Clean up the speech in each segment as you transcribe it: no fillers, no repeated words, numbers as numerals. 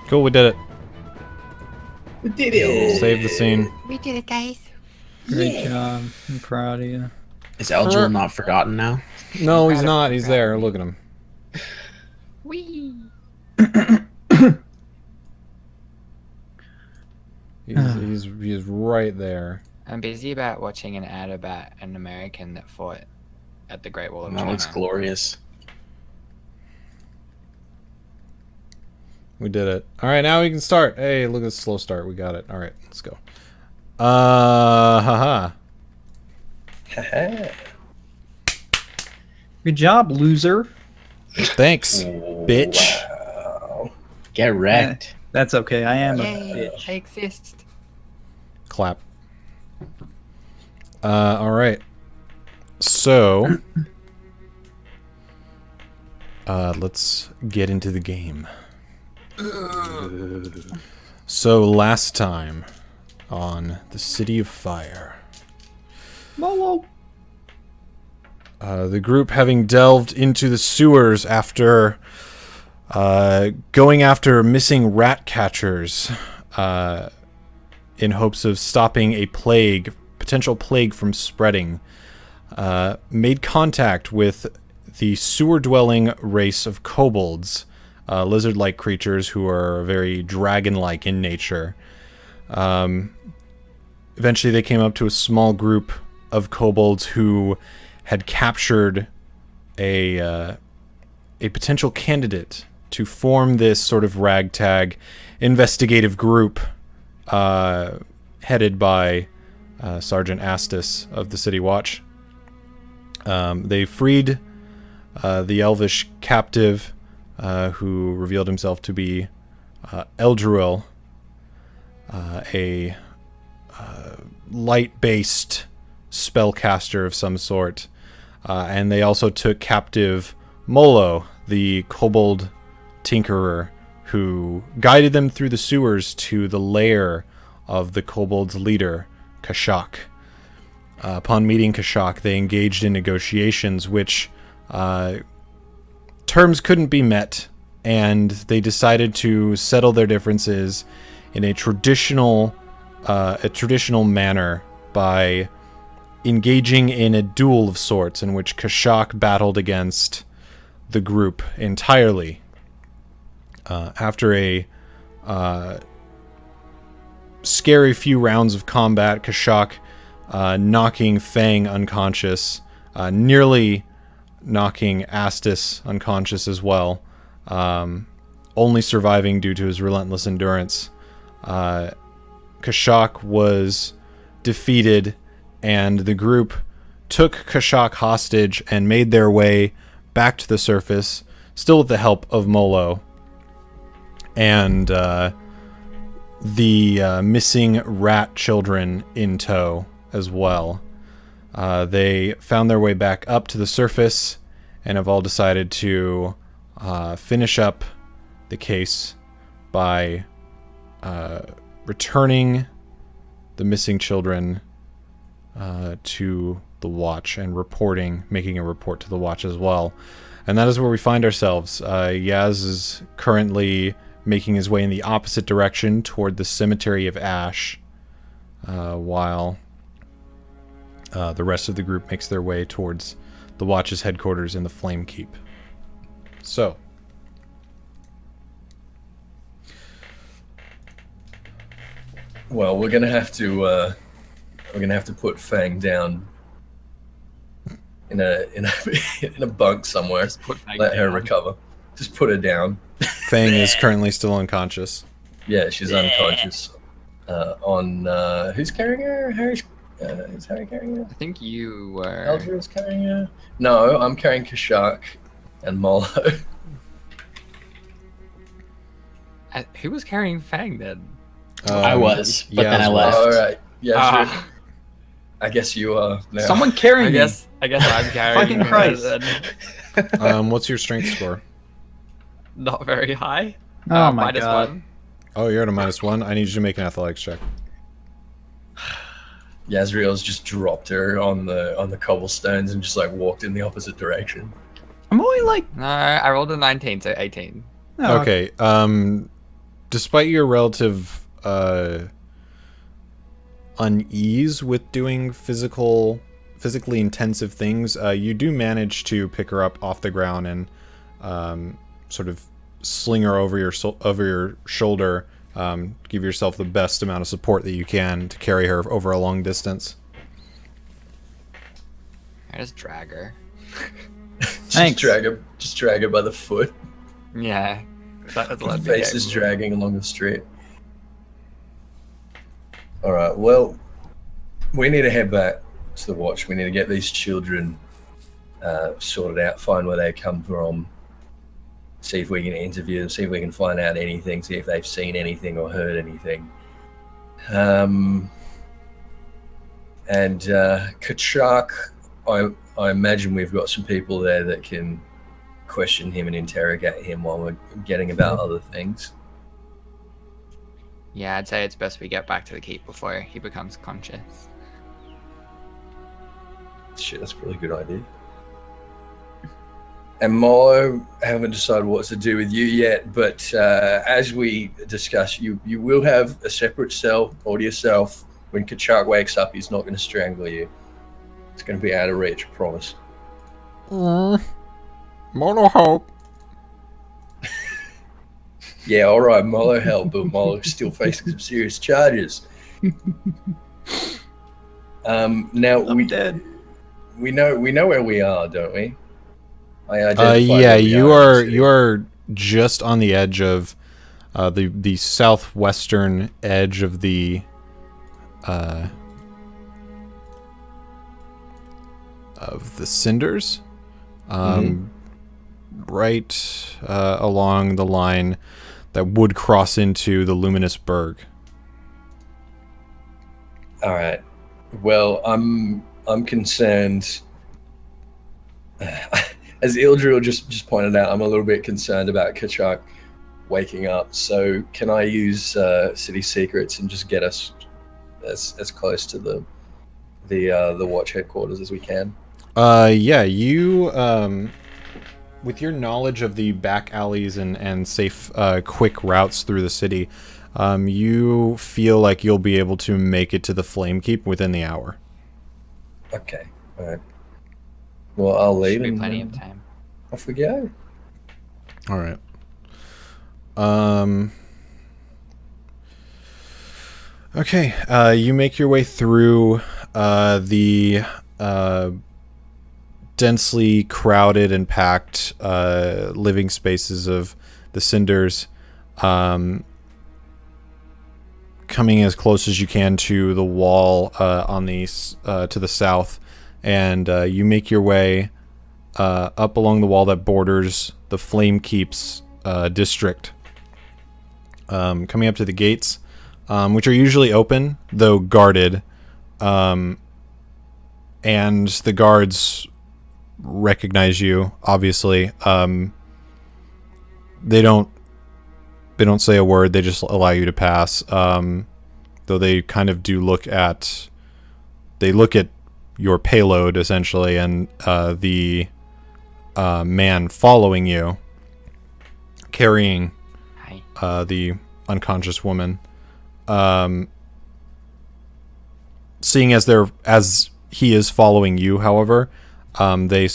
Cool, we did it. We did it. Save the scene. We did it, guys. Great job. I'm proud of you. Is Eldril not forgotten now? No, he's not. He's there. Look at him. Wee. He's right there. I'm busy about watching an ad about an American that fought at the Great Wall of That China. looks glorious. We did it. All right, now we can start. Hey, look at this slow start. We got it. All right, let's go. Haha. Good job, loser. Thanks, bitch. Wow. Get wrecked. That's okay. I am a Yay, bitch. I exist. Clap. All right. So, let's get into the game. So last time on the City of Fire, Molo. the group having delved into the sewers after going after missing rat catchers in hopes of stopping a potential plague from spreading, made contact with the sewer-dwelling race of kobolds, lizard-like creatures who are very dragon-like in nature. Eventually they came up to a small group of kobolds who had captured a potential candidate to form this sort of ragtag investigative group headed by Sergeant Astis of the City Watch. They freed the elvish captive who revealed himself to be Eldruil, a light-based spellcaster of some sort. And they also took captive Molo, the kobold tinkerer, who guided them through the sewers to the lair of the kobold's leader, Kashak. Upon meeting Kashak, they engaged in negotiations which terms couldn't be met, and they decided to settle their differences in a traditional manner by engaging in a duel of sorts in which Kashak battled against the group entirely. After a scary few rounds of combat, Kashak knocking Fang unconscious, nearly knocking Astis unconscious as well, only surviving due to his relentless endurance. Kashak was defeated, and the group took Kashak hostage and made their way back to the surface, still with the help of Molo and the missing rat children in tow as well. They found their way back up to the surface and have all decided to finish up the case by returning the missing children to the Watch and making a report to the Watch as well. And that is where we find ourselves. Yazz is currently making his way in the opposite direction toward the Cemetery of Ash, while the rest of the group makes their way towards the Watch's headquarters in the Flame Keep. So, well, we're gonna have to put Fang down in a in a bunk somewhere. Let her recover. Just put her down. Fang is currently still unconscious. Yeah, she's unconscious. Who's carrying her? Is Harry carrying her? I think you were. Eldril's carrying her. No, I'm carrying Kashak and Molo. Who was carrying Fang then? I was, but then I Yazz left. All right. Yeah, Ah. sure. I guess you are now. Someone carry I me. guess I'm carrying. Fucking her Christ. then. What's your strength score? Not very high. Oh my minus god. 1. Oh, you're at a -1. I need you to make an athletics check. Yazriel's just dropped her on the cobblestones and just like walked in the opposite direction. I'm only like... No, I rolled a 19, so 18. Oh, Okay. Despite your relative unease with doing physically intensive things, you do manage to pick her up off the ground and sort of sling her over your shoulder. Give yourself the best amount of support that you can to carry her over a long distance. I just drag her. Thanks. Just drag her by the foot. Yeah. Face is dragging along the street. Alright, well, we need to head back to the watch. We need to get these children sorted out, find where they come from, see if we can interview them, see if we can find out anything, see if they've seen anything or heard anything. And Kachak, I imagine we've got some people there that can question him and interrogate him while we're getting about other things. Yeah, I'd say it's best we get back to the keep before he becomes conscious. Shit, that's a really good idea. And Molo, I haven't decided what to do with you yet, but as we discussed, you will have a separate cell all to yourself. When Kachak wakes up, he's not going to strangle you. It's going to be out of reach, I promise. Mono hope. Yeah, all right, Molo helped, but Molo's still facing some serious charges. Now I'm dead. we know where we are, don't we? I identified Yeah, where we you are in the are city. you are just on the edge of the southwestern edge of the cinders, right along the line that would cross into the luminous berg. All right. Well, I'm concerned. As Ildril just pointed out, I'm a little bit concerned about Kachak waking up. So can I use city secrets and just get us as close to the watch headquarters as we can? Yeah, you with your knowledge of the back alleys and safe quick routes through the city, you feel like you'll be able to make it to the Flame Keep within the hour. Okay. All right. Well, I'll leave. Should be and plenty of time. Off we go. All right. Okay. You make your way through the densely crowded and packed living spaces of the Cinders, coming as close as you can to the wall on the to the south, and you make your way up along the wall that borders the Flame Keep's district, coming up to the gates, which are usually open though guarded, and the guards recognize you. Obviously, they don't say a word. They just allow you to pass. Though they kind of do look at your payload essentially, and the man following you, carrying the unconscious woman. Seeing as he is following you, however, they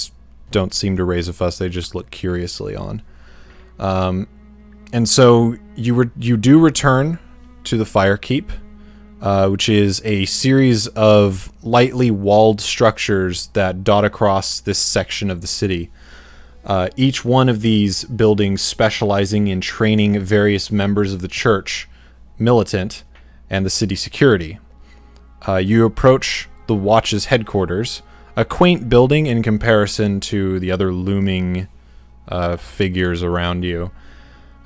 don't seem to raise a fuss. They just look curiously on. And so you do return to the Fire Keep, which is a series of lightly walled structures that dot across this section of the city. Each one of these buildings specializing in training various members of the church, militant, and the city security. You approach the Watch's headquarters, a quaint building in comparison to the other looming figures around you.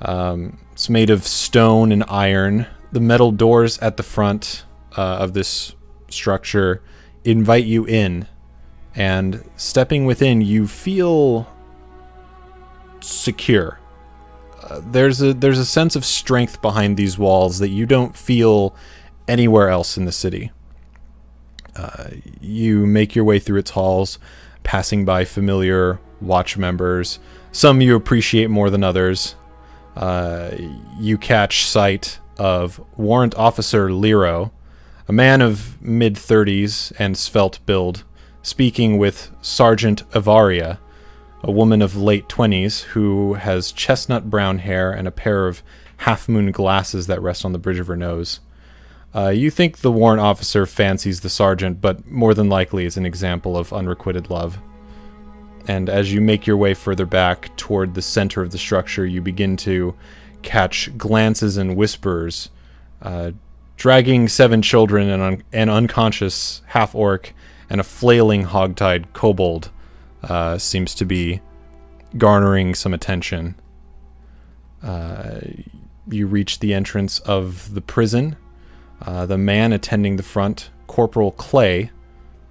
It's made of stone and iron. The metal doors at the front of this structure invite you in, and stepping within, you feel secure. There's a sense of strength behind these walls that you don't feel anywhere else in the city. You make your way through its halls, passing by familiar watch members. Some you appreciate more than others. You catch sight of Warrant Officer Lero, a man of mid-30s and svelte build, speaking with Sergeant Avaria, a woman of late 20s who has chestnut brown hair and a pair of half-moon glasses that rest on the bridge of her nose. You think the warrant officer fancies the sergeant, but more than likely is an example of unrequited love. And as you make your way further back toward the center of the structure, you begin to catch glances and whispers. Dragging 7 children and an unconscious half-orc and a flailing hog-tied kobold seems to be garnering some attention. You reach the entrance of the prison. The man attending the front, Corporal Clay,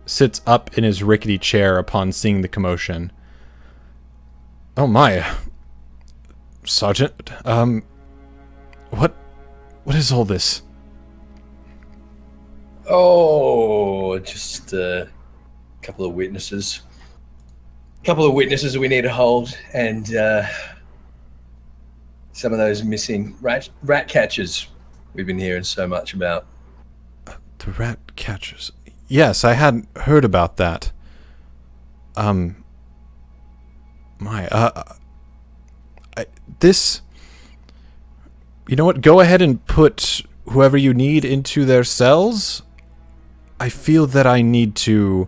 sits up in his rickety chair upon seeing the commotion. Oh my, Sergeant, what is all this? Oh, just a couple of witnesses. We need to hold, and some of those missing rat catchers we've been hearing so much about. The rat catchers. Yes, I hadn't heard about that. This... You know what? Go ahead and put whoever you need into their cells. I feel that I need to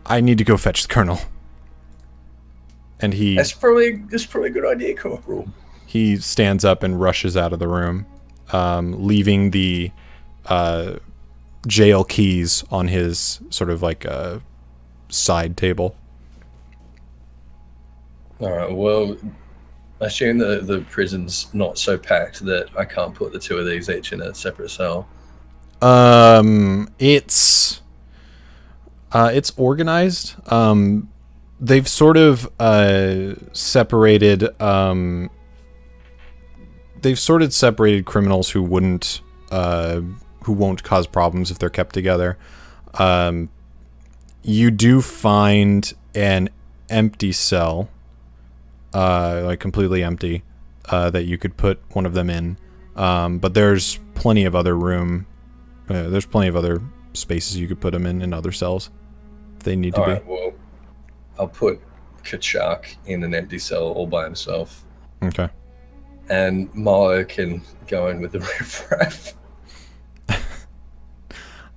go fetch the colonel. And he... That's probably a good idea, Corporal. He stands up and rushes out of the room, leaving the jail keys on his sort of like side table. All right, well, I assume the prison's not so packed that I can't put the 2 of these each in a separate cell. It's organized. They've sort of separated. They've sort of separated criminals who won't cause problems if they're kept together. You do find an empty cell, like completely empty, that you could put one of them in. But there's plenty of other room. There's plenty of other spaces you could put them in other cells if they need to be. Alright, well, I'll put Kachak in an empty cell all by himself. Okay. And Milo can go in with the riffraff.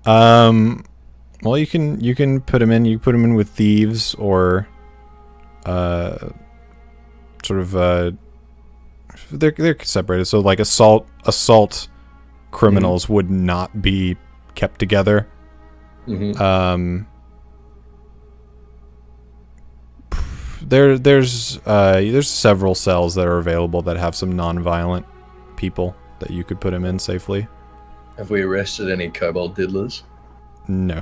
Well, you can put him in. You put him in with thieves or, sort of they're separated. So like assault criminals would not be kept together. Mm-hmm. There's several cells that are available that have some non-violent people that you could put him in safely. Have we arrested any kobold diddlers? No.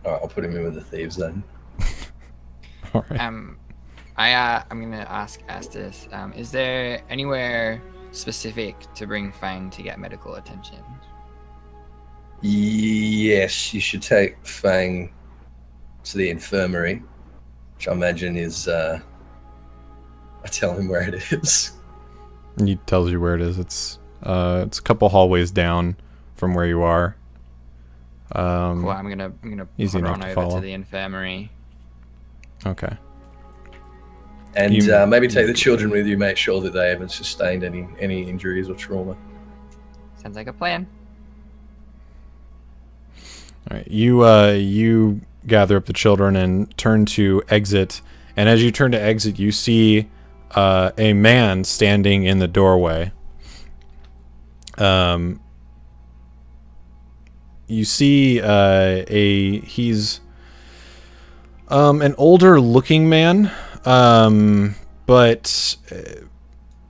Alright, I'll put him in with the thieves then. All right. I'm gonna ask Ethys, is there anywhere specific to bring Fang to get medical attention? Yes, you should take Fang to the infirmary, which I imagine is, I tell him where it is. And he tells you where it is. It's a couple hallways down from where you are. Cool, I'm gonna easy put her enough on to over follow. to the infirmary. Okay. And You- maybe take the children with you, make sure that they haven't sustained any injuries or trauma. Sounds like a plan. All right. You gather up the children and turn to exit. And as you turn to exit, you see a man standing in the doorway. You see he's an older looking man, but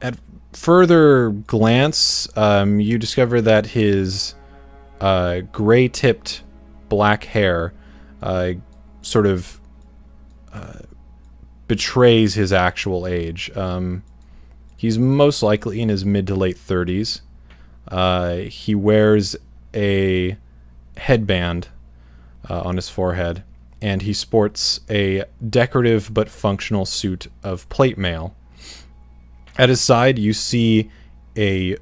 at further glance, you discover that his gray-tipped black hair sort of betrays his actual age. He's most likely in his mid to late 30s. He wears a headband on his forehead, and he sports a decorative but functional suit of plate mail. At his side, you see a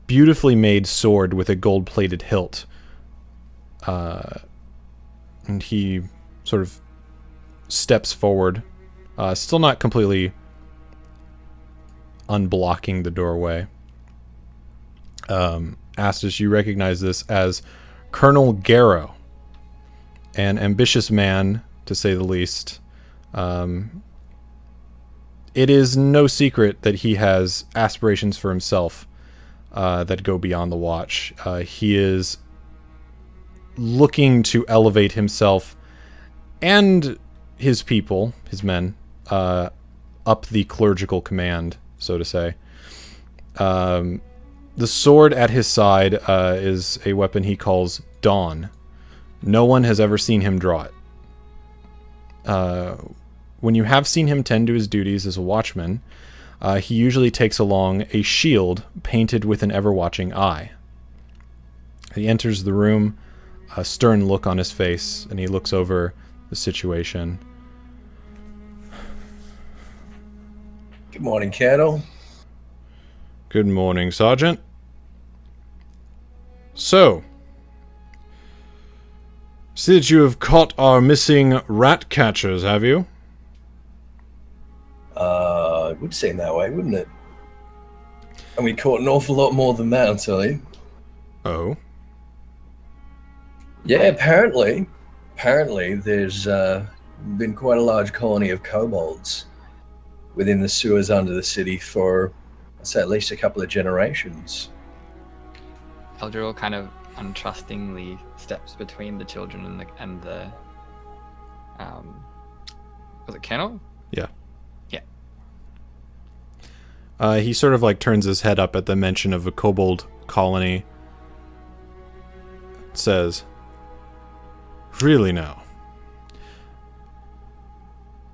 beautifully made sword with a gold-plated hilt. And he sort of steps forward, still not completely unblocking the doorway. Astus, you recognize this as Colonel Garrow, an ambitious man, to say the least. It is no secret that he has aspirations for himself that go beyond the Watch. He is looking to elevate himself and his people, his men, up the clerical command, so to say. The sword at his side is a weapon he calls Dawn. No one has ever seen him draw it. When you have seen him tend to his duties as a watchman, he usually takes along a shield painted with an ever-watching eye. He enters the room, a stern look on his face, and he looks over the situation. Good morning, Colonel. Good morning, Sergeant. So, see that you have caught our missing rat catchers, have you? It would seem that way, wouldn't it? And we caught an awful lot more than that, I'll tell you. Oh? Yeah, apparently there's been quite a large colony of kobolds within the sewers under the city for, I'd say, at least a couple of generations. Eldril kind of untrustingly steps between the children and the was it Colonel? Yeah. Yeah. He sort of like turns his head up at the mention of a kobold colony. Says, "Really now?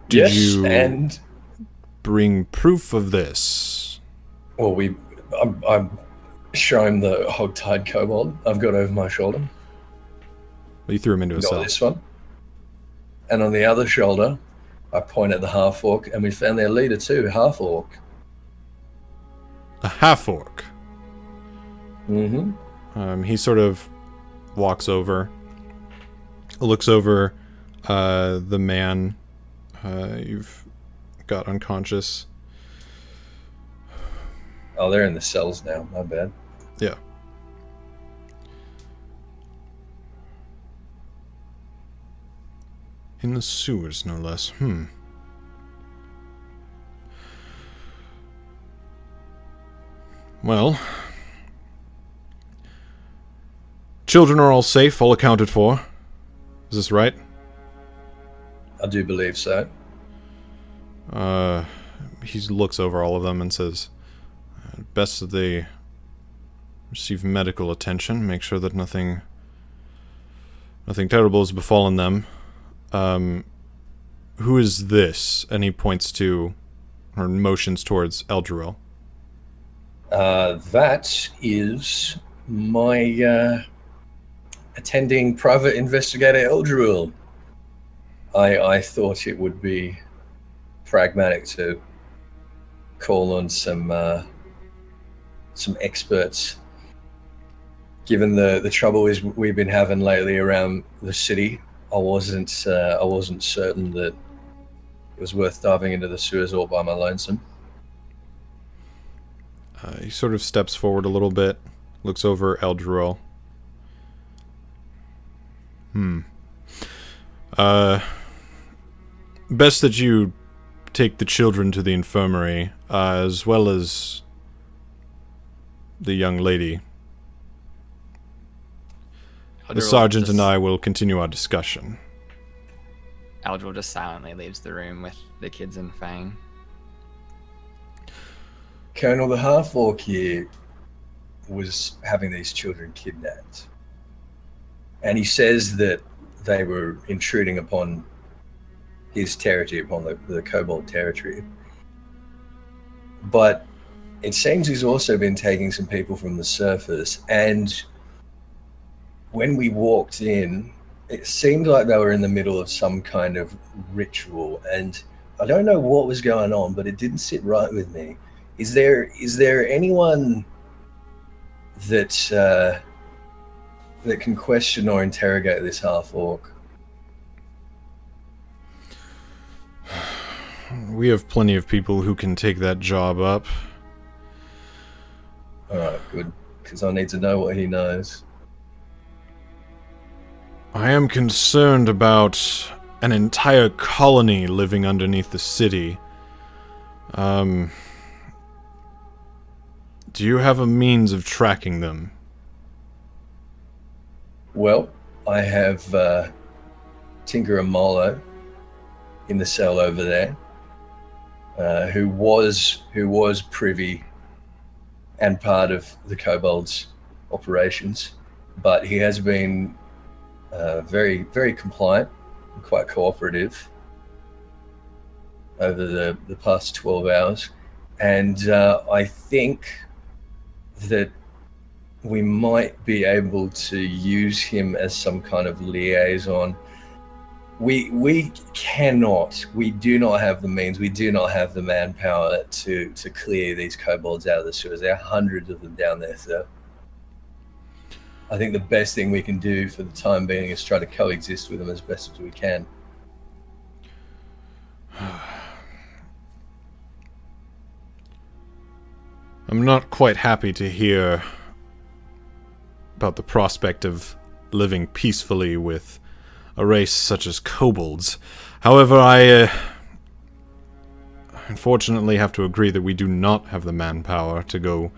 Did you and bring proof of this?" well, I'm show him the hog-tied kobold I've got over my shoulder. Well, you threw him into a Got cell. this one, and on the other shoulder, I point at the half-orc, and we found their leader too, half-orc. A half-orc. Mm-hmm. He sort of walks over, looks over the man you've got unconscious. Oh, they're in the cells now. My bad. Yeah. In the sewers, no less. Well, children are all safe, all accounted for. Is this right? I do believe so. He looks over all of them and says, best that they receive medical attention, make sure that nothing terrible has befallen them. Who is this? And he points to, or motions towards Eldril. That is my attending private investigator Eldril. I thought it would be pragmatic to call on some experts, given the trouble we've been having lately around the city. I wasn't certain that it was worth diving into the sewers all by my lonesome. He sort of steps forward a little bit, looks over Eldril. Best that you take the children to the infirmary, as well as the young lady. The sergeant and I will continue our discussion. Eldril just silently leaves the room with the kids and Fang. Colonel, the half-orc here was having these children kidnapped. And he says that they were intruding upon his territory, upon the kobold territory. But it seems he's also been taking some people from the surface, and when we walked in, it seemed like they were in the middle of some kind of ritual, and I don't know what was going on, but it didn't sit right with me. Is there anyone that that can question or interrogate this half-orc? We have plenty of people who can take that job up. Alright, good. Because I need to know what he knows. I am concerned about an entire colony living underneath the city. Do you have a means of tracking them? Well, I have Tinker and Molo in the cell over there, who was privy and part of the kobold's operations, but he has been very, very compliant and quite cooperative over the past 12 hours. And I think that we might be able to use him as some kind of liaison. We do not have the means, we do not have the manpower to clear these kobolds out of the sewers. There are hundreds of them down there, sir. I think the best thing we can do for the time being is try to coexist with them as best as we can. I'm not quite happy to hear about the prospect of living peacefully with a race such as kobolds. However, I unfortunately have to agree that we do not have the manpower to go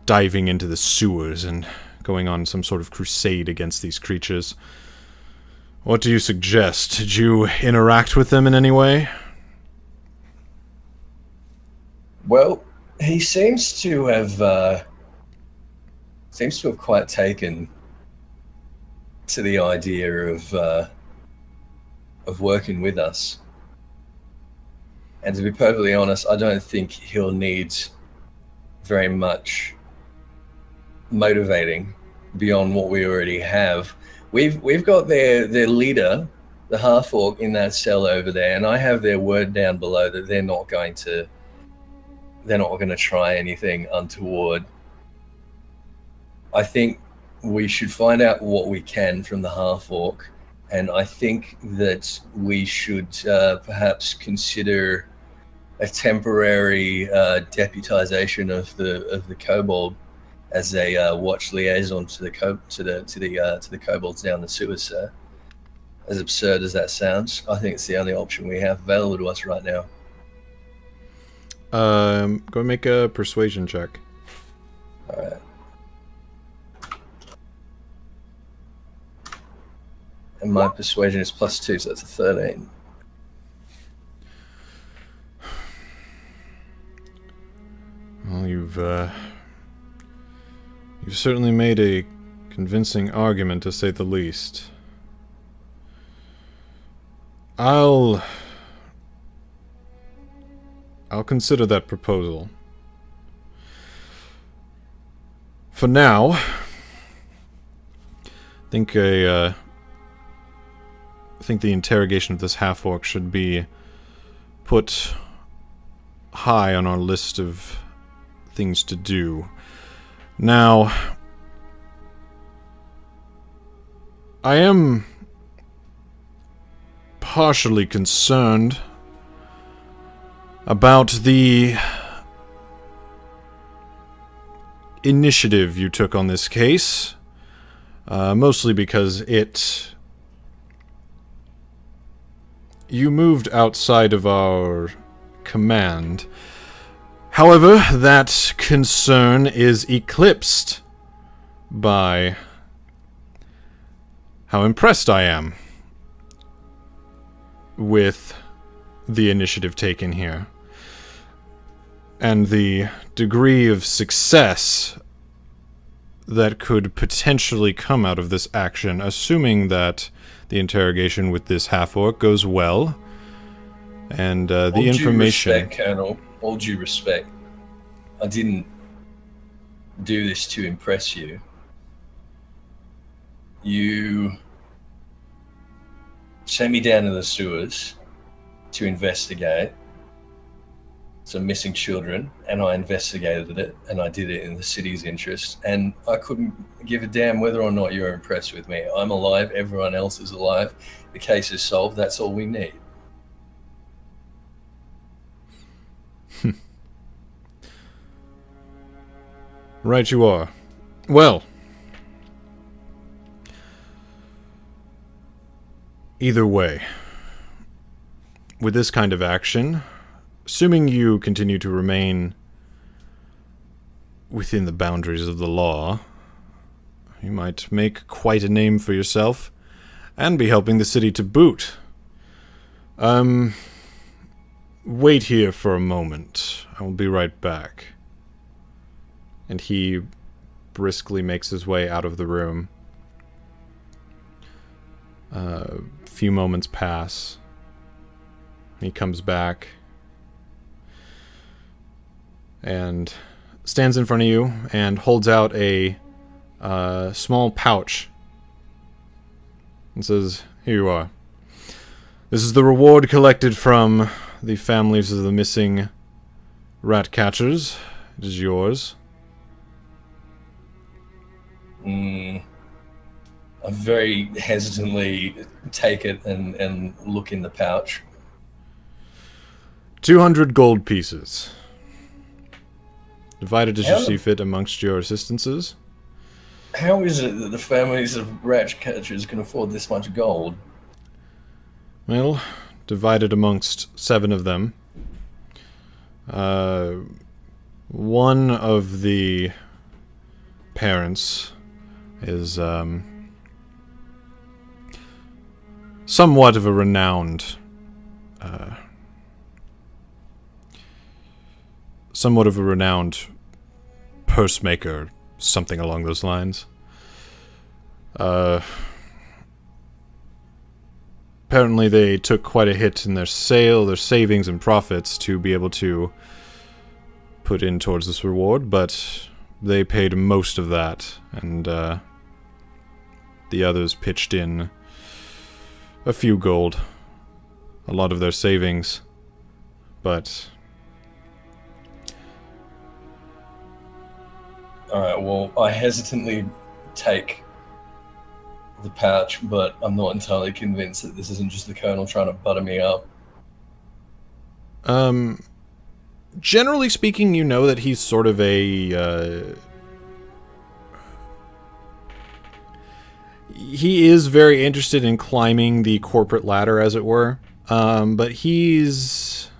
diving into the sewers and going on some sort of crusade against these creatures. What do you suggest? Did you interact with them in any way? Well, he seems to have quite taken to the idea of working with us. And to be perfectly honest, I don't think he'll need very much motivating beyond what we already have. We've got their leader, the half-orc, in that cell over there, and I have their word down below that they're not going to try anything untoward. I think we should find out what we can from the half-orc, and I think that we should perhaps consider a temporary deputization of the kobold as a watch liaison to the kobolds down the sewers, sir. As absurd as that sounds, I think it's the only option we have available to us right now. Go and make a persuasion check. All right. And my persuasion is +2, so that's a 13. Well, you've certainly made a convincing argument, to say the least. I'll consider that proposal. For now, I think the interrogation of this half-orc should be put high on our list of things to do. Now, I am partially concerned about the initiative you took on this case, mostly because you moved outside of our command. However, that concern is eclipsed by how impressed I am with the initiative taken here, and the degree of success that could potentially come out of this action, assuming that the interrogation with this half-orc goes well, and the information... All due respect, Colonel. All due respect. I didn't do this to impress you. You sent me down to the sewers to investigate some missing children, and I investigated it, and I did it in the city's interest, and I couldn't give a damn whether or not you're impressed with me. I'm alive, everyone else is alive, the case is solved, that's all we need. Right you are. Well, either way, with this kind of action, assuming you continue to remain within the boundaries of the law, you might make quite a name for yourself, and be helping the city to boot. Wait here for a moment. I will be right back. And he briskly makes his way out of the room. A few moments pass. He comes back and stands in front of you and holds out a small pouch and says, "Here you are. This is the reward collected from the families of the missing rat catchers. It is yours." I very hesitantly take it and look in the pouch. 200 gold pieces. Divided as you see fit amongst your assistances. How is it that the families of rat catchers can afford this much gold? Well, divided amongst 7 of them. One of the parents is somewhat of a renowned purse maker, something along those lines. Apparently they took quite a hit in their savings and profits to be able to put in towards this reward, but they paid most of that, and the others pitched in a few gold, a lot of their savings, but... Alright, well, I hesitantly take the pouch, but I'm not entirely convinced that this isn't just the Colonel trying to butter me up. Generally speaking, you know that he's sort of a... he is very interested in climbing the corporate ladder, as it were. But he's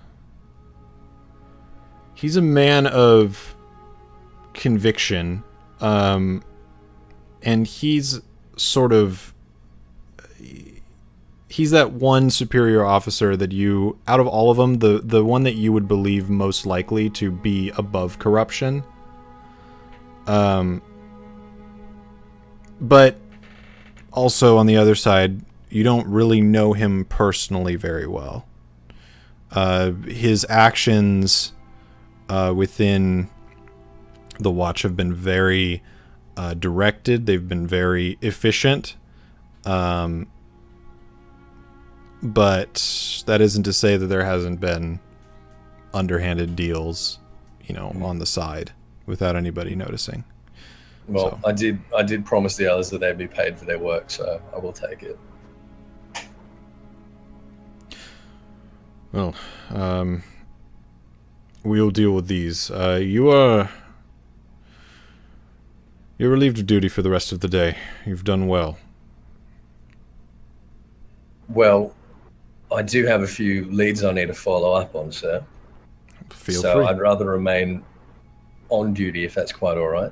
a man of conviction. And he's sort of... he's that one superior officer that you, out of all of them, the one that you would believe most likely to be above corruption. But also on the other side, you don't really know him personally very well. His actions within the Watch have been very directed. They've been very efficient. But that isn't to say that there hasn't been underhanded deals, on the side without anybody noticing. Well, so. I did promise the others that they'd be paid for their work, so I will take it. Well, we'll deal with these. You're relieved of duty for the rest of the day. You've done well. Well, I do have a few leads I need to follow up on, sir. Feel free. So I'd rather remain on duty if that's quite all right.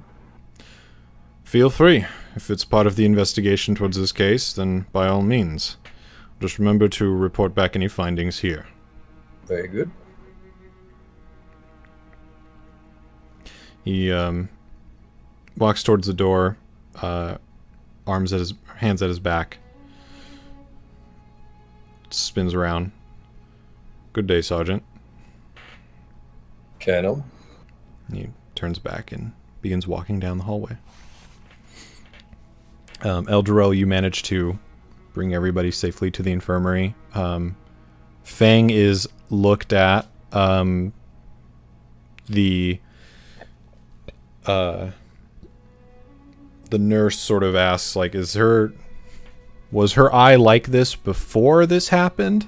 Feel free. If it's part of the investigation towards this case, then by all means. Just remember to report back any findings here. Very good. He walks towards the door, hands at his back. Spins around. Good day, Sergeant. Colonel. He turns back and begins walking down the hallway. El Jarrell, you manage to bring everybody safely to the infirmary. Fang is looked at. The nurse sort of asks, like, was her eye like this before this happened?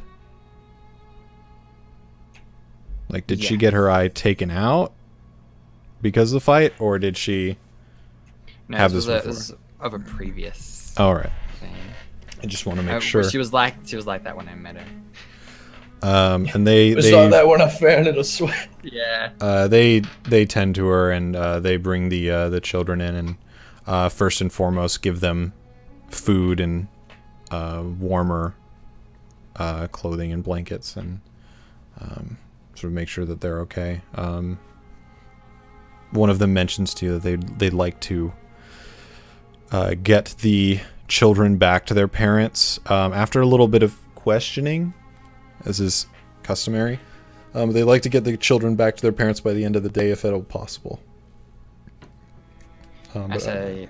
Like, did she get her eye taken out because of the fight, or did she have this before? It was of a previous. All right. Thing. I just want to make sure. She was like that when I met her. And they It's like that when I found it, I swear. Yeah. They tend to her, and they bring the children in, and first and foremost give them food and warmer clothing and blankets, and sort of make sure that they're okay. One of them mentions to you that they'd like to get the children back to their parents after a little bit of questioning, as is customary. They'd like to get the children back to their parents by the end of the day, if at all possible. I say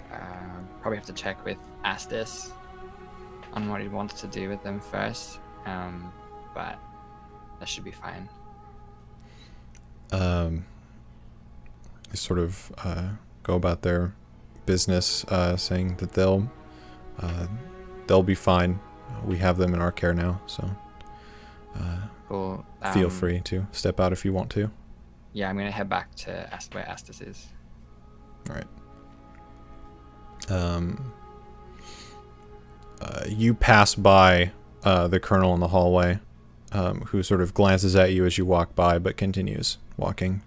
probably have to check with Ethys on what he wants to do with them first, but that should be fine. They sort of go about their business, saying that they'll be fine. We have them in our care now, so Cool. feel free to step out if you want to. Yeah, I'm gonna head back to where Ethys is. All right. You pass by the colonel in the hallway, who sort of glances at you as you walk by, but continues walking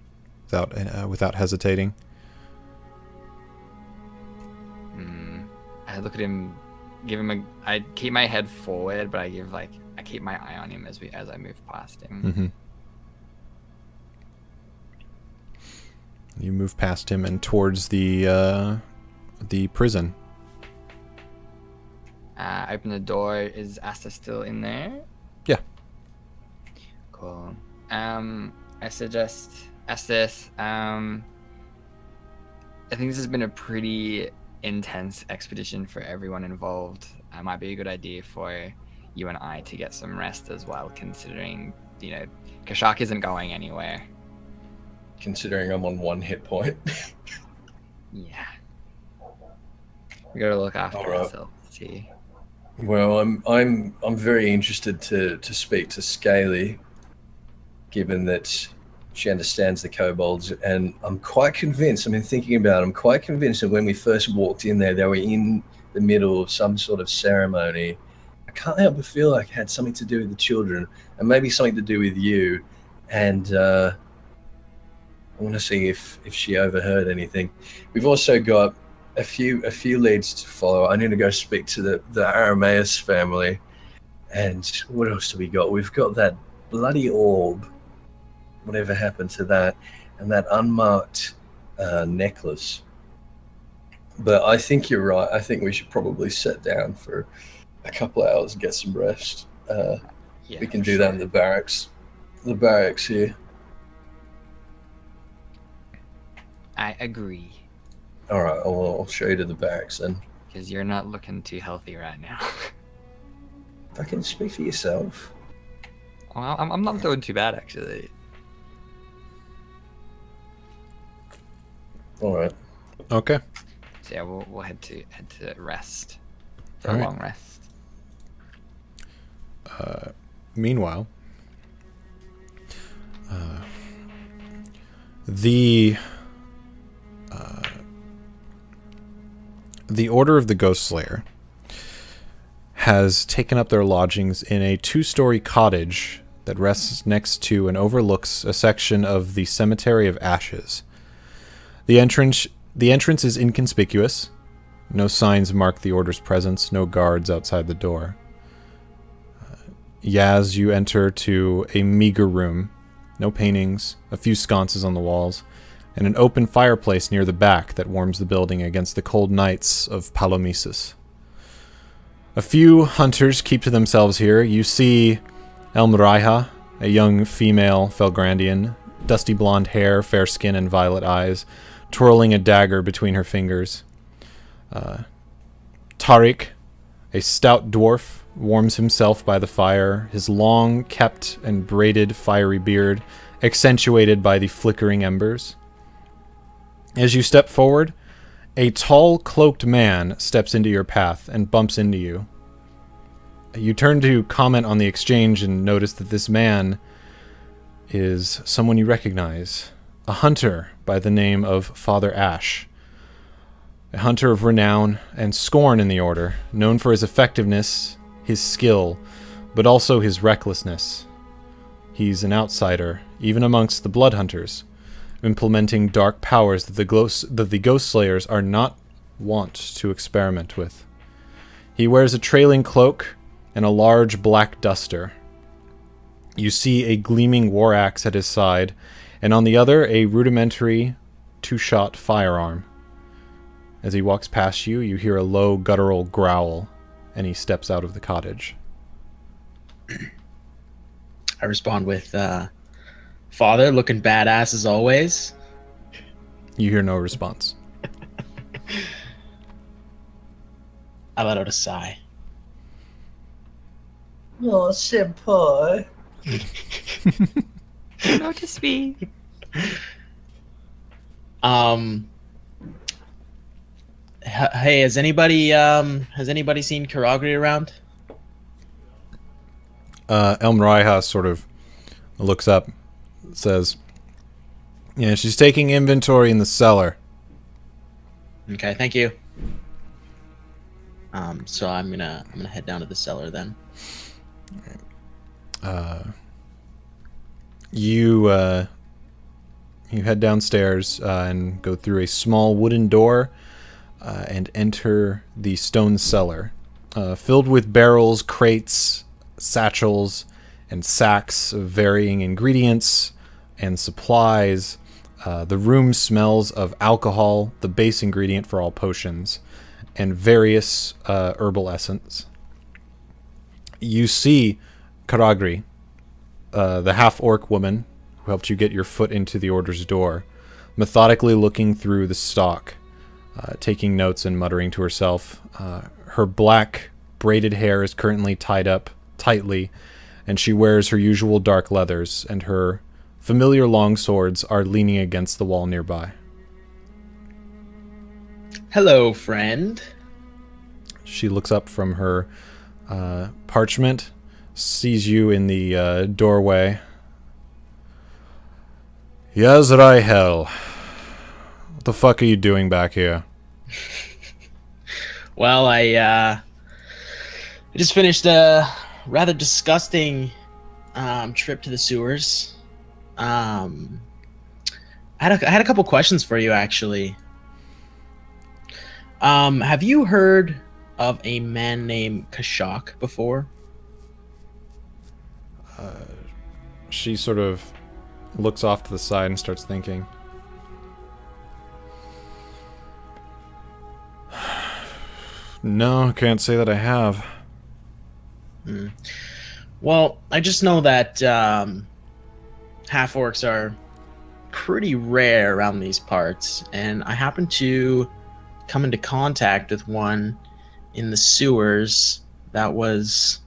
without hesitating. I look at him, I keep my head forward, but I keep my eye on him as I move past him. Mm-hmm. You move past him and towards the prison. Open the door. Is Asta still in there? Yeah. Cool. I suggest Estes. I think this has been a pretty intense expedition for everyone involved. It might be a good idea for you and I to get some rest as well, considering, Kashak isn't going anywhere. Considering I'm on 1 hit point. Yeah. We gotta look after All right. ourselves too. Well, I'm very interested to speak to Scaly, given that she understands the kobolds, and I'm quite convinced. I'm quite convinced that when we first walked in there, they were in the middle of some sort of ceremony. I can't help but feel like it had something to do with the children, and maybe something to do with you. And I want to see if she overheard anything. We've also got a few leads to follow. I need to go speak to the Aramaeus family. And what else do we got? We've got that bloody orb. Whatever happened to that? And that unmarked necklace. But I think you're right. I think we should probably sit down for a couple of hours and get some rest. We can do that in the barracks. The barracks here. I agree. All right, I'll show you to the barracks then. Because you're not looking too healthy right now. I can speak for yourself. Well, I'm not doing too bad, actually. All right. Okay. So yeah, we'll head to rest. For All a right. long rest. Meanwhile, the Order of the Ghost Slayer has taken up their lodgings in a 2-story cottage that rests next to and overlooks a section of the Cemetery of Ashes. The entrance is inconspicuous. No signs mark the Order's presence, no guards outside the door. Yazz, you enter to a meager room. No paintings, a few sconces on the walls, and an open fireplace near the back that warms the building against the cold nights of Palomesis. A few hunters keep to themselves here. You see Elmraiha, a young female Felgrandian, dusty blonde hair, fair skin, and violet eyes, twirling a dagger between her fingers. Tariq, a stout dwarf warms himself by the fire, his long, kept and braided fiery beard accentuated by the flickering embers. As you step forward, a tall, cloaked man steps into your path and bumps into you. You turn to comment on the exchange and notice that this man is someone you recognize, a hunter by the name of Father Ash. A hunter of renown and scorn in the Order, known for his effectiveness, his skill, but also his recklessness. He's an outsider, even amongst the Blood Hunters, implementing dark powers that the Ghost Slayers are not wont to experiment with. He wears a trailing cloak and a large black duster. You see a gleaming war axe at his side, and on the other a rudimentary two-shot firearm. As he walks past you, you hear a low guttural growl, and he steps out of the cottage. I respond with, Father, looking badass as always. You hear no response. I let out a sigh. Oh, senpai. Notice me. Hey, has anybody seen Karagri around? Elm Raiha sort of looks up, says, "Yeah, she's taking inventory in the cellar." Okay, thank you. So I'm gonna head down to the cellar then. You head downstairs and go through a small wooden door and enter the stone cellar, filled with barrels, crates, satchels, and sacks of varying ingredients and supplies. The room smells of alcohol, the base ingredient for all potions, and various herbal essence. You see Karagri, the half-orc woman who helped you get your foot into the Order's door, methodically looking through the stock, taking notes and muttering to herself. Her black braided hair is currently tied up tightly, and she wears her usual dark leathers, and her familiar long swords are leaning against the wall nearby. Hello, friend. She looks up from her parchment, sees you in the doorway. Yazz, hell. What the fuck are you doing back here? Well, I just finished a rather disgusting trip to the sewers. I had a couple questions for you, actually. Have you heard of a man named Kashak before? She sort of looks off to the side and starts thinking. No, I can't say that I have. Well, I just know that half-orcs are pretty rare around these parts, and I happened to come into contact with one in the sewers that was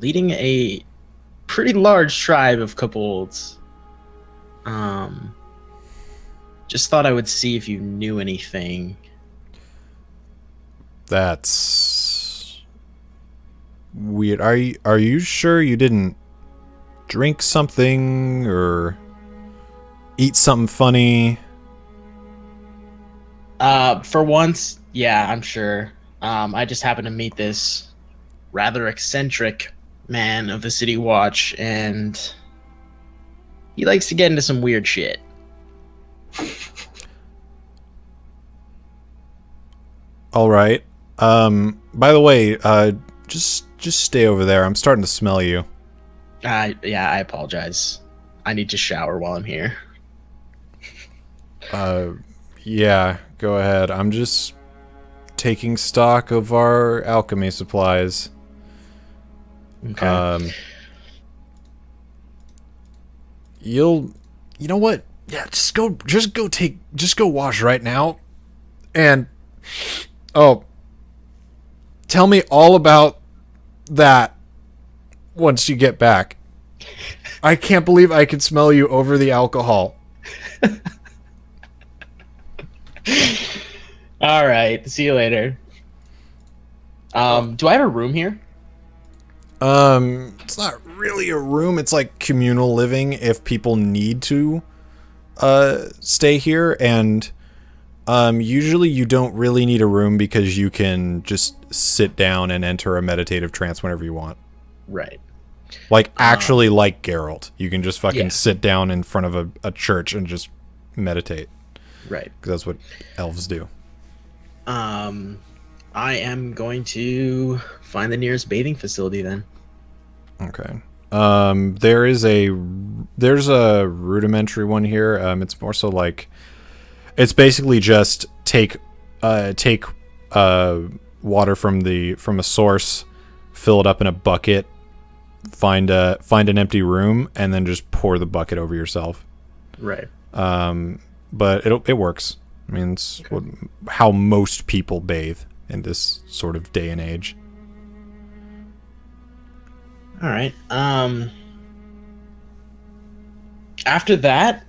leading a pretty large tribe of kobolds. Just thought I would see if you knew anything. That's weird. Are you sure you didn't drink something or eat something funny? For once, yeah, I'm sure. I just happened to meet this rather eccentric man of the City Watch, and he likes to get into some weird shit. All right. By the way, just stay over there. I'm starting to smell you. Yeah, I apologize. I need to shower while I'm here. Yeah, go ahead. I'm just taking stock of our alchemy supplies. Okay. You know what? Yeah, just go wash right now. And tell me all about that once you get back. I can't believe I can smell you over the alcohol. All right. See you later. Do I have a room here? It's not really a room. It's like communal living if people need to stay here, and usually you don't really need a room because you can just sit down and enter a meditative trance whenever you want. Right. Like actually like Geralt. You can just fucking Yeah. sit down in front of a church and just meditate. Right. Because that's what elves do. I am going to find the nearest bathing facility then. Okay. There's a rudimentary one here. It's more so like it's basically just take water from a source, fill it up in a bucket, find an empty room, and then just pour the bucket over yourself. Right. But it works. I mean, it's how most people bathe in this sort of day and age. All right. After that,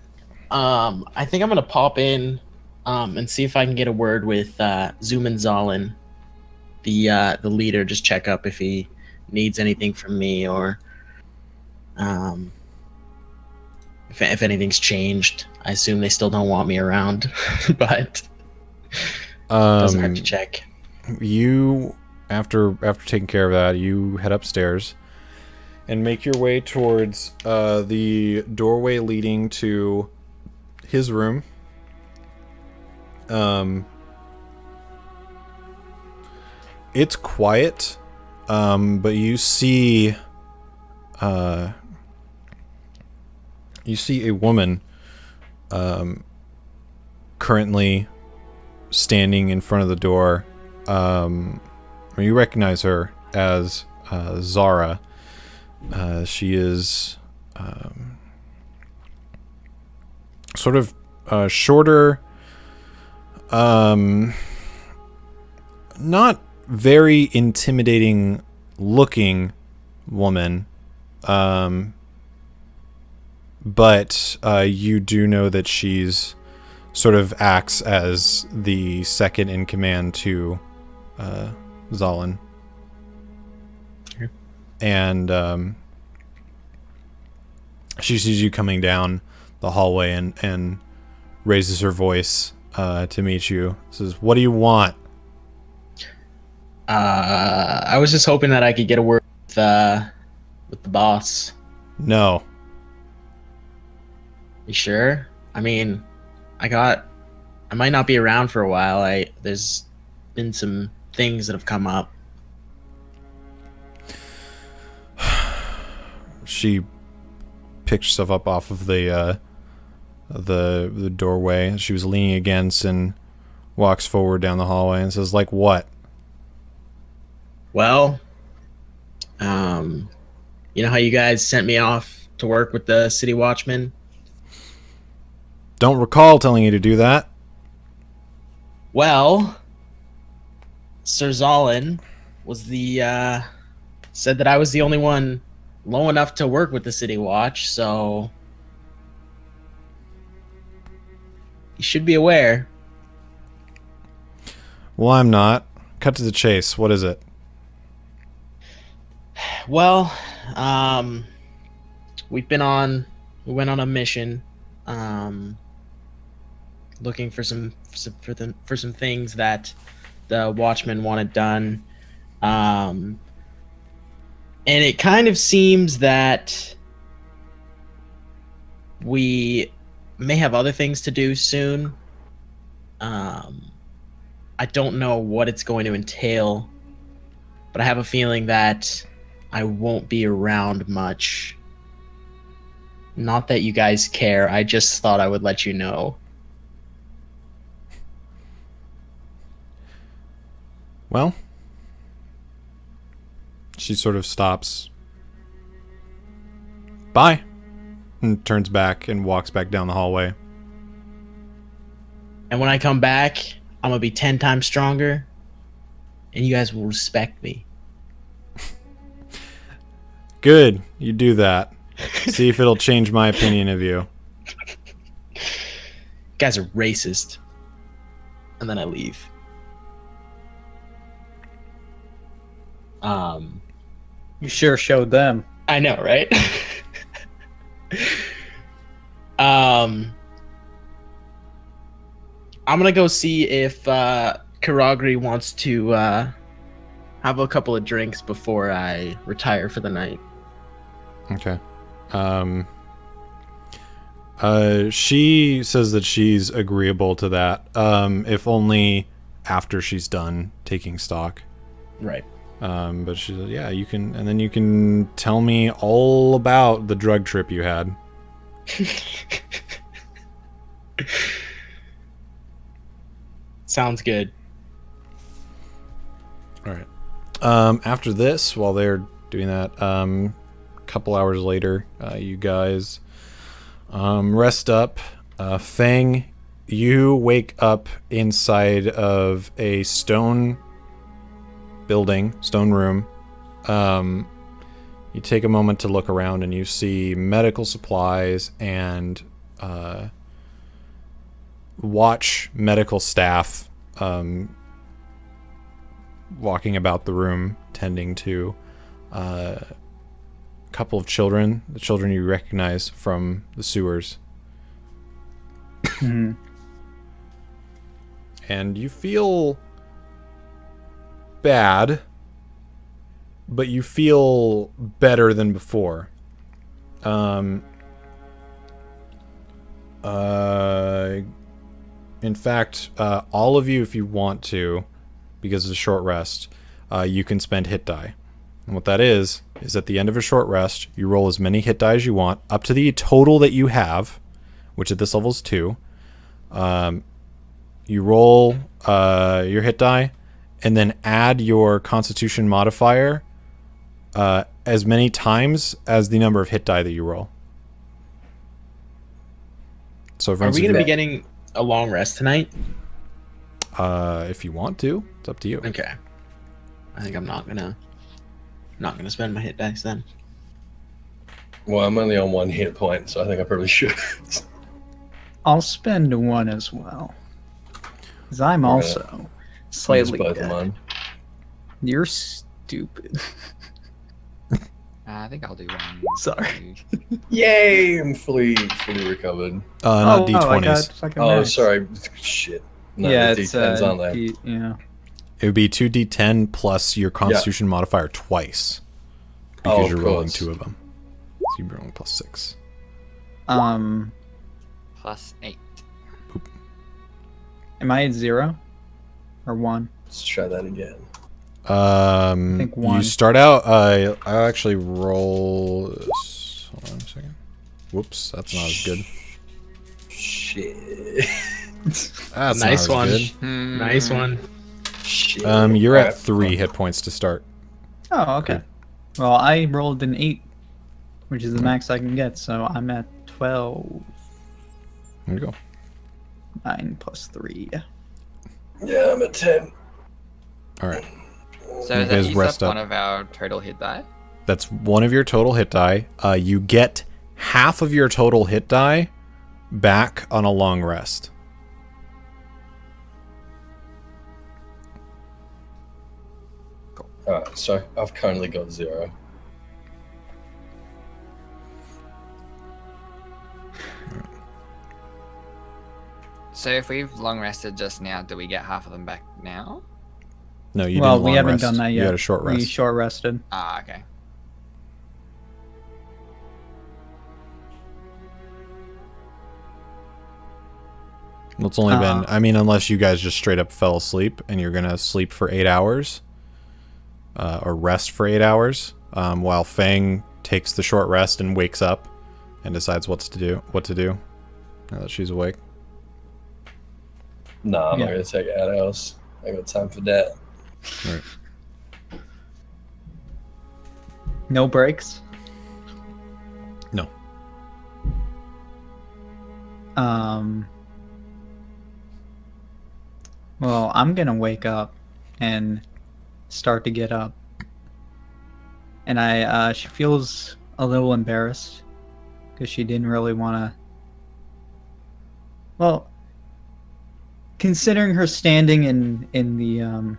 I think I'm gonna pop in, and see if I can get a word with Zuman Zalin, the leader. Just check up if he needs anything from me, or if anything's changed. I assume they still don't want me around, but doesn't hurt to check. You after taking care of that, you head upstairs and make your way towards the doorway leading to his room. It's quiet, but you see a woman currently standing in front of the door. You recognize her as Zara. She is sort of shorter, not very intimidating looking woman, but you do know that she's sort of acts as the second in command to Zalin. And she sees you coming down the hallway and raises her voice to meet you. Says, "What do you want?" I was just hoping that I could get a word with the boss. No. You sure? I mean, I might not be around for a while. There's been some things that have come up. She picks herself up off of the doorway she was leaning against and walks forward down the hallway and says, "Like what?" Well, you know how you guys sent me off to work with the city watchman? Don't recall telling you to do that. Well, Sir Zalin was said that I was the only one low enough to work with the city watch, so you should be aware. Well, I'm not. Cut to the chase. What is it? Well, we went on a mission, looking for some things that the Watchmen wanted done, and it kind of seems that we may have other things to do soon. I don't know what it's going to entail, but I have a feeling that I won't be around much. Not that you guys care, I just thought I would let you know. Well, she sort of stops. Bye. And turns back and walks back down the hallway. And when I come back, I'm gonna be 10 times stronger, and you guys will respect me. Good. You do that. See if it'll change my opinion of you. Guys are racist. And then I leave. You sure showed them. I know, right? I'm gonna go see if Karagri wants to have a couple of drinks before I retire for the night. Okay. She says that she's agreeable to that, if only after she's done taking stock. Right. But she said, yeah, you can, and then you can tell me all about the drug trip you had. Sounds good. All right. After this, while they're doing that, a couple hours later, you guys rest up. Fang, you wake up inside of a stone building, stone room. You take a moment to look around and you see medical supplies and watch medical staff walking about the room, tending to a couple of children, the children you recognize from the sewers. Mhm. And you feel bad, but you feel better than before. In fact, all of you, if you want to, because it's a short rest, you can spend hit die. And what that is at the end of a short rest, you roll as many hit die as you want, up to the total that you have, which at this level is 2. You roll your hit die, and then add your Constitution modifier as many times as the number of hit die that you roll. So, for Are we instance, going to be getting a long rest tonight? if you want to, it's up to you. Okay. I think I'm not gonna spend my hit dice then. Well, I'm only on 1 hit point, so I think I probably should. I'll spend 1 as well. Because I'm We're also slightly both of dead. mine. You're stupid. I think I'll do 1. Sorry. Yay! I'm fully recovered. Not I got D20s. fucking Oh, nice. sorry. Shit. No, Yeah, the it's D10s, aren't they? yeah. It would be 2d10 plus your Constitution modifier twice. Because Oh, of you're rolling course. 2 of them. So you're rolling plus 6. Plus 8. Am I at 0 or 1? Let's try that again. think 1. You start out, I'll actually roll this. Hold on a second. Whoops, that's not as good. Shit. That's Nice not one. as Nice one. Shit. good. You're at Alright, 3 fuck. hit points to start. Oh, okay. Well, I rolled an 8, which is the max I can get, so I'm at 12. There you go. 9 plus 3. Yeah, I'm at 10. Alright. So You is that guys used rest up up. one of our total hit die? That's one of your total hit die. You get half of your total hit die back on a long rest. Alright, so I've currently got 0. So if we've long rested just now, do we get half of them back now? No, you Well, didn't we long haven't rest. done that yet. You had a short We rest. short rested. Ah, okay. It's only been, I mean, unless you guys just straight up fell asleep and you're gonna sleep for 8 hours, or rest for 8 hours, while Fang takes the short rest and wakes up and decides what to do now that she's awake. Nah, I'm Yeah. not gonna take 8 hours. I ain't got time for that. Right. No breaks. No. Well, I'm gonna wake up and start to get up. and she feels a little embarrassed because she didn't really want to. Well, considering her standing in the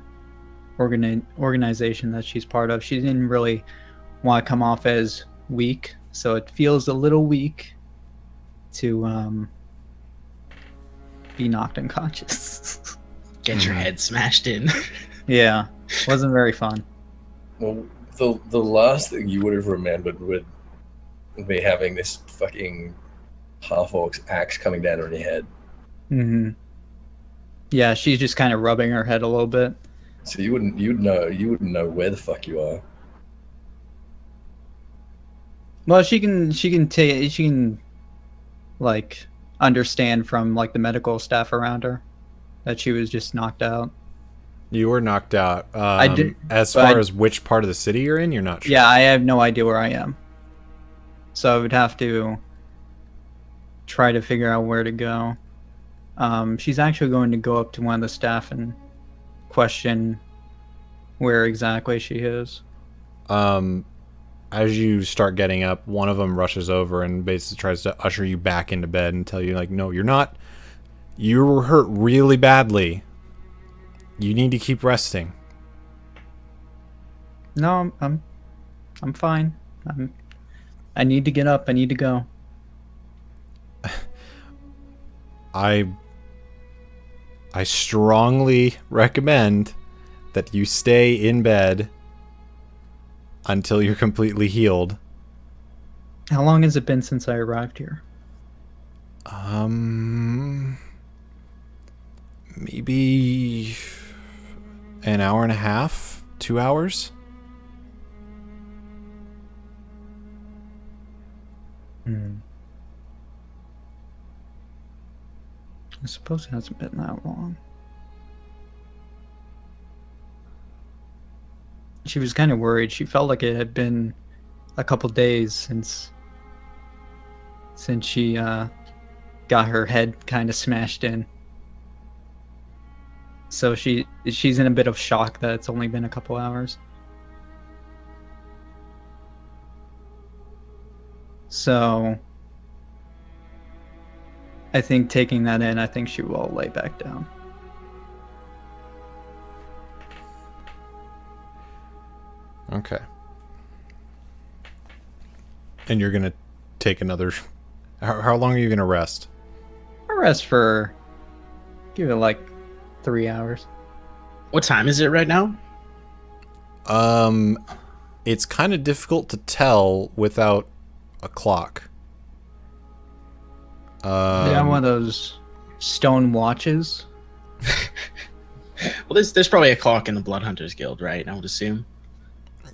organization that she's part of, she didn't really want to come off as weak, so it feels a little weak to be knocked unconscious. Get your head smashed in. Yeah, wasn't very fun. Well, the last thing you would have remembered would be having this fucking half-orc's axe coming down on your head. Mm-hmm. Yeah, she's just kind of rubbing her head a little bit. So you wouldn't know where the fuck you are. Well, she can like understand from like the medical staff around her that she was just knocked out. You were knocked out. I did. As far as which part of the city you're in, you're not sure. Yeah, I have no idea where I am. So I would have to try to figure out where to go. She's actually going to go up to one of the staff and question where exactly she is. As you start getting up, one of them rushes over and basically tries to usher you back into bed and tell you, like, no, you're not. You were hurt really badly. You need to keep resting. No, I'm fine. I need to get up. I need to go. I strongly recommend that you stay in bed until you're completely healed. How long has it been since I arrived here? Maybe an hour and a half, 2 hours. I suppose it hasn't been that long. She was kind of worried. She felt like it had been a couple days since she got her head kind of smashed in. So she's in a bit of shock that it's only been a couple hours. So I think taking that in, I think she will lay back down. Okay. And you're gonna take another. How long are you gonna rest? I'll rest for, give it like 3 hours. What time is it right now? It's kind of difficult to tell without a clock. Yeah, one of those stone watches. Well, there's probably a clock in the Blood Hunters Guild, right? I would assume.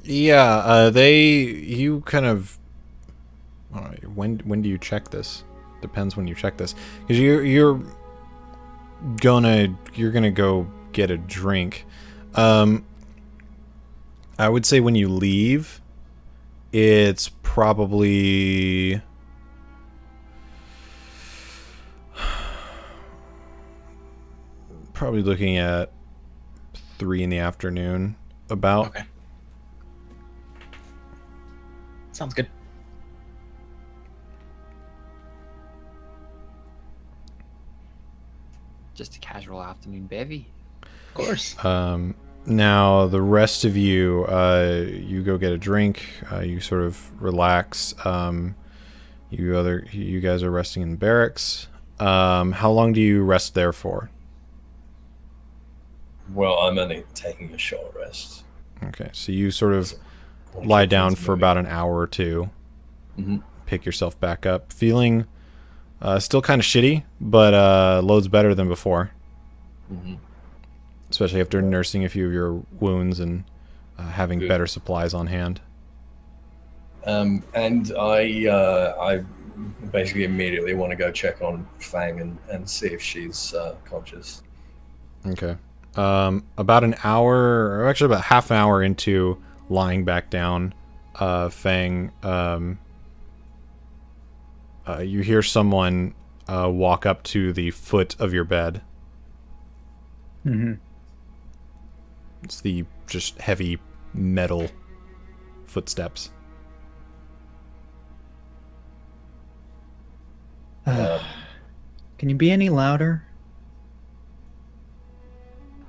Yeah, you kind of. When do you check this? Depends when you check this, because you're gonna go get a drink. I would say when you leave, it's probably looking at 3 in the afternoon. About. Okay. Sounds good. Just a casual afternoon bevy. Of course. Now the rest of you, you go get a drink. You sort of relax. You guys are resting in the barracks. How long do you rest there for? Well, I'm only taking a short rest. Okay, so you sort of lie down for about an hour or two. Mm-hmm. Pick yourself back up, feeling still kind of shitty, but loads better than before. Mm-hmm. Especially after nursing a few of your wounds and having Good. better supplies on hand. And I basically immediately want to go check on Fang and see if she's conscious. Okay. About an hour, or actually about half an hour into lying back down, Fang, you hear someone walk up to the foot of your bed. Mm-hmm. It's the just heavy metal footsteps. Can you be any louder?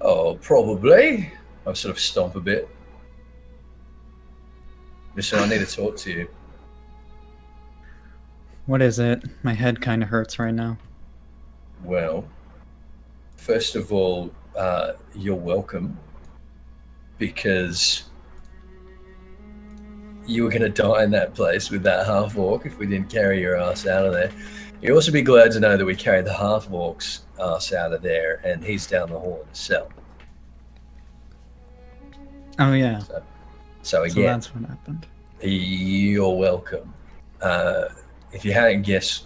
Oh, probably. I sort of stomp a bit. Listen, I need to talk to you. What is it? My head kind of hurts right now. Well, first of all, you're welcome. Because you were going to die in that place with that half-orc if we didn't carry your ass out of there. You'd also be glad to know that we carried the half-orc's ass out of there, and he's down the hall in a cell. Oh, yeah. So again, that's what happened. You're welcome. If you hadn't guessed,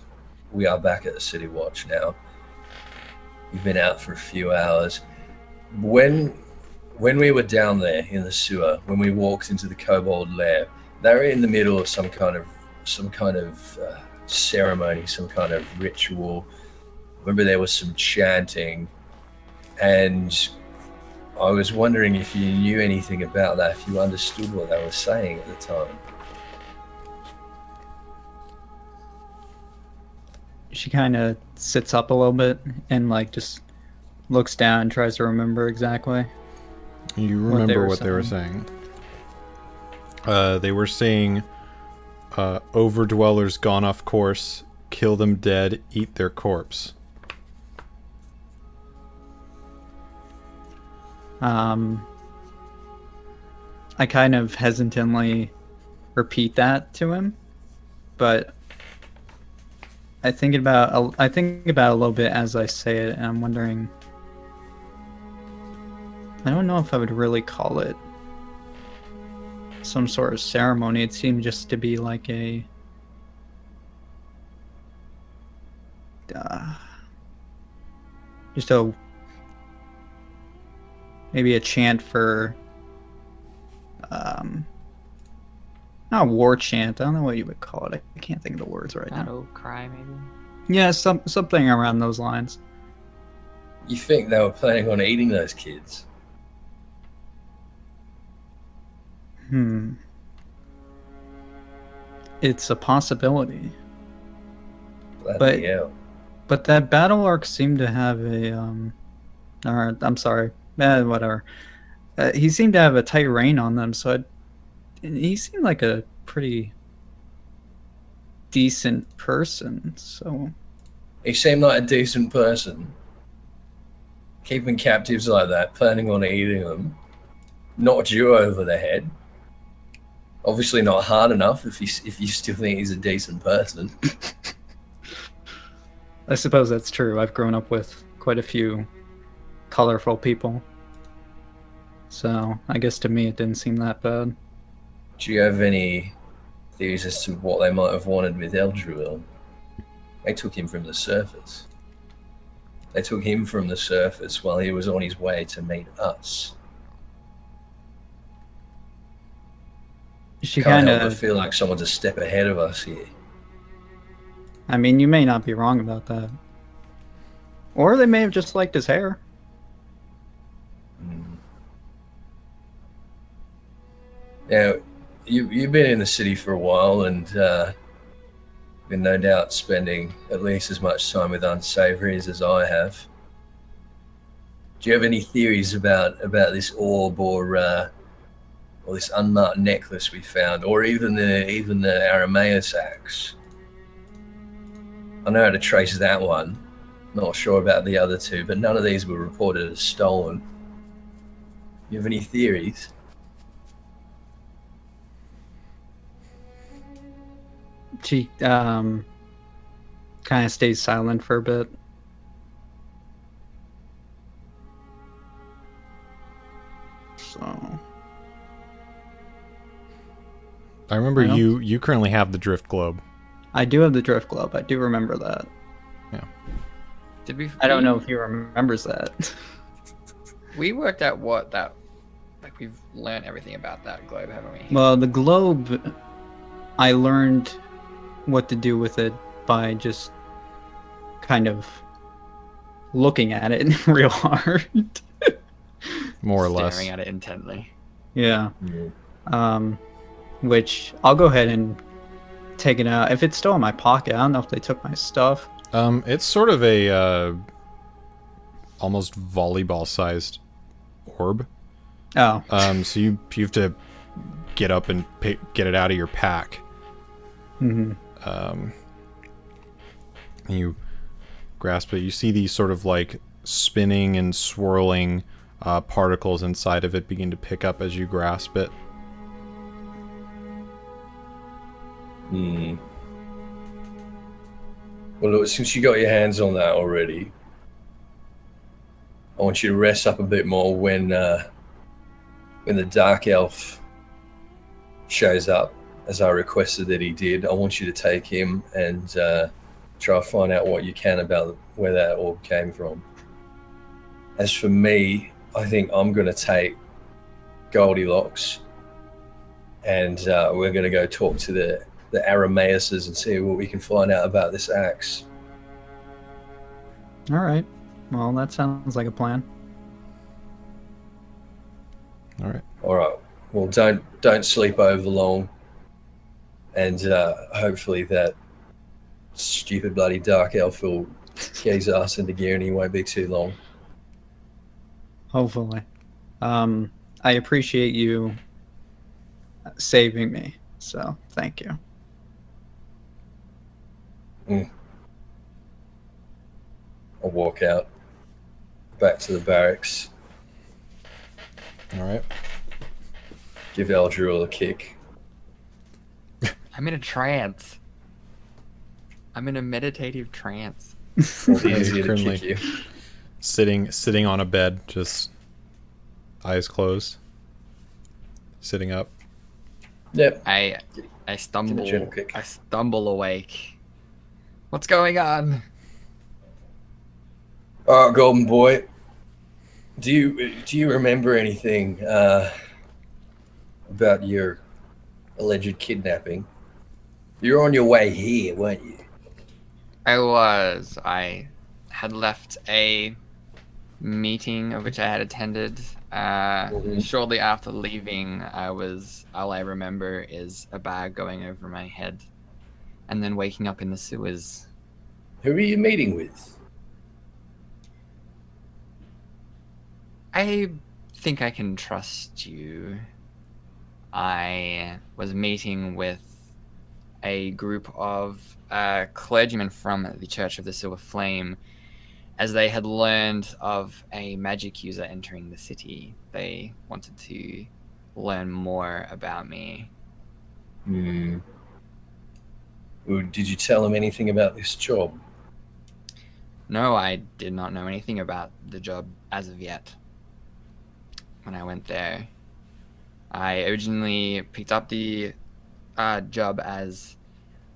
we are back at the City Watch now. We've been out for a few hours. When we were down there in the sewer, when we walked into the kobold lair, they were in the middle of some kind of ceremony, some kind of ritual. Remember, there was some chanting, and I was wondering if you knew anything about that, if you understood what they were saying at the time. She kind of sits up a little bit and just looks down and tries to remember exactly. You remember what they were saying. They were saying, overdwellers gone off course, kill them dead, eat their corpse. I kind of hesitantly repeat that to him, but I think about it a little bit as I say it, and I'm wondering. I don't know if I would really call it some sort of ceremony. It seemed just to be like a maybe a chant for not a war chant. I don't know what you would call it. I can't think of the words right now. Battle cry, maybe. Yeah, something around those lines. You think they were planning on eating those kids? It's a possibility. Bloody hell. But that battle arc seemed to have a or I'm sorry, whatever. He seemed to have a tight rein on them, so he seemed like a pretty decent person. So He seemed like a decent person. Keeping captives like that, planning on eating them, knocked you over the head. Obviously not hard enough if you still think he's a decent person. I suppose that's true. I've grown up with quite a few colorful people. So I guess to me it didn't seem that bad. Do you have any theories as to what they might have wanted with Eldruil? They took him from the surface. They took him from the surface while he was on his way to meet us. She Can't kind help but of feel like someone's a step ahead of us here. I mean, you may not be wrong about that. Or they may have just liked his hair. Now, you've been in the city for a while and been no doubt spending at least as much time with unsavories as I have. Do you have any theories about this orb or this unmarked necklace we found, or even the Arameus axe? I know how to trace that one. Not sure about the other two, but none of these were reported as stolen. You have any theories? She kind of stays silent for a bit. So I remember you currently have the drift globe. I do have the drift globe. I do remember that. Yeah. I don't know if he remembers that. We worked out we've learned everything about that globe, haven't we? Well, the globe, I learned what to do with it by just kind of looking at it real hard. More or less. Staring at it intently. Yeah. which I'll go ahead and take it out. If it's still in my pocket, I don't know if they took my stuff. It's sort of a almost volleyball-sized orb. Oh. So you have to get up and get it out of your pack. Mm-hmm. And you grasp it. You see these sort of like spinning and swirling particles inside of it begin to pick up as you grasp it. Hmm. Well, look, since you got your hands on that already, I want you to rest up a bit more when the dark elf shows up, as I requested that he did. I want you to take him and try to find out what you can about where that orb came from. As for me, I think I'm going to take Goldilocks, and we're going to go talk to the Aramaises and see what we can find out about this axe. All right. Well, that sounds like a plan. All right. All right. Well, don't sleep over long, and hopefully that stupid bloody dark elf will get his ass into gear and he won't be too long. Hopefully. I appreciate you saving me, so thank you. I'll walk out back to the barracks. All right. Give Eldril a kick. I'm in a trance. I'm in a meditative trance. It's easier to Currently kick you. sitting on a bed, just eyes closed, sitting up. Yep. I stumble. gentle kick. I stumble awake. What's going on? All right, Golden Boy. Do you remember anything about your alleged kidnapping? You're on your way here, weren't you? I had left a meeting of which I had attended. Shortly after leaving, all I remember is a bag going over my head, and then waking up in the sewers. Who are you meeting with? I think I can trust you. I was meeting with a group of clergymen from the Church of the Silver Flame, as they had learned of a magic user entering the city. They wanted to learn more about me. Well, did you tell them anything about this job? No, I did not know anything about the job as of yet. When I went there, I originally picked up the job as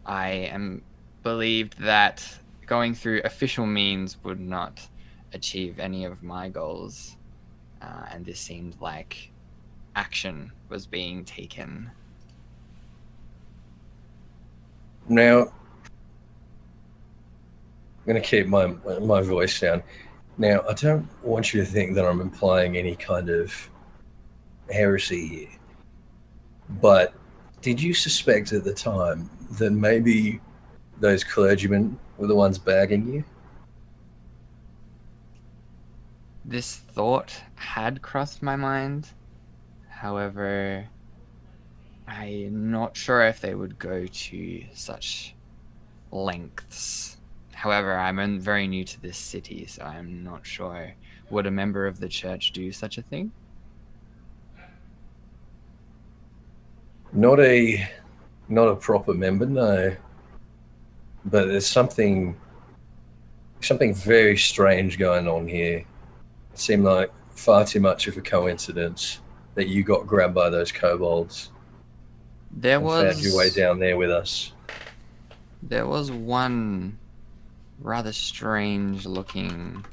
I believed that going through official means would not achieve any of my goals, and this seemed like action was being taken. Now, I'm going to keep my voice down. Now, I don't want you to think that I'm implying any kind of heresy here, but did you suspect at the time that maybe those clergymen were the ones bagging you? This thought had crossed my mind. However, I'm not sure if they would go to such lengths. However, I'm very new to this city, so I'm not sure. Would a member of the church do such a thing? Not a proper member, no. But there's something very strange going on here. It seemed like far too much of a coincidence that you got grabbed by those kobolds. Found your way down there with us. There was one rather strange looking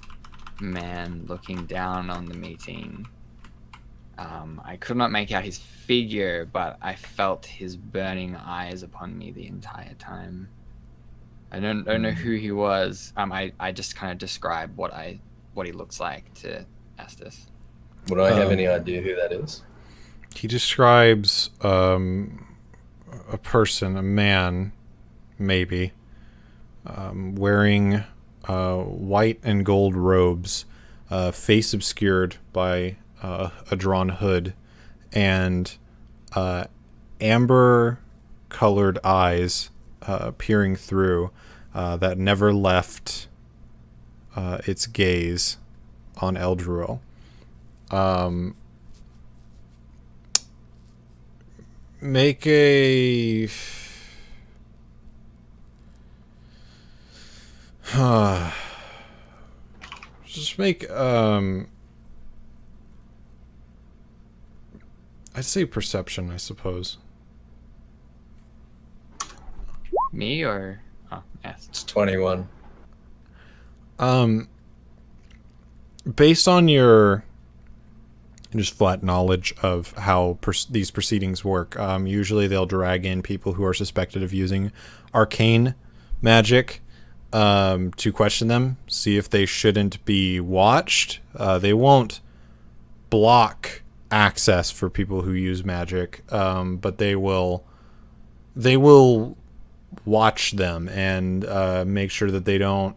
man looking down on the meeting. I could not make out his figure, but I felt his burning eyes upon me the entire time. I don't know who he was. I just kind of described what he looks like to Ethys. Would I have any idea who that is? He describes a person, a man, maybe, wearing white and gold robes, face obscured by a drawn hood, and amber-colored eyes peering through that never left its gaze on Eldruel. Make a... just make, I'd say perception, I suppose. Me or... Oh, yes. It's 21. Based on your just flat knowledge of how these proceedings work, usually they'll drag in people who are suspected of using arcane magic to question them, see if they shouldn't be watched. They won't block access for people who use magic, but they will watch them and make sure that they don't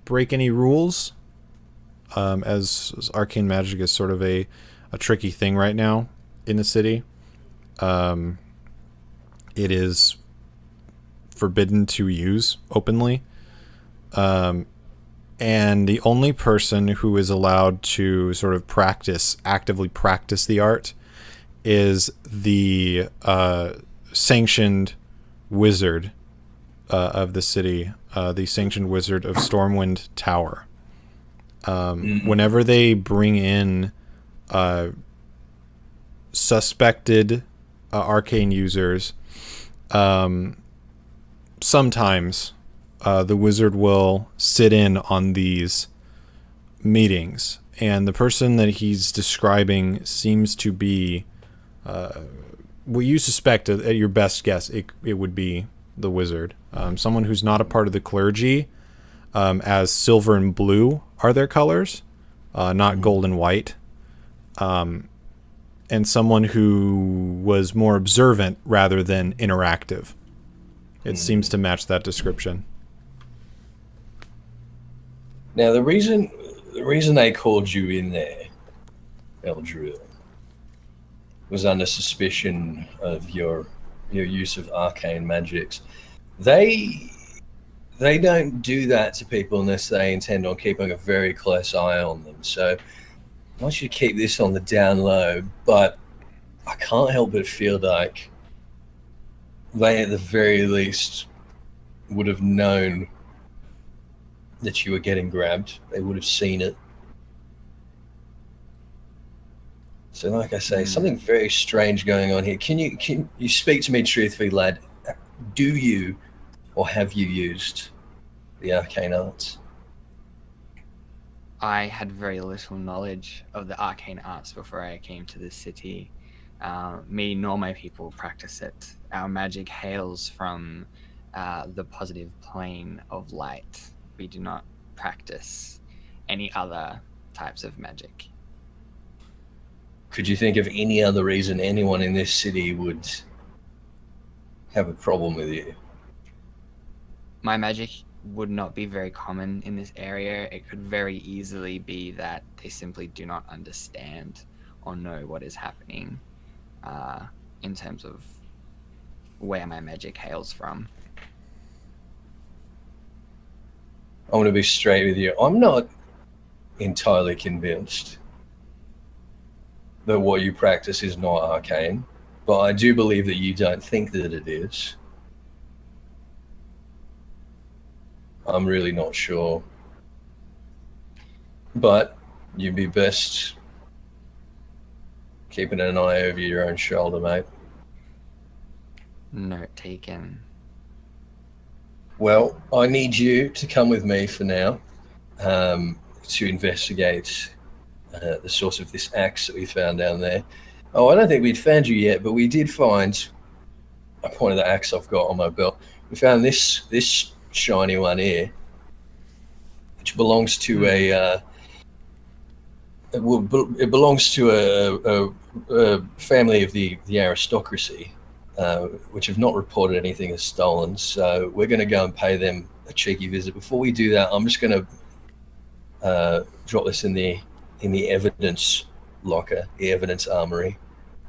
break any rules, as arcane magic is sort of a tricky thing right now in the city. It is forbidden to use openly, and the only person who is allowed to sort of actively practice the art is the sanctioned wizard of the city, the sanctioned wizard of Stormwind Tower. Whenever they bring in suspected arcane users, sometimes the wizard will sit in on these meetings, and the person that he's describing seems to be what you suspect. At your best guess, it would be the wizard, someone who's not a part of the clergy, as silver and blue are their colors, not gold and white, and someone who was more observant rather than interactive. It seems to match that description. Now, the reason they called you in there, Eldruel, was under suspicion of your use of arcane magics. They don't do that to people unless they intend on keeping a very close eye on them. So I want you to keep this on the down low, but I can't help but feel like they at the very least would have known that you were getting grabbed. They would have seen it. So like I say, something very strange going on here. Can you speak to me truthfully, lad? Do you or have you used the arcane arts? I had very little knowledge of the arcane arts before I came to this city. Me nor my people practice it. Our magic hails from the positive plane of light. We do not practice any other types of magic. Could you think of any other reason anyone in this city would have a problem with you? My magic would not be very common in this area. It could very easily be that they simply do not understand or know what is happening in terms of where my magic hails from. I want to be straight with you. I'm not entirely convinced that what you practice is not arcane, but I do believe that you don't think that it is. I'm really not sure. But you'd be best keeping an eye over your own shoulder, mate. Note taken. Well, I need you to come with me for now to investigate the source of this axe that we found down there. Oh, I don't think we'd found you yet, but we did find a point of the axe I've got on my belt. We found this shiny one here, which belongs to it belongs to a family of the aristocracy, which have not reported anything as stolen. So we're going to go and pay them a cheeky visit. Before we do that, I'm just going to drop this in the evidence locker, the evidence armory,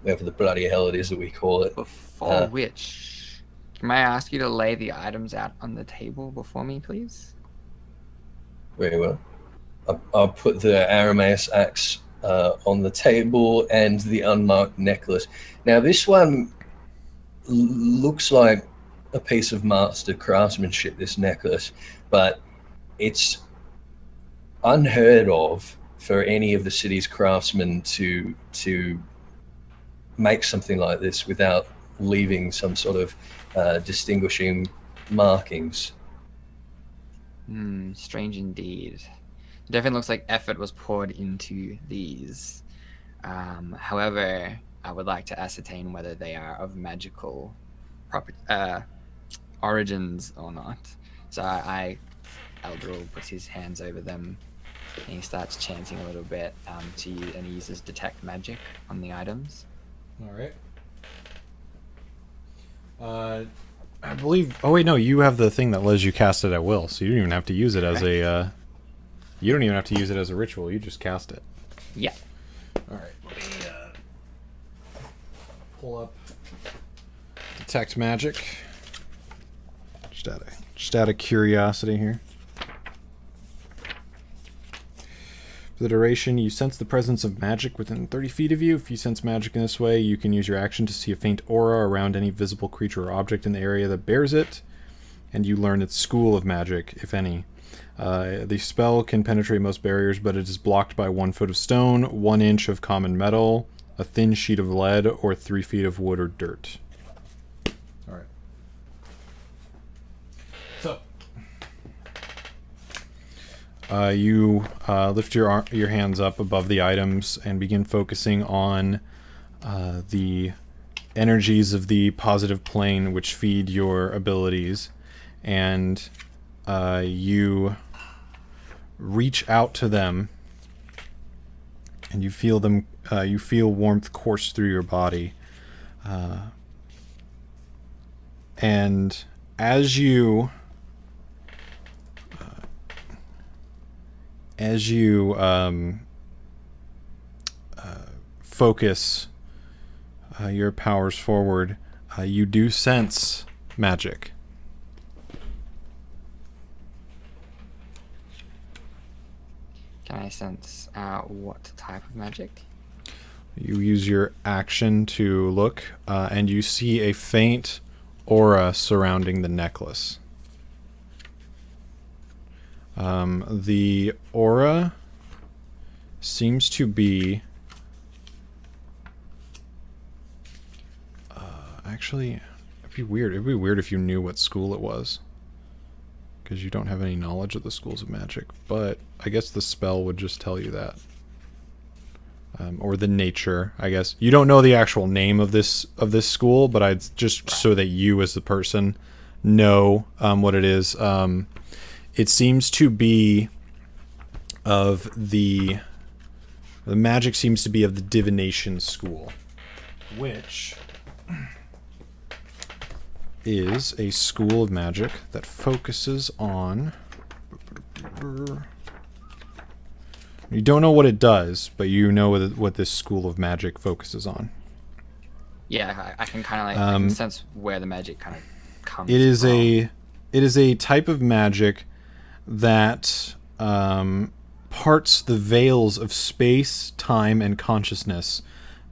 whatever the bloody hell it is that we call it. Before which, can I ask you to lay the items out on the table before me, please? Very well. I'll put the Arameus axe on the table and the unmarked necklace. Now, this one looks like a piece of master craftsmanship, this necklace, but it's unheard of for any of the city's craftsmen to make something like this without leaving some sort of distinguishing markings. Strange indeed. It definitely looks like effort was poured into these. However, I would like to ascertain whether they are of magical origins or not. So Eldril puts his hands over them and he starts chanting a little bit and he uses detect magic on the items. All right. I believe. Oh wait, no. You have the thing that lets you cast it at will, so you don't even have to use it as a. You don't even have to use it as a ritual. You just cast it. Yeah. All right. Let me pull up detect magic. Just out of curiosity here. For the duration, you sense the presence of magic within 30 feet of you. If you sense magic in this way, you can use your action to see a faint aura around any visible creature or object in the area that bears it, and you learn its school of magic, if any. The spell can penetrate most barriers, but it is blocked by 1 foot of stone, 1 inch of common metal, a thin sheet of lead, or 3 feet of wood or dirt. All right. So, you lift your hands up above the items and begin focusing on the energies of the positive plane which feed your abilities, and you reach out to them and you feel them. You feel warmth course through your body, and as you focus your powers forward, you do sense magic. Can I sense what type of magic? You use your action to look, and you see a faint aura surrounding the necklace. The aura seems to be... actually, it'd be weird. It'd be weird if you knew what school it was, because you don't have any knowledge of the schools of magic. But I guess the spell would just tell you that. Or the nature, I guess. You don't know the actual name of this school, but I'd just so that you as the person know what it is. It seems to be of the magic seems to be of the divination school, which is a school of magic that focuses on... You don't know what it does, but you know what this school of magic focuses on. Yeah, I can kind of like I can sense where the magic kind of comes It is from. it is a type of magic that parts the veils of space, time, and consciousness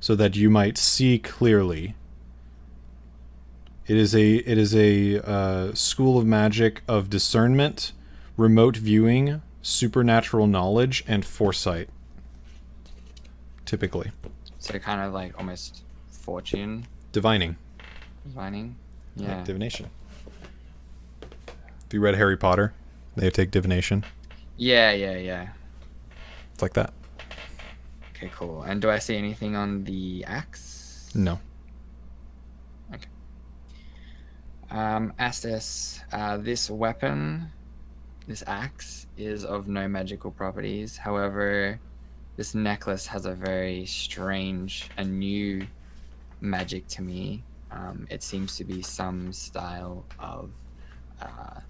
so that you might see clearly. It is a school of magic of discernment, remote viewing, supernatural knowledge, and foresight. Typically. So kind of like almost fortune. Divining. Yeah. Divination. If you read Harry Potter, they take divination. Yeah. It's like that. Okay, cool. And do I see anything on the axe? No. Okay. Astis, this weapon, this axe, is of no magical properties. However, this necklace has a very strange and new magic to me. It seems to be some style of, I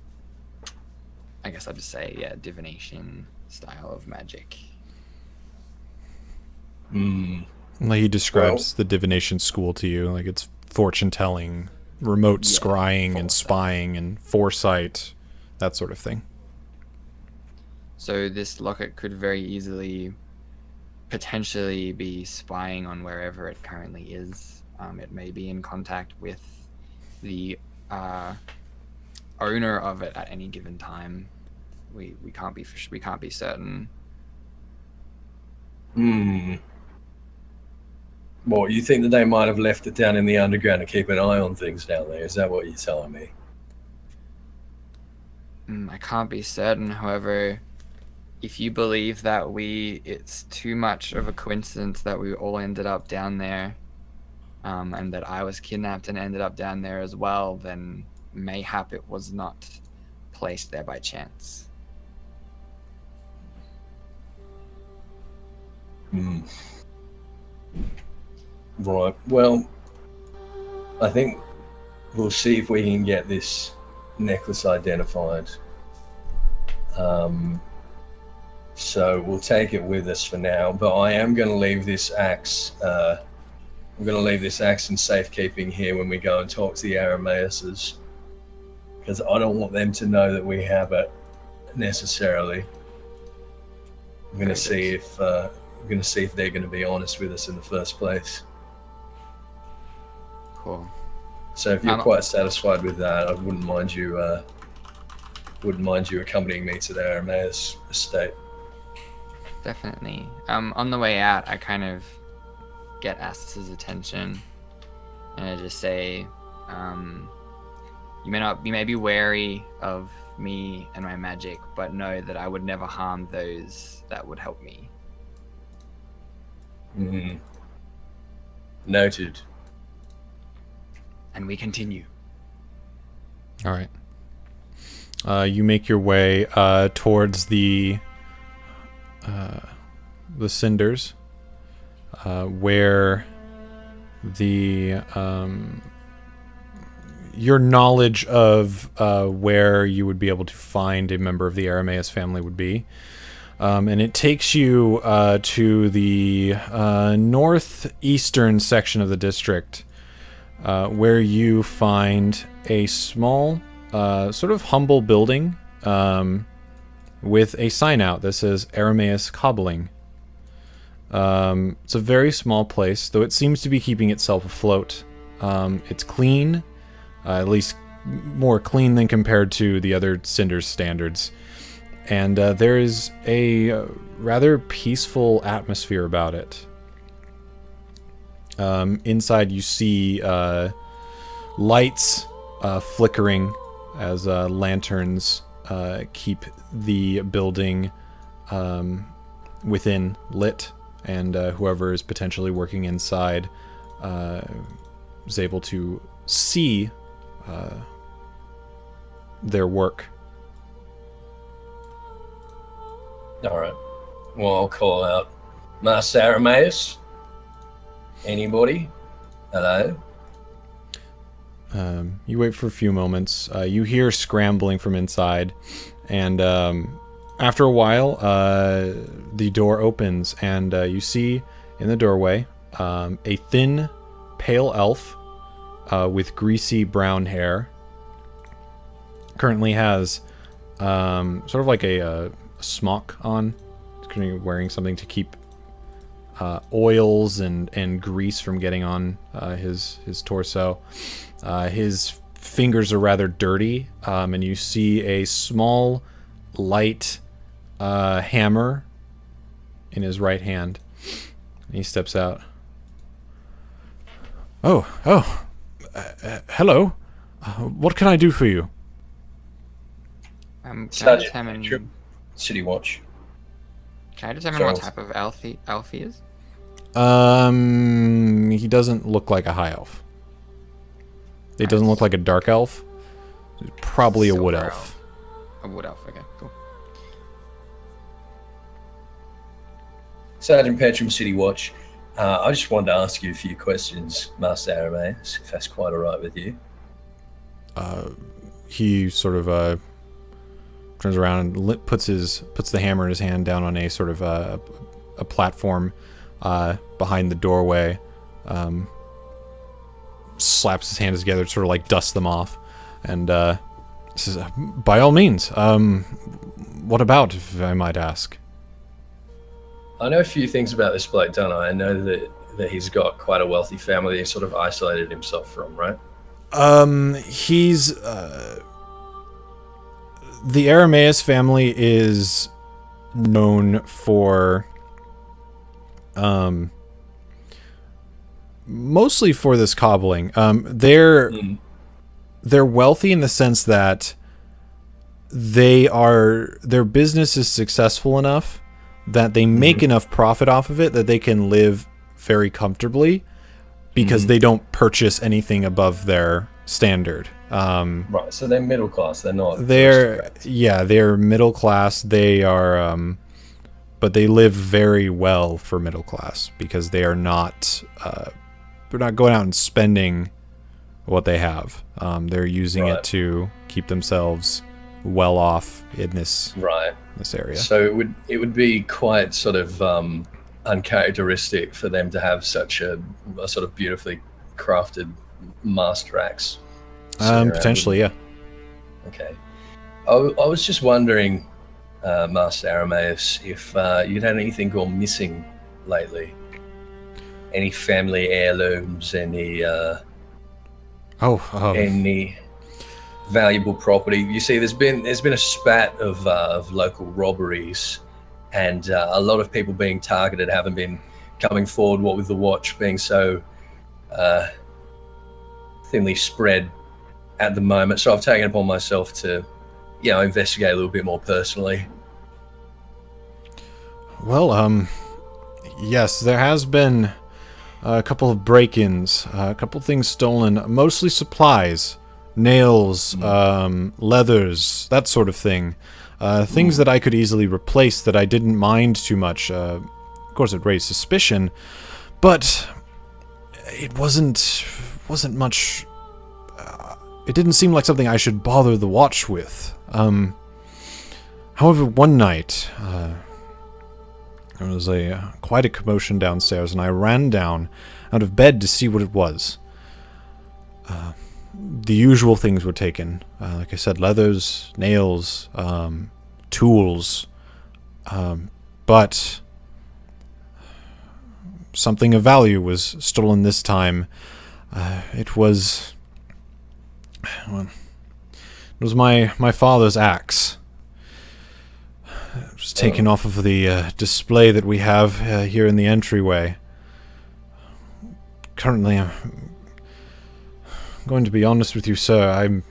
guess I'll just say, divination style of magic. Like he describes the divination school to you, like it's fortune telling, remote scrying and spying and foresight, that sort of thing. So this locket could very easily potentially be spying on wherever it currently is. It may be in contact with the owner of it at any given time. We can't be certain. Well, you think that they might have left it down in the underground to keep an eye on things down there? Is that what you're telling me? I can't be certain. However, if you believe that it's too much of a coincidence that we all ended up down there, and that I was kidnapped and ended up down there as well, then mayhap it was not placed there by chance. Right. Well, I think we'll see if we can get this necklace identified. So we'll take it with us for now, but I am going to leave this axe. I'm going to leave this axe in safekeeping here when we go and talk to the Aramaises, because I don't want them to know that we have it necessarily. I'm going to see if they're going to be honest with us in the first place. Cool. So if you're quite satisfied with that, I wouldn't mind you accompanying me to the Aramaeus estate. Definitely. On the way out, I kind of get Astus's attention, and I just say, you may be wary of me and my magic, but know that I would never harm those that would help me. Noted. And we continue. All right. You make your way towards the cinders, where your knowledge of where you would be able to find a member of the Aramaeus family would be. And it takes you to the northeastern section of the district, where you find a small, sort of humble building with a sign out that says Aramaeus Cobbling. It's a very small place, though it seems to be keeping itself afloat. It's clean, at least more clean than compared to the other Cinders standards. And there is a rather peaceful atmosphere about it. Inside you see lights flickering as lanterns keep the building within lit, and whoever is potentially working inside is able to see their work. All right. Well, I'll call out Master Aramaeus. Anybody? Hello? You wait for a few moments. You hear scrambling from inside, and after a while, the door opens, and you see in the doorway a thin, pale elf with greasy brown hair. Currently has sort of like a smock on. He's currently wearing something to keep oils and grease from getting on his torso. His fingers are rather dirty, and you see a small, light hammer in his right hand. And he steps out. Hello. What can I do for you? Sergeant, City Watch. Can I determine what type of elf he is? He doesn't look like a high elf. It doesn't look like a dark elf. Probably a wood elf. A wood elf, okay, cool. Sergeant Petrum, City Watch. I just wanted to ask you a few questions, Master Arameus, if that's quite all right with you. He sort of turns around and puts the hammer in his hand down on a sort of a platform behind the doorway. Slaps his hands together to sort of like dust them off, and says, "By all means. What about, if I might ask?" I know a few things about this bloke, don't I? I know that he's got quite a wealthy family that he sort of isolated himself from, right? He's the Arameus family is known for mostly for this cobbling. They're wealthy in the sense that their business is successful enough that they make enough profit off of it that they can live very comfortably because they don't purchase anything above their standard. Right, so they're middle class. They're not. They're middle class. They are, but they live very well for middle class because they are not. They're not going out and spending what they have. They're using it to keep themselves well off in this area. So it would be quite sort of uncharacteristic for them to have such a sort of beautifully crafted master axe. Potentially, yeah. Okay. I was just wondering, Master Arameus, if you'd had anything gone missing lately. Any family heirlooms, any valuable property. You see, there's been a spat of local robberies, and a lot of people being targeted haven't been coming forward. What with the watch being so thinly spread at the moment, so I've taken it upon myself to, investigate a little bit more personally. Well, yes, there has been a couple of break-ins, a couple of things stolen, mostly supplies, nails, leathers, that sort of thing. Things that I could easily replace that I didn't mind too much. Of course, it raised suspicion, but it wasn't much. It didn't seem like something I should bother the watch with. However, one night, there was quite a commotion downstairs, and I ran down out of bed to see what it was. The usual things were taken. Like I said, leathers, nails, tools. But something of value was stolen this time. It was my father's axe. It was taken off of the display that we have here in the entryway. Currently, I'm going to be honest with you, sir. I'm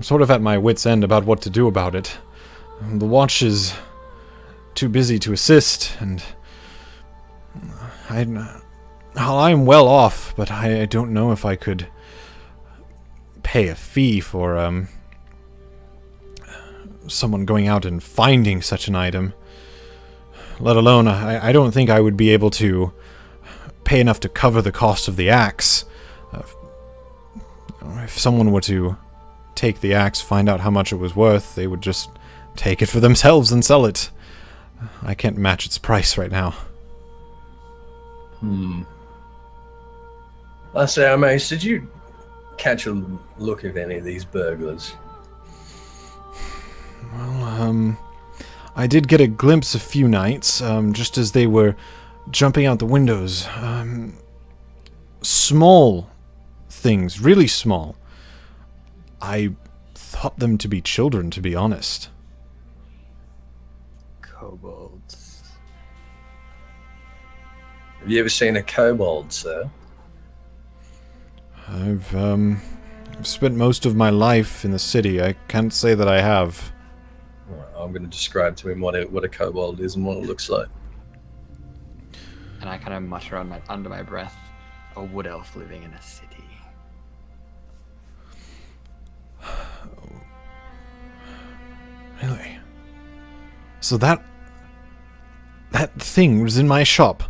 sort of at my wit's end about what to do about it. The watch is too busy to assist, and I'm well off, but I don't know if I could pay a fee for someone going out and finding such an item. Let alone, I don't think I would be able to pay enough to cover the cost of the axe. If someone were to take the axe, find out how much it was worth, they would just take it for themselves and sell it. I can't match its price right now. Master Arameus, did you catch a look at any of these burglars? Well, I did get a glimpse a few nights, just as they were jumping out the windows. Small things, really small. I thought them to be children, to be honest. Kobolds. Have you ever seen a kobold, sir? I've spent most of my life in the city. I can't say that I have. I'm going to describe to him what a kobold is and what it looks like. And I kind of mutter under my breath, a wood elf living in a city. Really? So that things in my shop?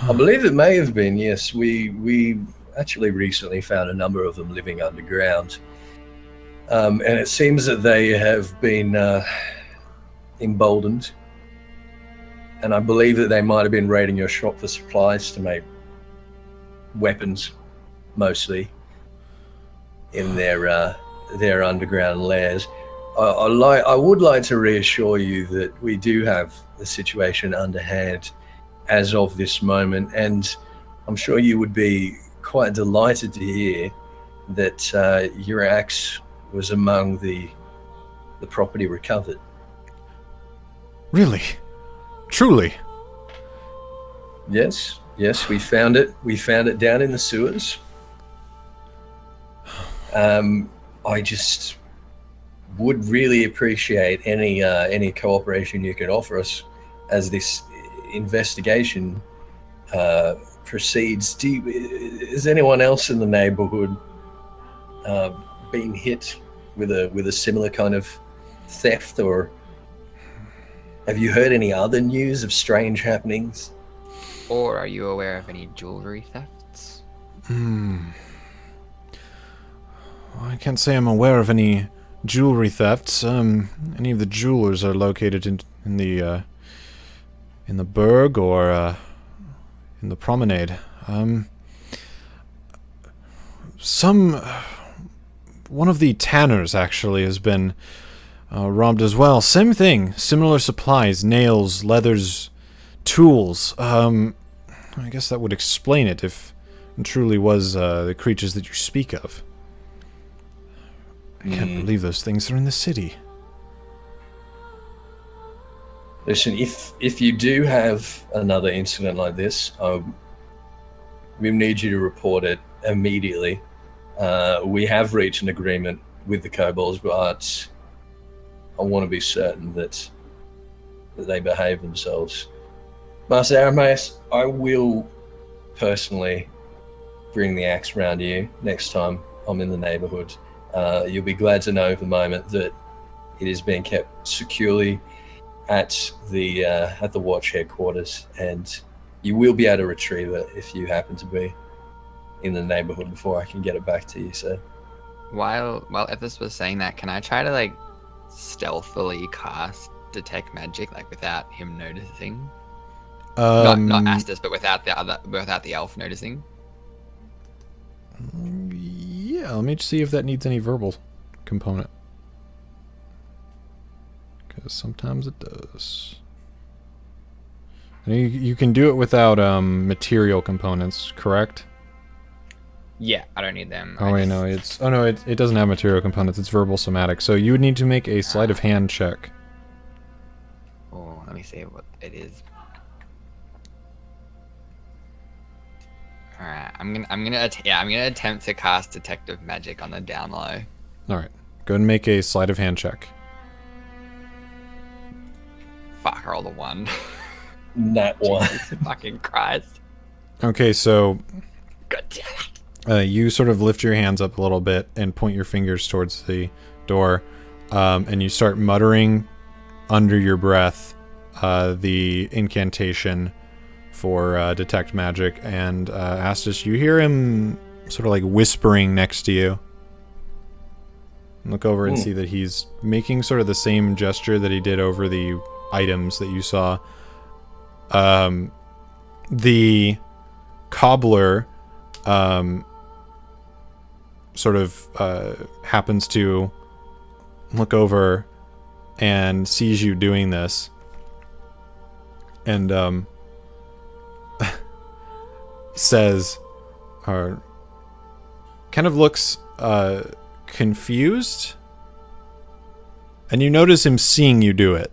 I believe it may have been, yes. We actually recently found a number of them living underground. And it seems that they have been emboldened. And I believe that they might have been raiding your shop for supplies to make weapons, mostly, in their underground lairs. I would like to reassure you that we do have the situation under hand as of this moment, and I'm sure you would be quite delighted to hear that your axe was among the property recovered. Really? Truly? Yes, we found it. We found it down in the sewers. I just would really appreciate any cooperation you could offer us as this investigation proceeds. Is anyone else in the neighborhood been hit with a similar kind of theft, or have you heard any other news of strange happenings? Or are you aware of any jewelry thefts? I can't say I'm aware of any jewelry thefts. Any of the jewelers are located in the burg or in the promenade. One of the tanners actually has been robbed as well. Same thing, similar supplies, nails, leathers, tools. I guess that would explain it if it truly was the creatures that you speak of. I can't believe those things are in the city. Listen, if you do have another incident like this, we need you to report it immediately. We have reached an agreement with the kobolds, but I want to be certain that they behave themselves. Master Aramis, I will personally bring the axe round to you next time I'm in the neighborhood. You'll be glad to know for the moment that it is being kept securely at the watch headquarters, and you will be able to retrieve it if you happen to be in the neighborhood before I can get it back to you, sir. While Ethys was saying that, can I try to stealthily cast detect magic without him noticing? Not Astus, but without the elf noticing. Yeah, let me see if that needs any verbal component. Because sometimes it does. And you can do it without material components, correct? Yeah, I don't need them. Oh wait, no, it doesn't have material components. It's verbal somatic. So you would need to make a sleight of hand check. Oh, let me see what it is. All right, I'm gonna attempt to cast detective magic on the down low. All right, go ahead and make a sleight of hand check. Fuck, I rolled a 1. That one. Jesus fucking Christ. Okay, so God damn it. You sort of lift your hands up a little bit and point your fingers towards the door, and you start muttering under your breath the incantation for detect magic, and Astus, you hear him sort of whispering next to you. Look over and see that he's making sort of the same gesture that he did over the items that you saw. The cobbler sort of happens to look over and sees you doing this, and says, or kind of looks confused, and you notice him seeing you do it.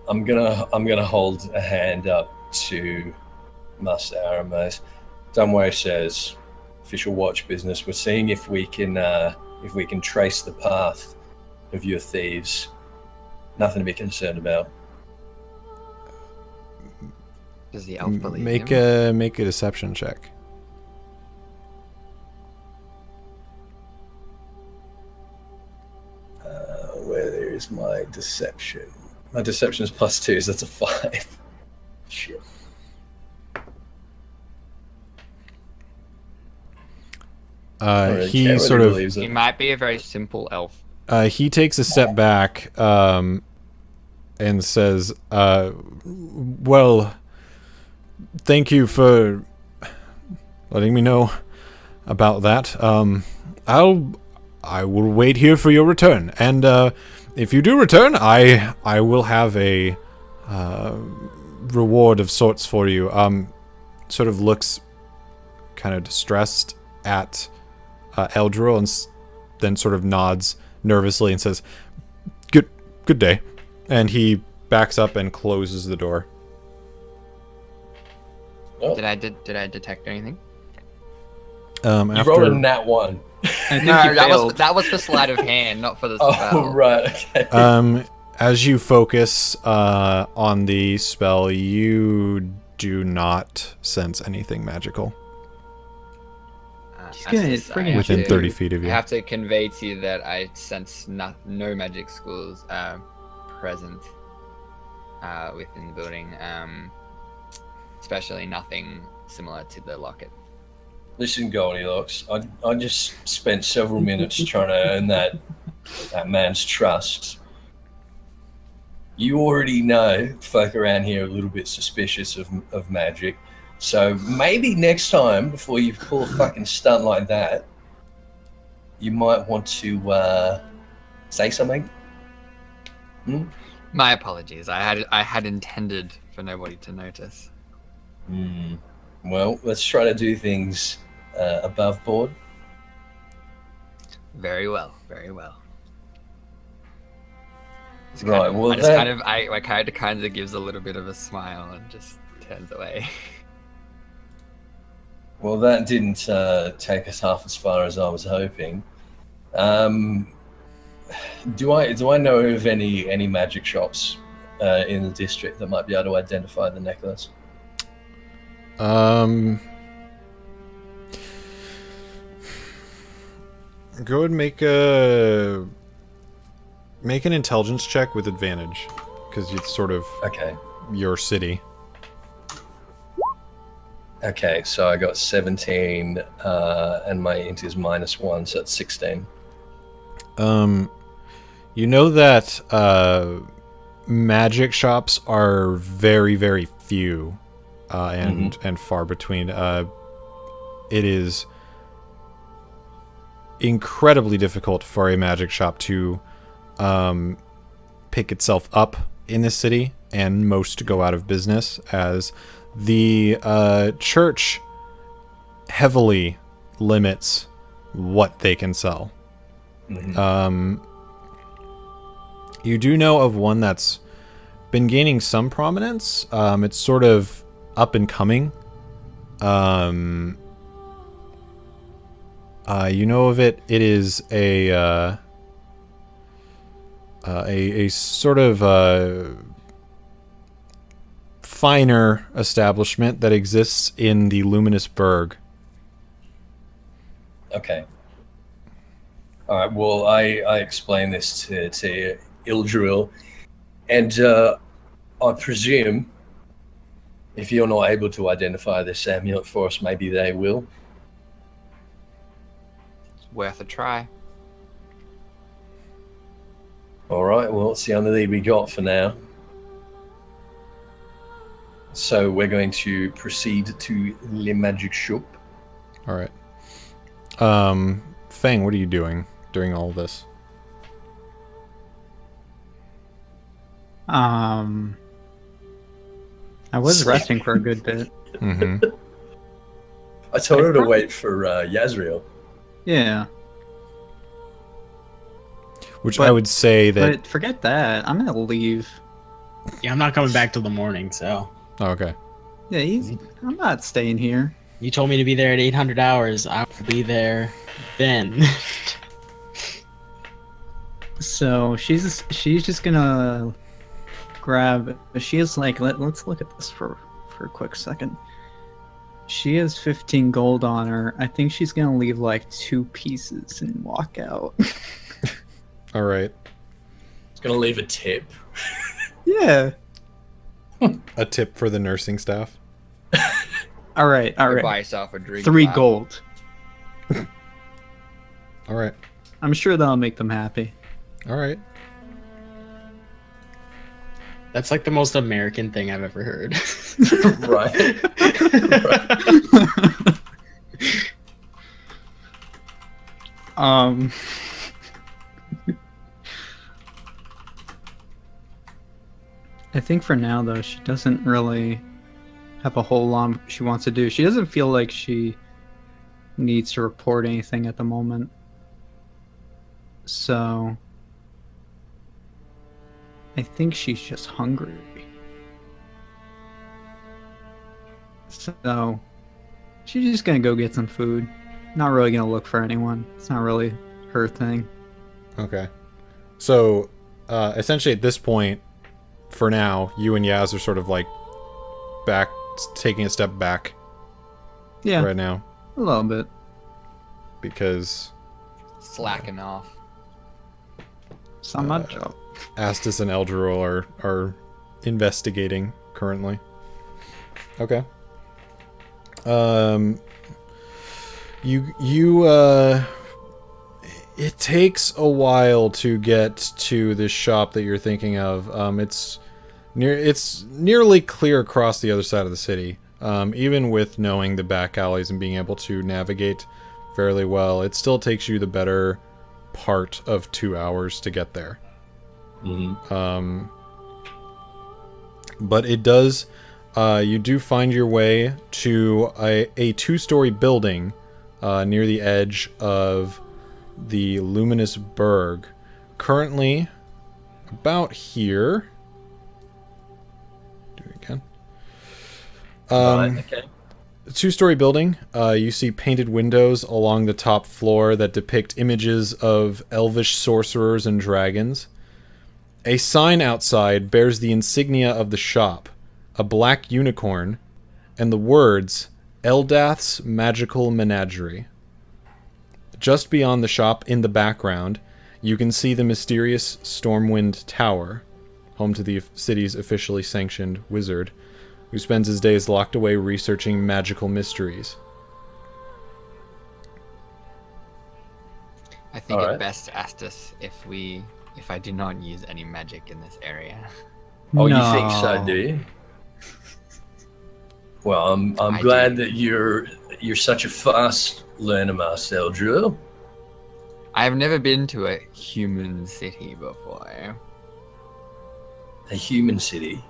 I'm gonna hold a hand up to Master Aramis. Dunway says, official watch business. We're seeing if we can trace the path of your thieves. Nothing to be concerned about. Does the elf believe make him? Make a deception check. Where is my deception? My deception is +2, so that's a 5. Shit. He sort of He might be a very simple elf. he takes a step back and says, well, thank you for letting me know about that. I will wait here for your return, and if you do return, I will have a reward of sorts for you. Sort of looks kind of distressed at Eldril, and then sort of nods nervously and says, "Good day," and he backs up and closes the door. Oh. Did I detect anything? You After rolled a nat 1. I think No, you failed. that was for sleight of hand, not for the spell. Oh, right, okay. as you focus on the spell, you do not sense anything magical He's good. Estes, Bring it. within 30 feet of I you. have to convey to you that I sense no magic schools present within the building, especially nothing similar to the locket. Listen, Goldilocks, I just spent several minutes trying to earn that man's trust. You already know folk around here are a little bit suspicious of magic, so maybe next time, before you pull a fucking stunt like that, you might want to say something. My apologies. I had intended for nobody to notice. Well, let's try to do things above board. Very well. Very well. Right. Well, my character kind of gives a little bit of a smile and just turns away. Well, that didn't take us half as far as I was hoping. Do I know of any magic shops in the district that might be able to identify the necklace? Go ahead and make an intelligence check with advantage, because it's sort of Okay. your city. Okay, so I got 17, and my int is -1, so that's 16. You know that magic shops are very, very few and far between. It is incredibly difficult for a magic shop to pick itself up in this city, and most go out of business as the church heavily limits what they can sell. You do know of one that's been gaining some prominence. It's sort of up and coming. You know of it. It is a sort of finer establishment that exists in the Luminous Burg. Okay. All right. Well, I explained this to Ildril, and I presume if you're not able to identify this amulet for us, maybe they will. It's worth a try. All right. Well, it's the only lead we got for now. So we're going to proceed to the magic shop. All right. Fang, what are you doing during all of this? I was resting for a good bit. Mm-hmm. I told her to wait for Yazriel. Yeah. Which I would say that... But forget that. I'm gonna leave. Yeah, I'm not coming back till the morning, so. Oh, okay. Yeah, I'm not staying here. You told me to be there at 800 hours. I will be there then. So she's just gonna grab. She is like, let's look at this for a quick second. She has 15 gold on her. I think she's gonna leave like 2 pieces and walk out. All right. Gonna leave a tip. Yeah. A tip for the nursing staff. All right. Buy yourself a drink. 3 lad. gold. All right. I'm sure that'll make them happy. All right. That's like the most American thing I've ever heard. Right. I think for now, though, she doesn't really have a whole lot she wants to do. She doesn't feel like she needs to report anything at the moment. So I think she's just hungry. So she's just gonna go get some food. Not really gonna look for anyone. It's not really her thing. Okay. So, essentially at this point, for now, you and Yazz are sort of like taking a step back Yeah, right now a little bit. because Slacking off. It's not my job. Astis and Eldril are investigating currently. Okay. It takes a while to get to the shop that you're thinking of. It's nearly clear across the other side of the city. Even with knowing the back alleys and being able to navigate fairly well, it still takes you the better part of 2 hours to get there. Mm-hmm. But it does. You do find your way to a 2-story building near the edge of the Luminous Berg. Currently, about here. Do it again. Right, okay. A 2-story building. You see painted windows along the top floor that depict images of elvish sorcerers and dragons. A sign outside bears the insignia of the shop, a black unicorn, and the words, Eldath's Magical Menagerie. Just beyond the shop, in the background, you can see the mysterious Stormwind Tower, home to the city's officially sanctioned wizard, who spends his days locked away researching magical mysteries. I think Alright. it best asked us if I do not use any magic in this area. Oh, No. you think so, do you? Well, I'm I glad do. that you're such a fast learner, Marcel Drew. I have never been to a human city before. A human city.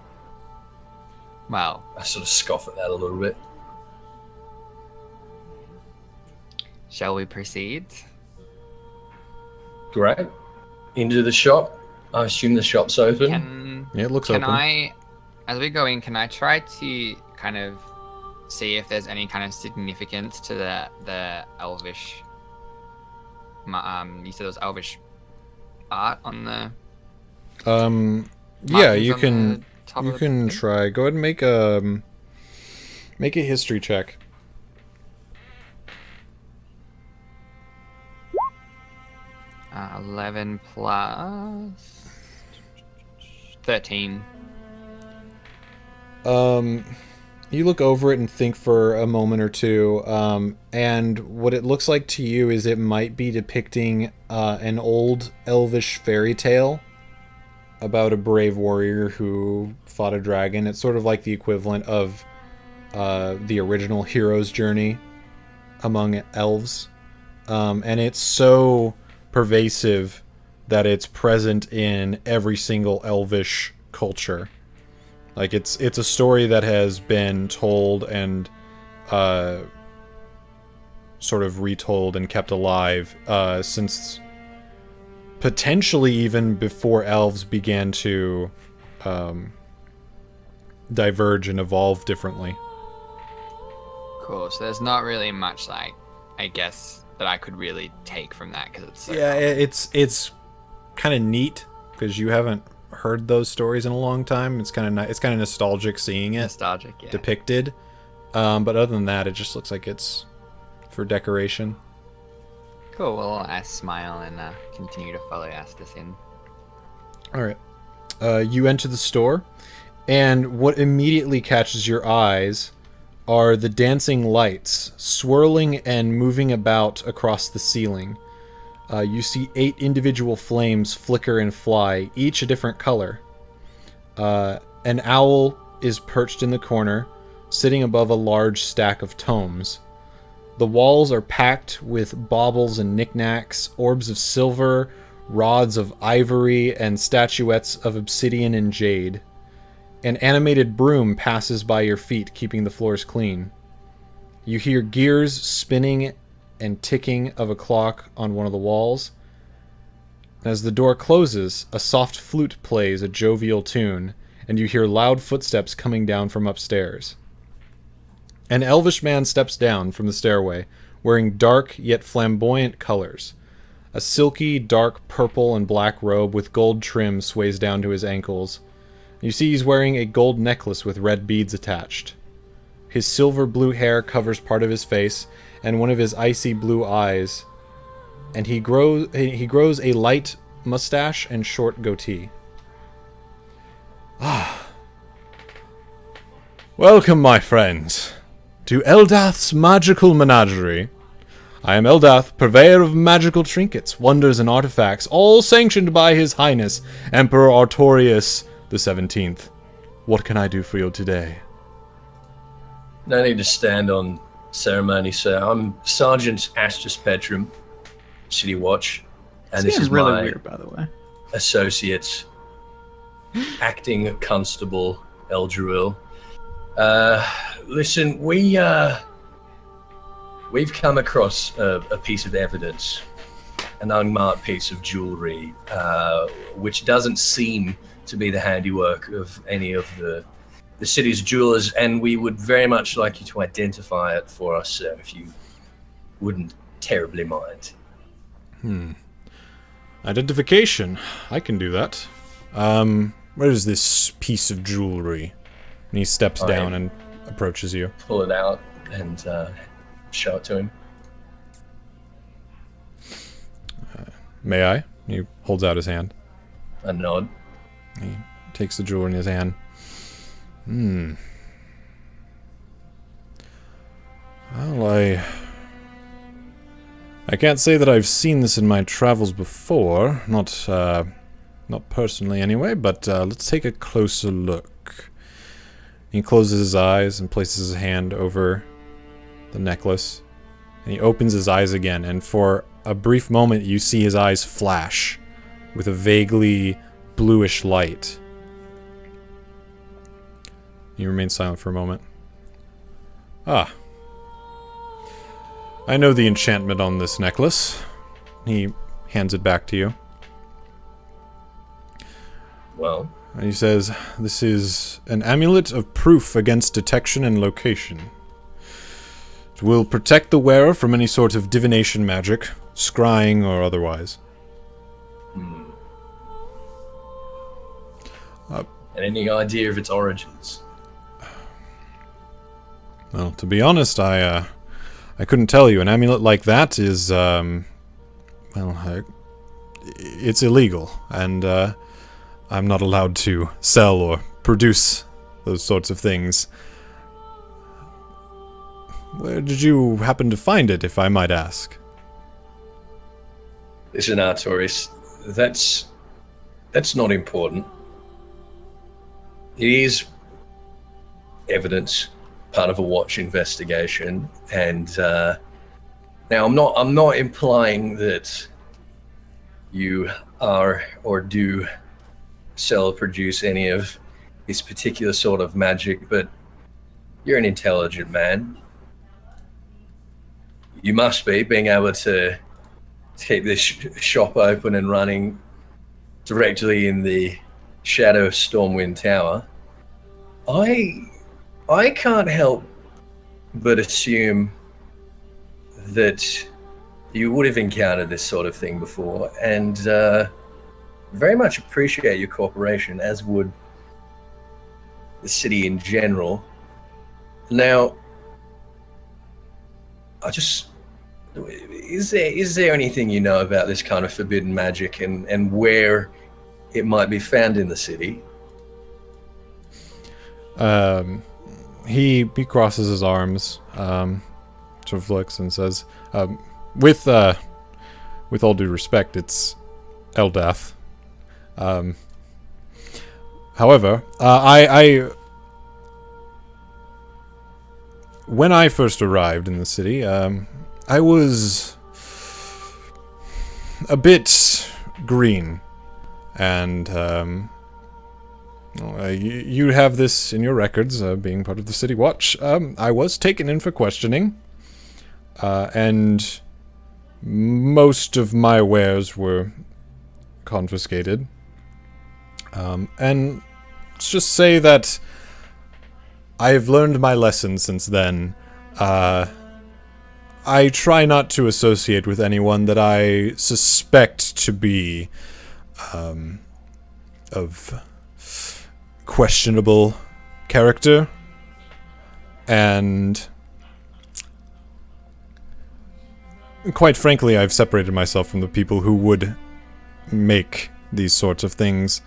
Well, I sort of scoff at that a little bit. shall we proceed? Great. Into the shop. I assume the shop's open. Can Yeah, it looks can open. as we go in, can I try to kind of see if there's any kind of significance to the elvish? You said there was elvish art on the. Yeah, markings you on can. the top You of the can thing? try. Go ahead and make a history check. 11 plus 13. You look over it and think for a moment or two, and what it looks like to you is it might be depicting an old elvish fairy tale about a brave warrior who fought a dragon. It's sort of like the equivalent of the original hero's journey among elves, and it's so pervasive that it's present in every single elvish culture. Like it's a story that has been told and sort of retold and kept alive since potentially even before elves began to diverge and evolve differently. Cool. So there's not really much, like, I guess, that I could really take from that because it's so Yeah, common. it's kind of neat because you haven't heard those stories in a long time. It's kind of nostalgic seeing it Nostalgic, yeah. depicted. But other than that, it just looks like it's for decoration. Cool. Well, I smile and continue to follow Astus in. All right. You enter the store, and what immediately catches your eyes are the dancing lights swirling and moving about across the ceiling. You see 8 individual flames flicker and fly, each a different color. An owl is perched in the corner, sitting above a large stack of tomes. The walls are packed with baubles and knickknacks, orbs of silver, rods of ivory, and statuettes of obsidian and jade. An animated broom passes by your feet, keeping the floors clean. You hear gears spinning and ticking of a clock on one of the walls. As the door closes, a soft flute plays a jovial tune, and you hear loud footsteps coming down from upstairs. An elvish man steps down from the stairway, wearing dark yet flamboyant colors. A silky, dark purple and black robe with gold trim sways down to his ankles. You see he's wearing a gold necklace with red beads attached. His silver blue hair covers part of his face and one of his icy blue eyes, and he grows a light mustache and short goatee. Welcome, my friends, to Eldath's magical menagerie. I am Eldath, purveyor of magical trinkets, wonders, and artifacts, all sanctioned by His Highness, Emperor Artorius the 17th. What can I do for you today? No need to stand on ceremony, sir. I'm Sergeant Astus Petrum, City Watch, and this is really my weird, by the way. associate, acting constable Eldruil. Listen, we've come across a piece of evidence, an unmarked piece of jewelry, which doesn't seem to be the handiwork of any of the city's jewelers, and we would very much like you to identify it for us, sir, if you wouldn't terribly mind. Identification. I can do that. Where is this piece of jewelry? And he steps down and approaches you. Pull it out and show it to him. May I? He holds out his hand. A nod. He takes the jewelry in his hand. Well, I can't say that I've seen this in my travels before. Not personally anyway, but let's take a closer look. He closes his eyes and places his hand over the necklace. And he opens his eyes again, and for a brief moment you see his eyes flash with a vaguely bluish light. He remains silent for a moment. I know the enchantment on this necklace. He hands it back to you. Well? And he says, this is an amulet of proof against detection and location. It will protect the wearer from any sort of divination magic, scrying or otherwise. And any idea of its origins? Well, to be honest, I couldn't tell you. An amulet like that is, it's illegal, and I'm not allowed to sell or produce those sorts of things. Where did you happen to find it, if I might ask? Listen, Artorius, that's not important. It is evidence, part of a watch investigation, and now I'm not implying that you are or do sell or produce any of this particular sort of magic, but you're an intelligent man. You must be, being able to keep this shop open and running directly in the shadow of Stormwind Tower. I can't help but assume that you would have encountered this sort of thing before, and very much appreciate your cooperation, as would the city in general. Now, is there anything you know about this kind of forbidden magic, and where it might be found in the city. He crosses his arms, sort of looks and says, with all due respect, it's Eldath. However, when I first arrived in the city, I was a bit green, and you have this in your records, being part of the City Watch. I was taken in for questioning, and most of my wares were confiscated. And let's just say that I've learned my lesson since then. I try not to associate with anyone that I suspect to be of questionable character, and quite frankly, I've separated myself from the people who would make these sorts of things.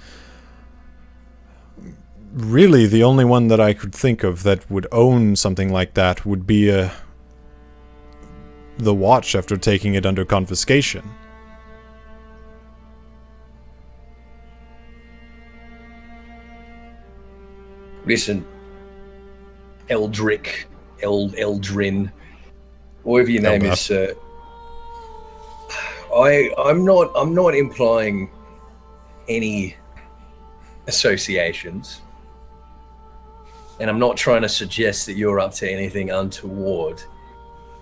Really, the only one that I could think of that would own something like that would be the Watch after taking it under confiscation. Listen, Eldrick, Eldrin, whatever your name is, sir. I'm not implying any associations, and I'm not trying to suggest that you're up to anything untoward,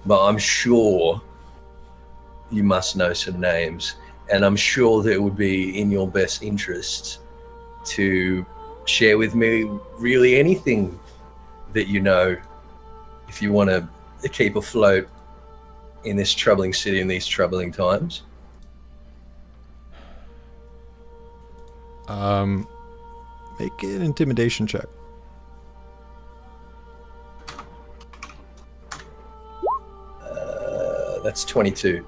but I'm sure you must know some names, and I'm sure that it would be in your best interest to share with me really anything that you know, if you want to keep afloat in this troubling city in these troubling times. Make an intimidation check. That's 22.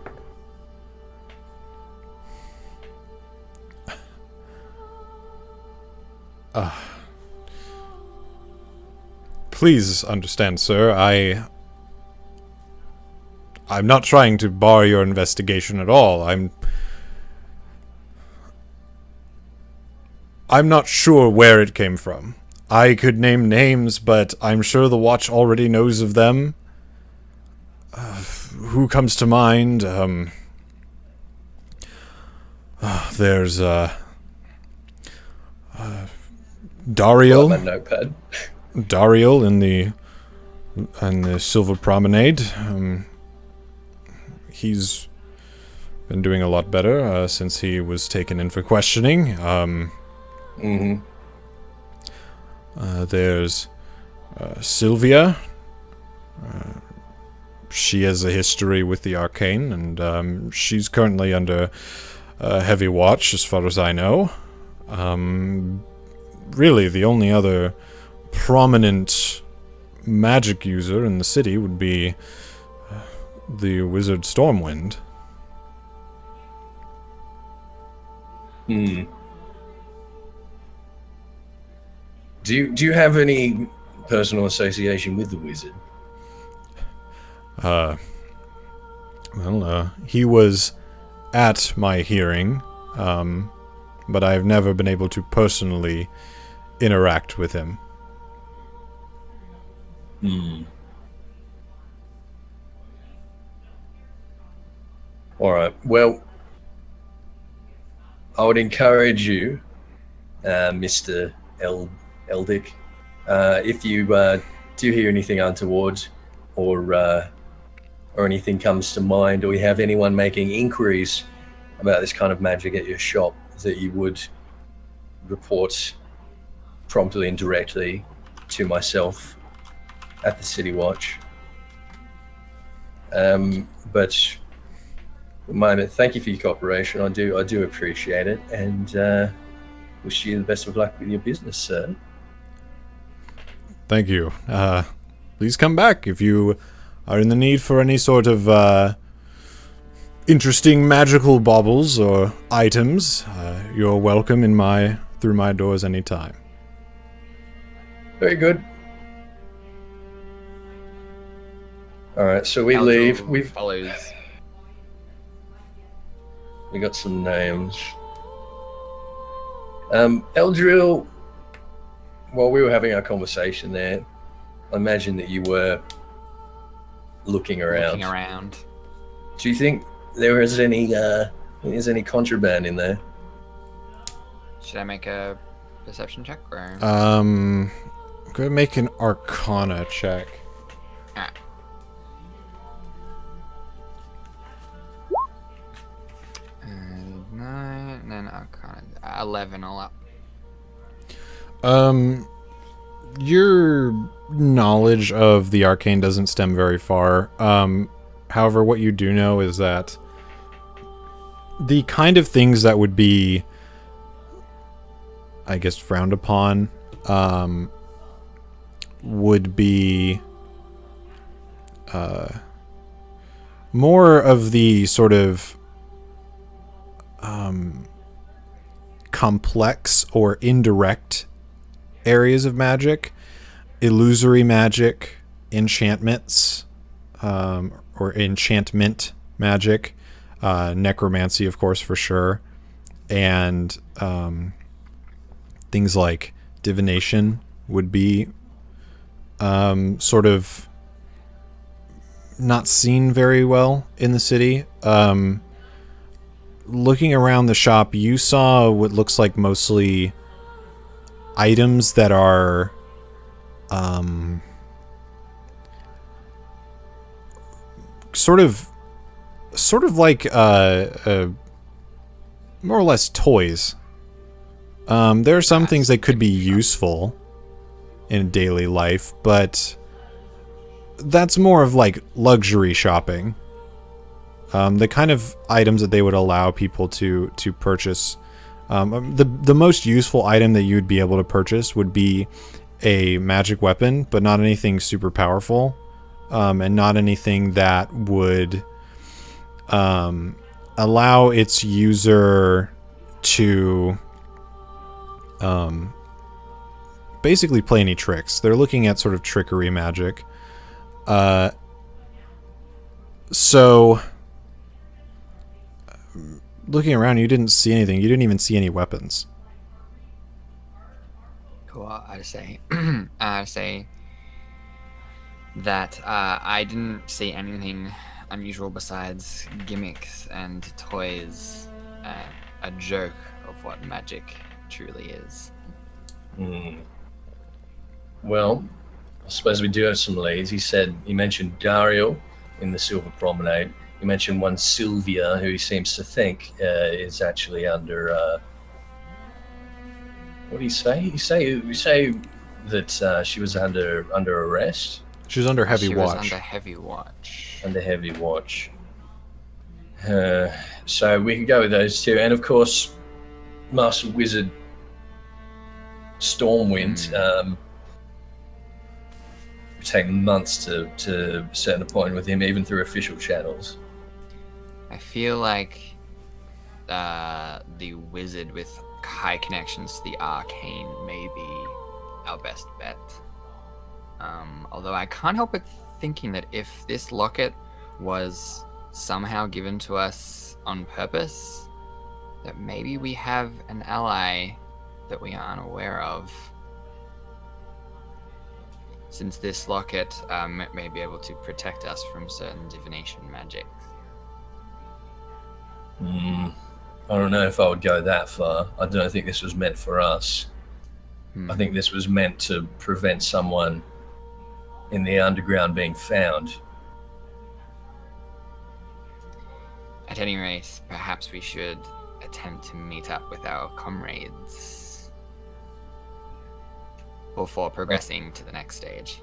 Please understand, sir, I'm not trying to bar your investigation at all. I'm not sure where it came from. I could name names, but I'm sure the Watch already knows of them. Who comes to mind? There's Dariel. My notepad. Dariel in the Silver Promenade. He's been doing a lot better since he was taken in for questioning. There's Sylvia. She has a history with the Arcane, and she's currently under heavy watch, as far as I know. Really, the only other prominent magic user in the city would be the wizard Stormwind. Do you have any personal association with the wizard? He was at my hearing, but I've never been able to personally interact with him. Alright, well, I would encourage you, Mr. Eldick, if you do hear anything untoward, or anything comes to mind, or you have anyone making inquiries about this kind of magic at your shop, that you would report promptly and directly to myself at the City Watch. But thank you for your cooperation. I do appreciate it, and wish you the best of luck with your business, sir. Thank you. Please come back if you are in the need for any sort of interesting magical baubles or items. You're welcome through my doors anytime. Very good. All right, so we Eldril leave. We follows. got some names. Eldril, while we were having our conversation there, I imagine that you were looking around. Do you think there is any contraband in there? Should I make a perception check or? I'm gonna make an Arcana check. Ah. And 9, and then Arcana 11 all up. Your knowledge of the arcane doesn't stem very far. However, what you do know is that the kind of things that would be, I guess, frowned upon, would be more of the sort of complex or indirect areas of magic, illusory magic, enchantments, or enchantment magic, necromancy, of course, for sure, and things like divination would be sort of not seen very well in the city. Looking around the shop, you saw what looks like mostly items that are sort of like more or less toys. There are some things that could be useful in daily life, but that's more of like luxury shopping. The kind of items that they would allow people to purchase. The most useful item that you would be able to purchase would be a magic weapon, but not anything super powerful, and not anything that would allow its user to basically play any tricks. They're looking at sort of trickery magic. So looking around, you didn't see anything. You didn't even see any weapons. Cool. I say that I didn't see anything unusual besides gimmicks and toys, a joke of what magic truly is. Well, I suppose we do have some leads. He mentioned Dario in the Silver Promenade. He mentioned one Sylvia, who he seems to think is actually under. What do you say? You say that she was under arrest. She was under heavy watch. Under heavy watch. Under heavy watch. So we can go with those two, and of course, Master Wizard Stormwind. It would take months to set an appointment with him, even through official channels. I feel like the wizard with high connections to the arcane may be our best bet. Although I can't help but thinking that if this locket was somehow given to us on purpose, that maybe we have an ally that we aren't aware of. Since this locket may be able to protect us from certain divination magic. I don't know if I would go that far. I don't think this was meant for us. I think this was meant to prevent someone in the underground being found. At any rate, perhaps we should attempt to meet up with our comrades before progressing to the next stage.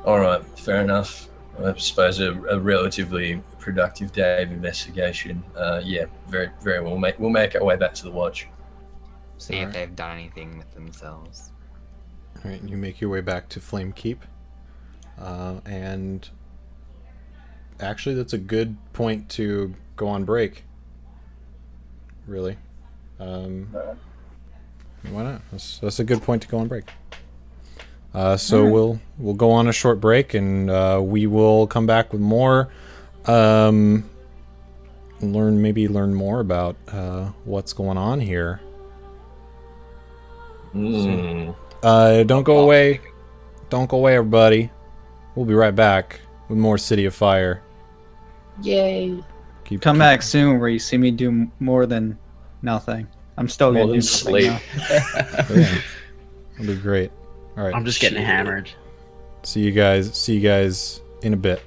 All right, fair enough. I suppose a relatively productive day of investigation. Yeah, very, very well. We'll make our way back to the watch. See if they've done anything with themselves. All right, you make your way back to Flame Keep, and actually, that's a good point to go on break. really. Why not? That's a good point to go on break. So we'll go on a short break, and we will come back with more. Learn more about what's going on here. Don't go away. Don't go away, everybody. We'll be right back with more City of Fire. Yay! Come back soon, where you see me do more than nothing. I'm still More gonna than do sleep. something Yeah. That'll be great. All right. I'm just getting hammered. See you guys in a bit.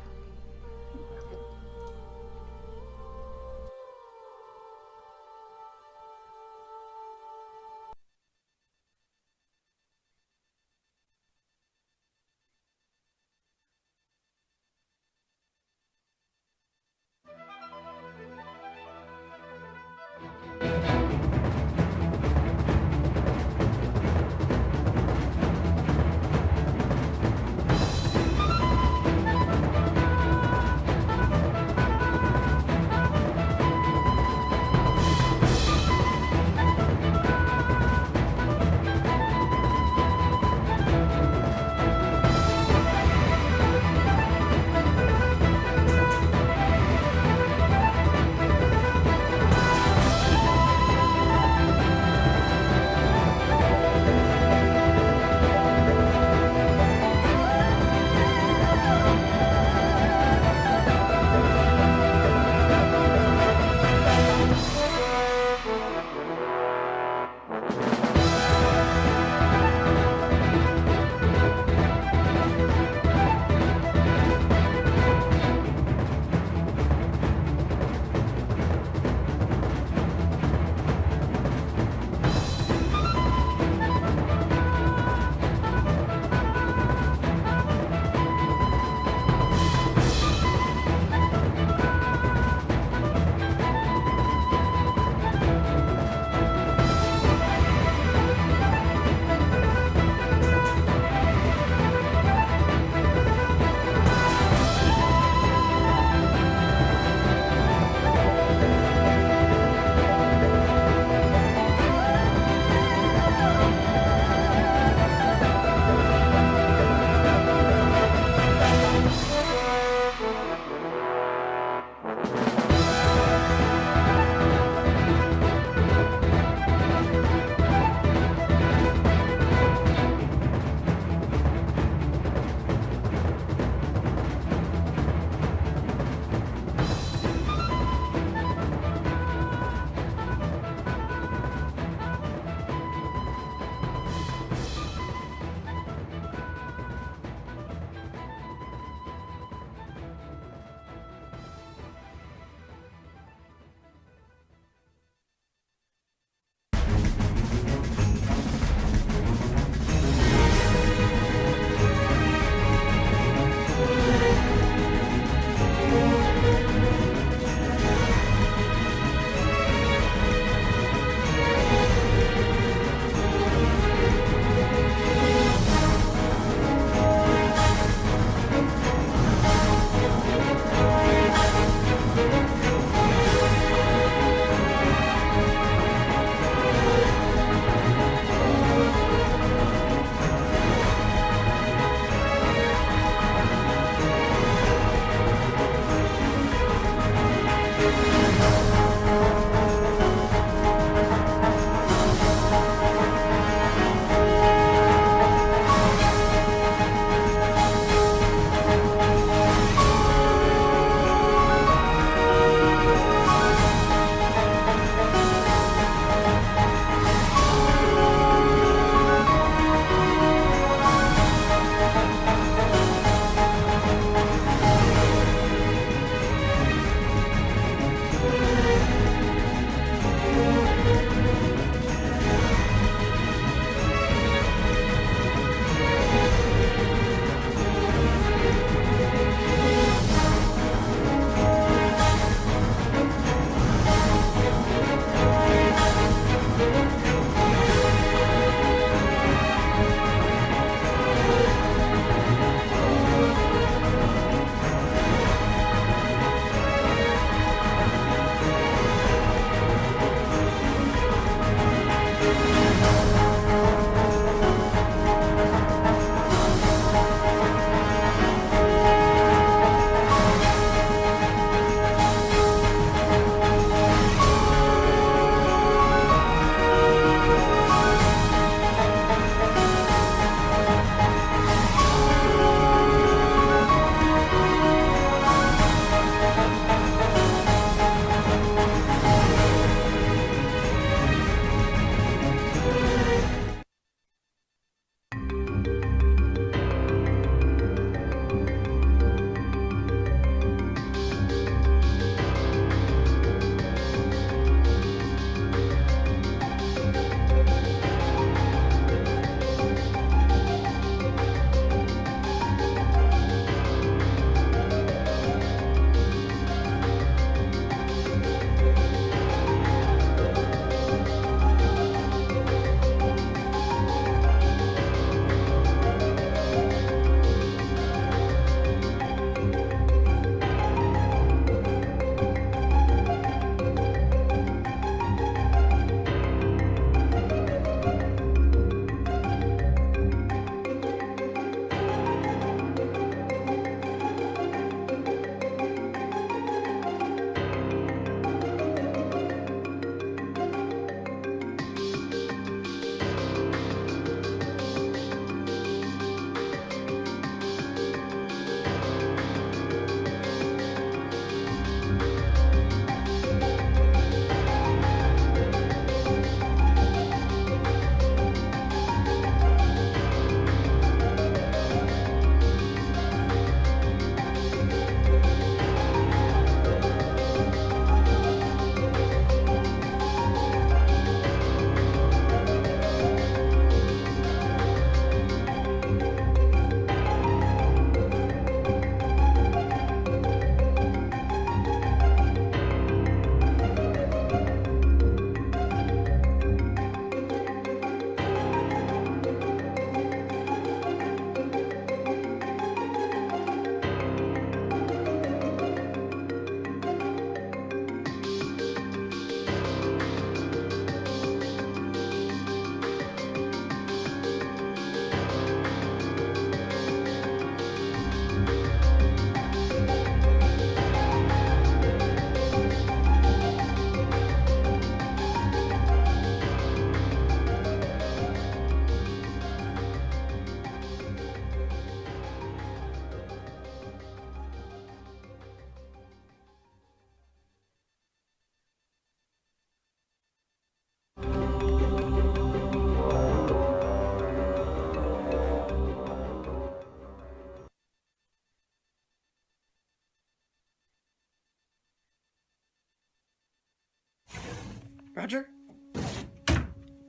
Roger?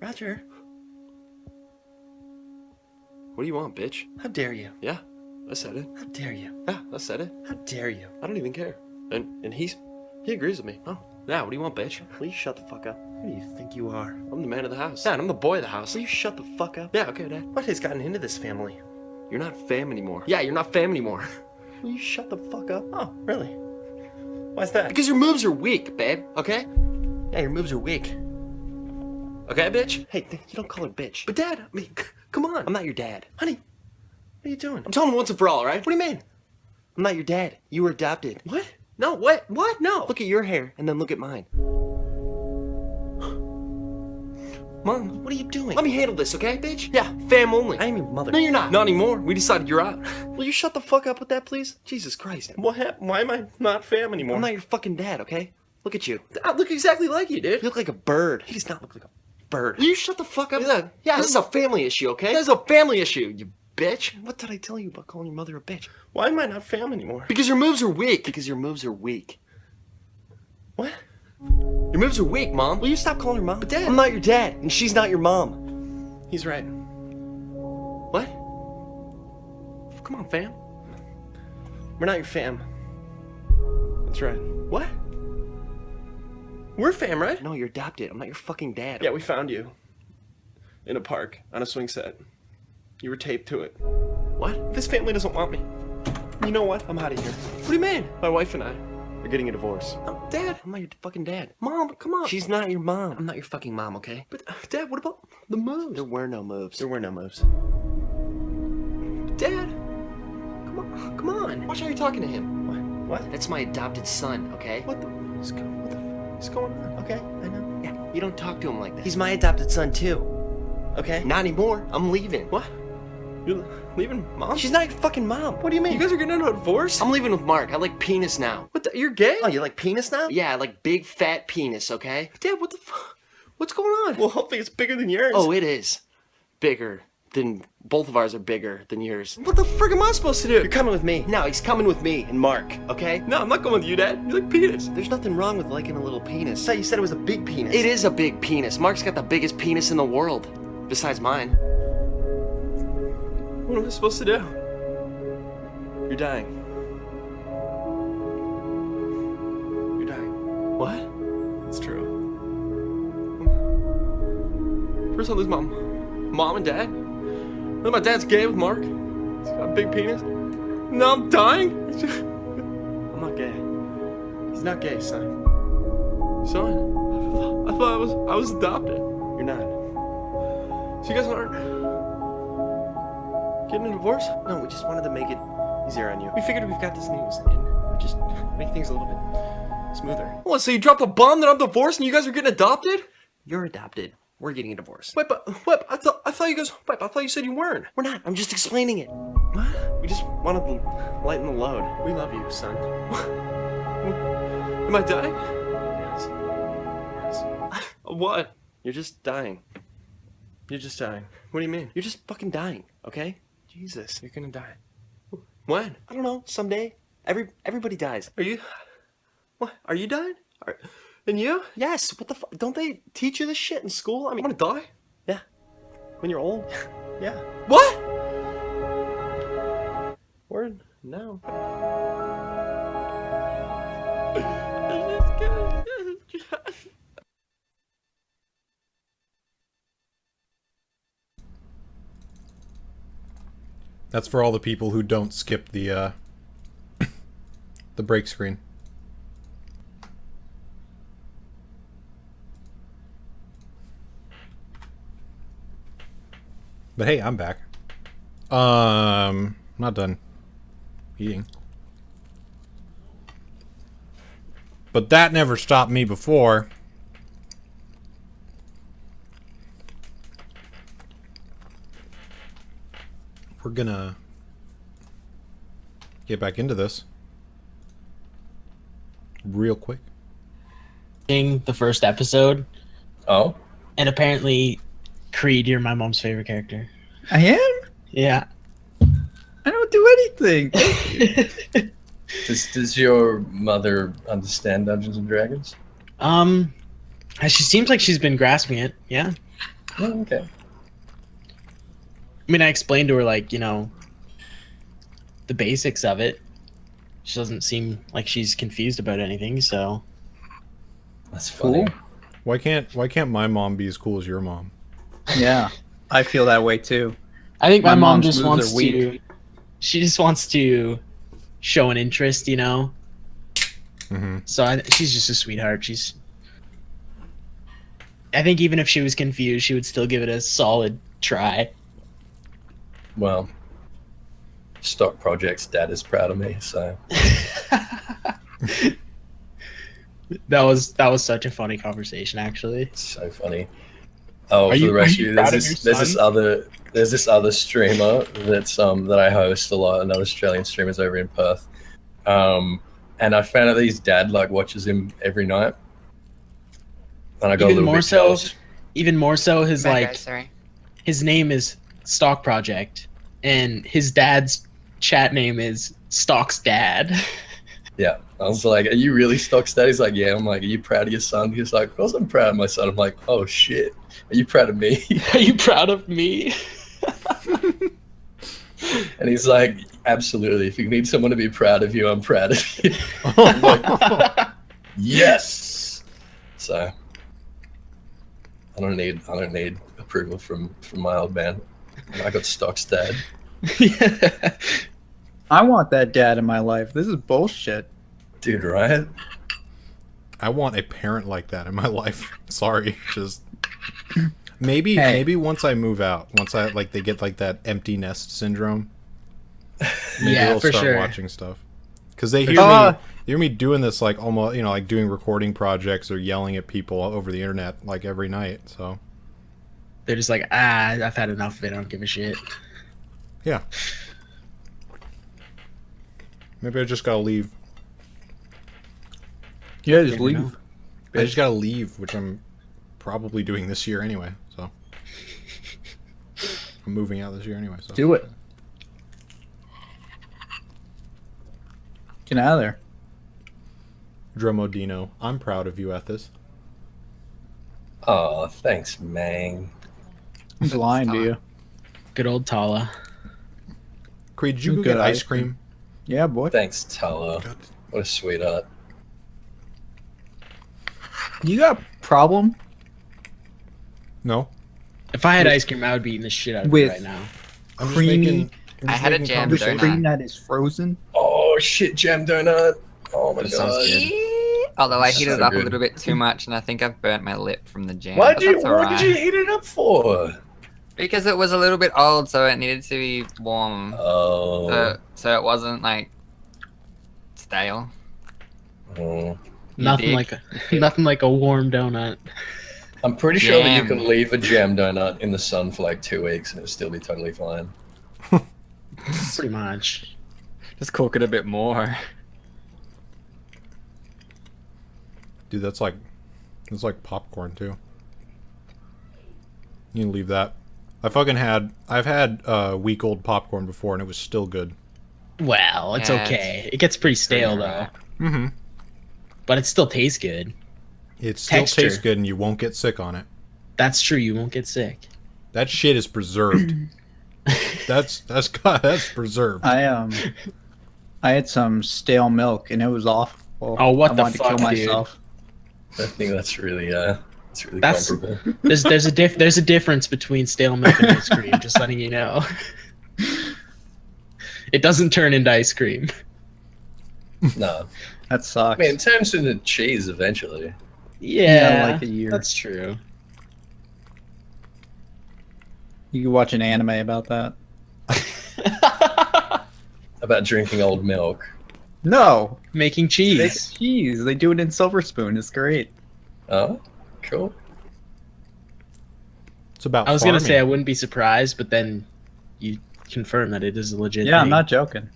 Roger? What do you want, bitch? How dare you? Yeah, I said it. How dare you? Yeah, I said it. How dare you? I don't even care. And he agrees with me. Oh, yeah, what do you want, bitch? Will you shut the fuck up? Who do you think you are? I'm the man of the house. Dad, I'm the boy of the house. Will you shut the fuck up? Yeah, okay, Dad. What has gotten into this family? You're not fam anymore. Yeah, you're not fam anymore. Will you shut the fuck up? Oh, really? Why's that? Because your moves are weak, babe, okay? Yeah, your moves are weak. Okay, bitch? Hey, you don't call her bitch. But Dad, I mean, come on. I'm not your dad. Honey, what are you doing? I'm telling him once and for all, right? What do you mean? I'm not your dad. You were adopted. What? No, what? What? No. Look at your hair and then look at mine. Mom, What are you doing? let me handle this, okay, bitch? Yeah, fam only. I am your mother. No, you're not. Not anymore. We decided you're out. Will you shut the fuck up with that, please? Jesus Christ. What happened? Why am I not fam anymore? I'm I'm not your fucking dad, okay? Look at you. I look exactly like you, dude. You look like a bird. He does not look like a bird. Will you shut the fuck up? Yeah, This is a family issue, okay? This is a family issue, you bitch. What did I tell you about calling your mother a bitch? Why am I not fam anymore? Because your moves are weak. Because your moves are weak. What? Your moves are weak, Mom. Will you stop calling her mom? But Dad. I'm not your dad, and she's not your mom. He's right. What? Come on, fam. We're not your fam. That's right. What? We're fam, right? No, you're adopted. I'm not your fucking dad. Yeah, we found you. In a park, on a swing set. You were taped to it. What? This family doesn't want me. You know what? I'm out of here. What do you mean? My wife and I are getting a divorce. Dad, I'm not your fucking dad. Mom, come on. She's not your mom. I'm not your fucking mom, okay? But, Dad, what about the moves? There were no moves. There were no moves. Dad, come on. Watch how you're talking to him. What? That's my adopted son, okay? What the is going on? Okay, I know. Yeah, you don't talk to him like that. He's my adopted son too. Okay? Not anymore. I'm leaving. What? You're leaving Mom? She's not your fucking mom. What do you mean? You guys are getting into a divorce? I'm leaving with Mark. I like penis now. What the? You're gay? Oh, you like penis now? Yeah, I like big fat penis, okay? Dad, what the fuck? What's going on? Well, hopefully it's bigger than yours. Oh, it is. Bigger than... Both of ours are bigger than yours. What the frick am I supposed to do? You're coming with me. No, he's coming with me and Mark, okay? No, I'm not going with you, Dad. You like penis. There's nothing wrong with liking a little penis. I thought you said it was a big penis. It is a big penis. Mark's got the biggest penis in the world. Besides mine. What am I supposed to do? You're dying. You're dying. What? It's true. First I lose my mom and dad. Then my dad's gay with Mark. He's got a big penis. Now I'm dying? I'm not gay. He's not gay, son. Son? I thought I was adopted. You're not. So you guys aren't getting a divorce? No, we just wanted to make it easier on you. We figured we've got this news and we just make things a little bit smoother. What, so you dropped a bomb that I'm divorced and you guys are getting adopted? You're adopted. We're getting a divorce. Wait, I thought you said you weren't. We're not. I'm just explaining it. What? We just wanted to lighten the load. We love you, son. Am I dying? Yes. Yes. What? You're just dying. You're just dying. What do you mean? You're just fucking dying, okay? Jesus, you're gonna die. When? I don't know, someday. Everybody dies. Are you... What? Are you dying? And you? Yes, what the fuck? Don't they teach you this shit in school? I mean, I'm gonna die? yeah. When you're old? Yeah. What? Word? No. That's for all the people who don't skip the the break screen. But hey, I'm back. Not done eating. But that never stopped me before. We're gonna get back into this real quick. The first episode, Oh? and apparently, Creed, you're my mom's favorite character. I am? Yeah. I don't do anything. Does your mother understand Dungeons and Dragons? She seems like she's been grasping it. Yeah. Oh, okay. I mean, I explained to her, like, the basics of it. She doesn't seem like she's confused about anything, so. That's funny. Why can't my mom be as cool as your mom? Yeah, I feel that way too. I think my mom mom's just moves wants are weak. to. She just wants to show an interest, Mm-hmm. So she's just a sweetheart. I think even if she was confused, she would still give it a solid try. Well, Stock Project's dad is proud of me, so. That was such a funny conversation, actually. It's so funny. Oh, Are for you- the rest are of you you, proud there's of your this other streamer that I host a lot, another Australian streamer's over in Perth. And I found out that his dad watches him every night. And I got a little bit jealous. Even more so, Sorry. his name is Stock Project, and his dad's chat name is Stock's dad. Yeah. I was like, are you really Stock's dad? He's like, yeah. I'm like, are you proud of your son? He's like, of course I'm proud of my son. I'm like, oh shit. Are you proud of me? Are you proud of me? And he's like, absolutely. If you need someone to be proud of you, I'm proud of you. I'm like, yes. So I don't need approval from my old man. I got Stock's dad. Yeah. I want that dad in my life. This is bullshit. Dude, right? I want a parent like that in my life. Sorry, just maybe once I move out, once I they get that empty nest syndrome. Maybe Yeah, they'll for start sure. watching stuff because they hear me doing this almost doing recording projects or yelling at people over the internet every night. So They're just like, I've had enough of it. I don't give a shit. yeah, maybe I just gotta leave. Yeah, just Never leave. know. I just gotta leave, which I'm probably doing this year anyway. So I'm moving out this year anyway. So Do it. Get out of there. Dromodino, I'm proud of you, Ethys. Oh, thanks, man. I'm just lying to you. Good old Tala. Creed, did you go Good get ice ice cream? Yeah, boy. Thanks, Tala. What a sweetheart. You got a problem No. If I had ice cream, I would be eating the shit out of it With- right now. I'm just creamy? making- I'm I just had a making jam with conversation. donut. cream that is frozen? Oh shit, jam donut. Oh my That sounds god. good. Although I heated So it up good. a little bit too much, and I think I've burnt my lip from the jam. What but did that's alright. you heat it up for? Because it was a little bit old, so it needed to be warm. Oh. So it wasn't stale. Oh. Nothing like a warm donut. I'm pretty sure that you Jam. can leave a jam donut in the sun for 2 weeks and it'll still be totally fine. Pretty much. Just cook it a bit more. Dude, that's like popcorn too. You can leave that. I've had week-old popcorn before and it was still good. Well, it's Yeah, okay. It gets pretty stale though, alright. Mm-hmm. but it still tastes good. It still Texture. tastes good and you won't get sick on it. That's true. You won't get sick. That shit is preserved. that's preserved. I had some stale milk and it was awful. Oh, what I the wanted fuck, to kill dude. myself. I think that's really That's- comparable. There's a difference between stale milk and ice cream. Just letting you know. It doesn't turn into ice cream. No. That sucks. I mean, it turns into cheese eventually. Yeah, like a year. That's true. You could watch an anime about that. About drinking old milk. No, Making it's cheese. cheese. They do it in Silver Spoon. It's great. Oh, cool. It's about I was gonna say I farming. wouldn't be surprised, but then you confirm that it is a legit Yeah, I'm thing. not joking.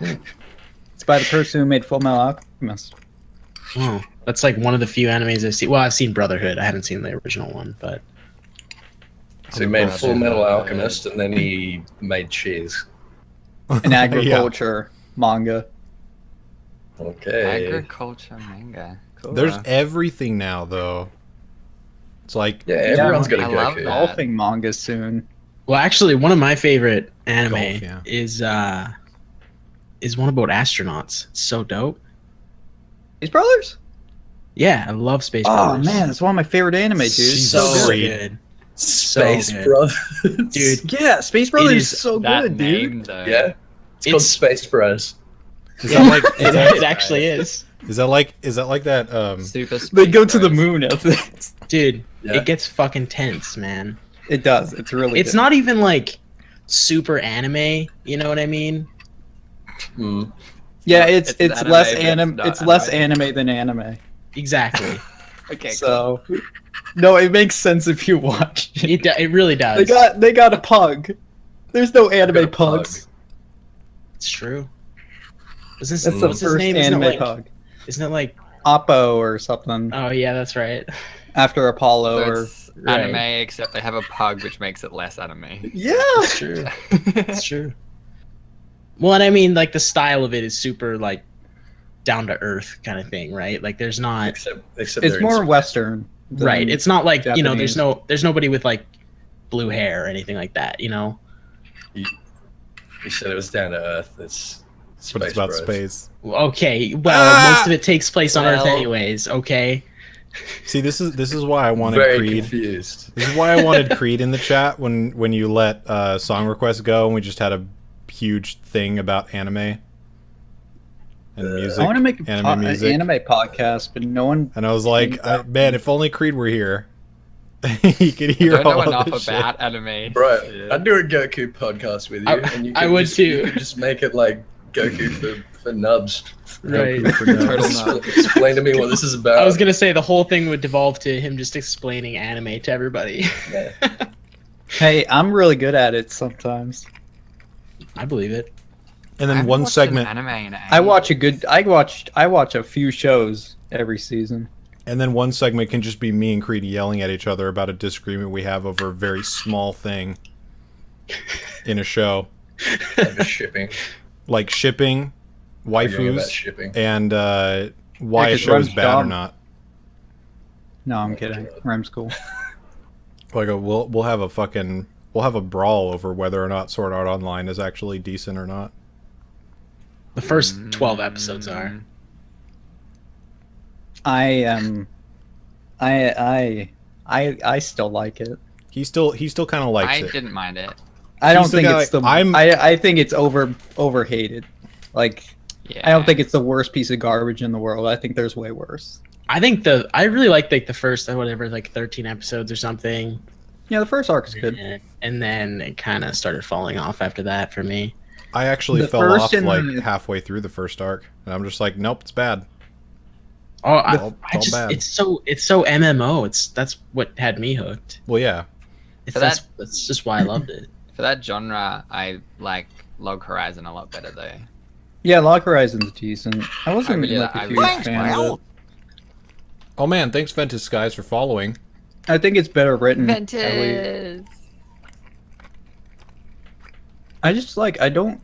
It's by the person who made Full Metal Alchemist. Oh, that's like one of the few animes I've seen. Well, I've seen Brotherhood. I haven't seen the original one, but So he made Brotherhood. Full Metal Alchemist and then he made cheese. An agriculture manga. Okay. Agriculture manga. Cool. There's everything now, though. It's like Yeah, everyone's got a I love Goku. that. Golfing manga soon. Well, actually, one of my favorite anime Golf, yeah. is one about astronauts. It's so dope. These brothers? Yeah, I love Space Oh Brothers. man, it's one of my favorite anime, dude. She's so so good. Space good. Brothers. Dude, Yeah, Space Brothers is is so That good, dude. name, though. Yeah. It's called Space Bros. is that like it actually is. is that like that Super They go to the Bros. moon after this. Dude, Yeah. it gets fucking tense, man. It does. It's really It's good. not even like super anime, you know what I mean? Mm. Yeah, it's It's less anime, but anime. it's It's not less anime. anime than anime. Exactly. Okay, So, no, it makes sense if you watch it. It really does. They got a pug. There's no Got anime a pug. pugs. It's true. Is this, That's the what's his first name? anime pug. Isn't it like? Oppo or something Oh yeah, that's right. after Apollo So or it's Right. anime, except they have a pug, which makes it less anime. yeah. It's true. It's true. Well, and I mean, like the style of it is super like down to earth kind of thing, right? Like there's not Except It's they're in more space. Western. than- right. It's not like you know, Japanese. there's nobody with like blue hair or anything like that, you know. You said it was down to Earth. It's Space but it's about Bros. space. Okay, well, most of it takes place on Earth Well- anyways. Okay. See, this is why I wanted Very Creed. confused. This is why I wanted Creed in the chat when you let song requests go and we just had a huge thing about anime and music. I want to make anime music. an anime podcast, but no one. And I was like, man, if only Creed were here, he could hear I don't know all enough this shit. about anime. Bro, shit. I'd do a Goku podcast with you, and you I could would just, too. You could just make it like Goku for nubs. Right. Goku for nuts. Total Explain to me what this is about. I was gonna say the whole thing would devolve to him just explaining anime to everybody. Yeah. Hey, I'm really good at it sometimes. I believe it. And I then haven't one watched segment, an anime in I watch ages. I watch a few shows every season. and then one segment can just be me and Creed yelling at each other about a disagreement we have over a very small thing in a show, Like the shipping. like shipping, Arguing about waifus, shipping. and why a 'cause show is Rem's bad or dumb. not. No, I'm Oh, kidding. God. Rem's cool. Like we'll have a brawl over whether or not Sword Art Online is actually decent or not. The first 12 episodes are. I still like it. He still kind of likes I it. didn't mind it. I don't He's the think guy- it's the. I'm- I think it's overhated. Like Yeah. I don't think it's the worst piece of garbage in the world. I think there's way worse. I think I really like the first whatever, like 13 episodes or something. Yeah, the first arc is good. And then it kind of started falling off after that for me. I actually The fell first off and like the- halfway through the first arc, and I'm just like, nope, it's bad. Oh, It's all bad. it's so MMO. That's what had me hooked. Well, yeah, For that- That's just why I loved it. For that genre, I like Log Horizon a lot better though. Yeah, Log Horizon's decent. I wasn't really- like a I huge really- fan of it. Oh man, thanks Ventus Skies for following. I think it's better written. Ventus. I just like I didn't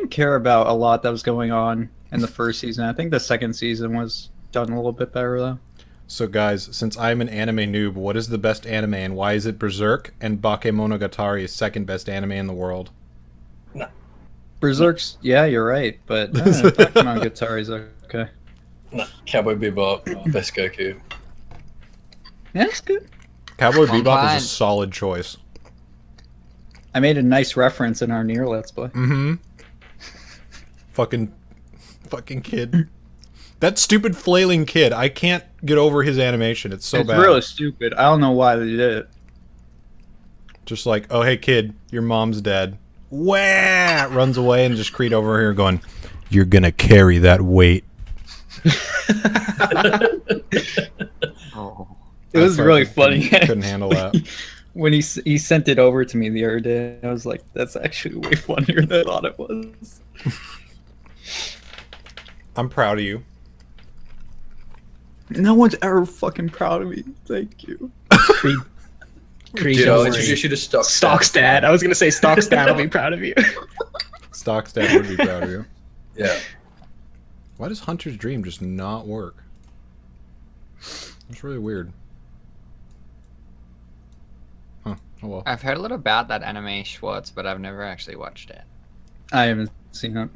care about a lot that was going on in the first season. I think the second season was done a little bit better though. So guys, since I'm an anime noob, what is the best anime and why is it Berserk and Bakemonogatari is second best anime in the world? Berserk's yeah, you're right, but Bakemonogatari's okay. No, Cowboy Bebop, best Goku. Yeah, it's good. Cowboy One Bebop Punch. is a solid choice. I made a nice reference in our near Let's Play. Mm-hmm. Fucking kid. That stupid flailing kid. I can't get over his animation. It's so it's bad. really stupid. I don't know why they did it. Just like, oh hey kid, your mom's dead. Wah! Runs away and just Creed over here going, you're gonna carry that weight. Oh. It was really fucking funny. Couldn't handle that. When he sent it over to me the other day, I was like, that's actually way funnier than I thought it was. I'm proud of you. No one's ever fucking proud of me. Thank you. Creed, Dude, don't I'll worry. introduce you to Stockstad. I was gonna say Stockstad will be proud of you. Stockstad would be proud of you. Yeah. Why does Hunter's Dream just not work? It's really weird. Oh well. I've heard a little about that anime Schwartz, but I've never actually watched it. I haven't seen it.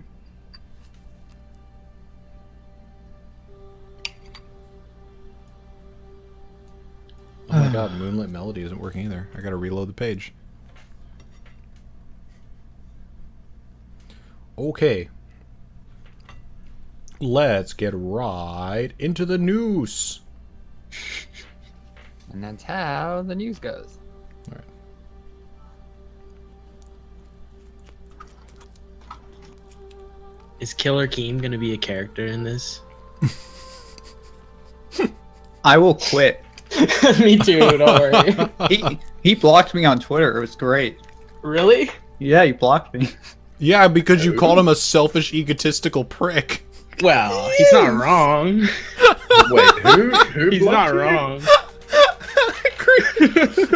Oh my god, Moonlit Melody isn't working either. I gotta reload the page. Okay. Let's get right into the news. And that's how the news goes. Alright. Is Killer Keem gonna be a character in this? I will quit. Me too, don't worry. He blocked me on Twitter. It was great. Really? Yeah, he blocked me. Yeah, because you called him a selfish, egotistical prick. Well, he's not wrong. Wait, who? He's not wrong.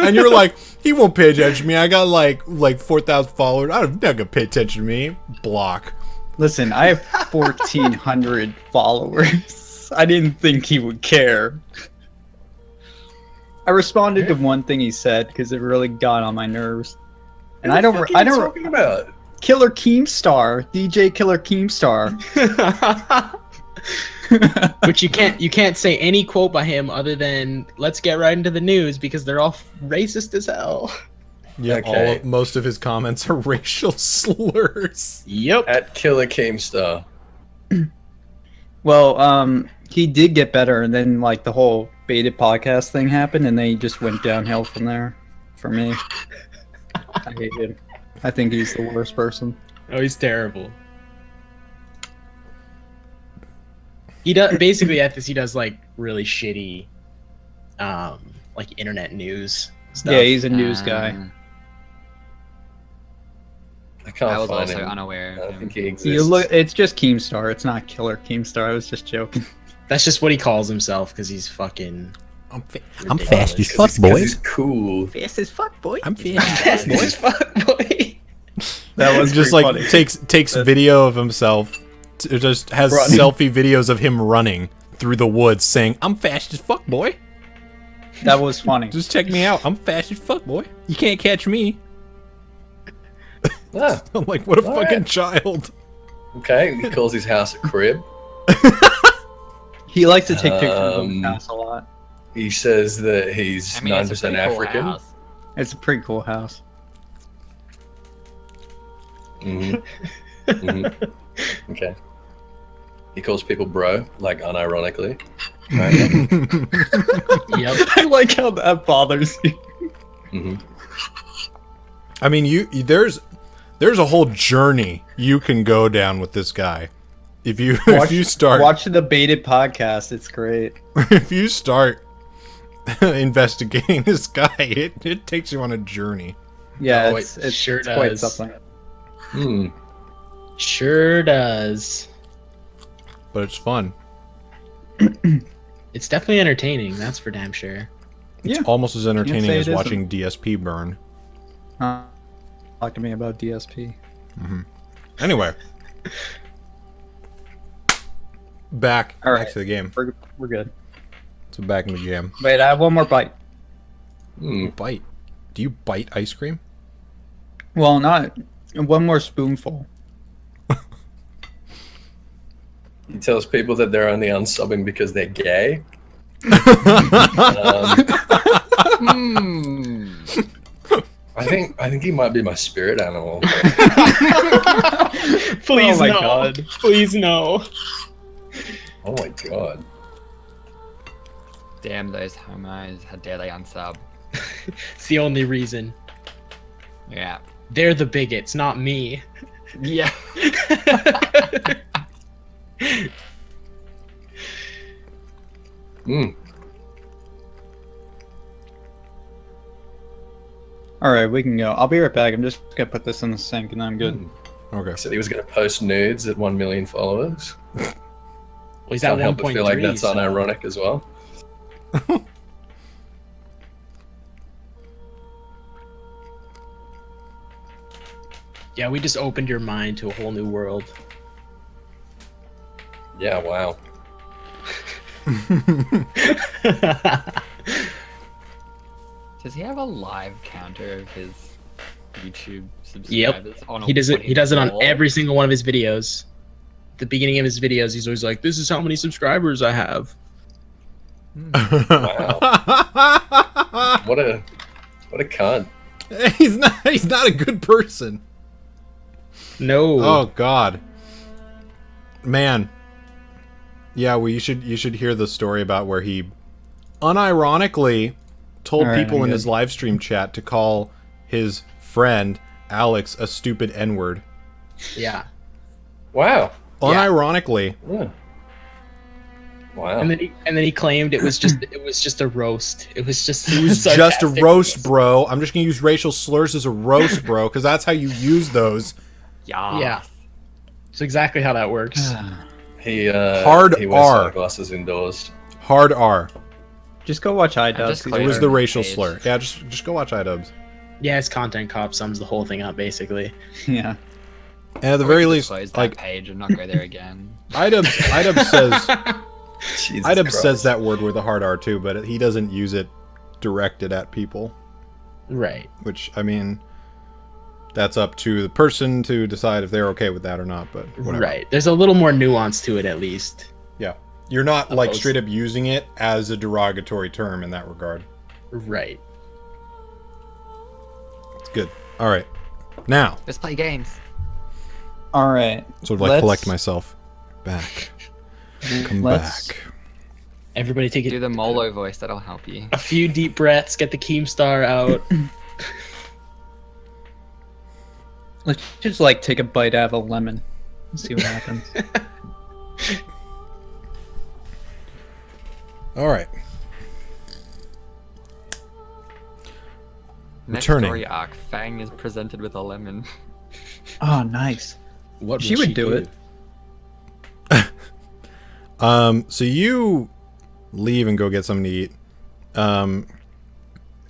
And you're like, he won't pay attention to me. I got like 4,000 followers. I'm not gonna pay attention to me. Block. Listen, I have 1,400 followers. I didn't think he would care. I responded to one thing he said because it really got on my nerves. And I don't. Talking about Killer Keemstar, DJ Killer Keemstar. But you can't say any quote by him other than "Let's get right into the news" because they're all racist as hell. Yeah, Okay. most of his comments are racial slurs. Yep. at Killer Keemstar. Well, he did get better, and then like the whole baited podcast thing happened, and then he just went downhill from there. For me, I hate him. I think he's the worst person. Oh, he's terrible. He does basically at this. He does like really shitty, like internet news stuff. Yeah, he's a news guy. I can't I was find also him. unaware I of don't him. think he exists. You look. It's just Keemstar. It's not Killer Keemstar. I was just joking. That's just what he calls himself because he's fucking. I'm ridiculous. fast as 'Cause fuck, he's- 'cause boy. He's cool. Fast as fuck, boy. I'm Fast as fuck, boy. That was just pretty like funny. takes video of himself. It just has Running. selfie videos of him running through the woods, saying, "I'm fast as fuck, boy. That was funny. Just check me out. I'm fast as fuck, boy. You can't catch me." Ah, I'm like, what a Alright. fucking child. okay, he calls his house a crib. He likes to take pictures of his Um, house a lot. He says that he's I mean, it's a 9% pretty cool African. house. It's a pretty cool house. hmm hmm Okay. He calls people bro, like unironically. Right? Yep. I like how that bothers you. hmm I mean, there's a whole journey you can go down with this guy. If you start Watch the baited podcast. It's great. if you start investigating this guy, it takes you on a journey. Yeah, Oh, it's it sure quite does. something. Hmm. Sure does. But it's fun. It's definitely entertaining. That's for damn sure. It's Yeah. almost as entertaining say as it isn't. watching DSP burn. Talk to me about DSP. Anyway. Back All right. to the game. We're good. So back in the game. Wait, I have one more bite. Hmm. Bite. Do you bite ice cream? Well, not one more spoonful. He tells people that they're only unsubbing because they're gay. I think he might be my spirit animal. Please Oh my no. God. Please no. Oh my god. Damn those homos. How dare they unsub? It's the only reason. Yeah. They're the bigots, not me. Yeah. Hmm. All right, we can go. I'll be right back. I'm just gonna put this in the sink, and then I'm good. Okay. Said he was going to post nudes at 1 million followers. Well, he's at Can't help 1.3. but feel like that's so- unironic as well. Yeah, we just opened your mind to a whole new world. Yeah, wow. Just Does he have a live counter of his YouTube subscribers? Yep. He does it. He does it on every single one of his videos. At the beginning of his videos, he's always like, "This is how many subscribers I have." Wow. What a cunt. He's not a good person. No. Oh God. Man. Yeah, well, you should hear the story about where he unironically told people in his live stream chat to call his friend Alex a stupid N-word. Yeah. Wow. Unironically. Yeah. Wow. And then he claimed it was just a roast. It was just a roast, bro. I'm just gonna use racial slurs as a roast, bro, because that's how you use those. Yeah. It's exactly how that works. He Hard he wears R. sunglasses indoors. Hard R. Just go watch iDubbbz. It was the racial slur. Yeah, just go watch iDubbbz. Yeah, his content cop sums the whole thing up basically. Yeah. And at the very least, close that like page and not go there again. iDubbbz says Jesus iDubbbz Christ. says that word with a hard R too, but he doesn't use it directed at people. Right. Which, I mean, that's up to the person to decide if they're okay with that or not, but whatever. Right. There's a little more nuance to it at least. Yeah. You're not like straight up using it as a derogatory term in that regard. Right. It's good. All right. Now, Let's play games. All right. sort of like collect myself back. Come Let's- back. Everybody take Do it the Molo voice, that'll help you. a few deep breaths, get the Keemstar out. Let's just like take a bite out of a lemon and see what happens. All right. Next Returning. story arc, Fang is presented with a lemon. Oh, nice. What She would do it. So you leave and go get something to eat. Can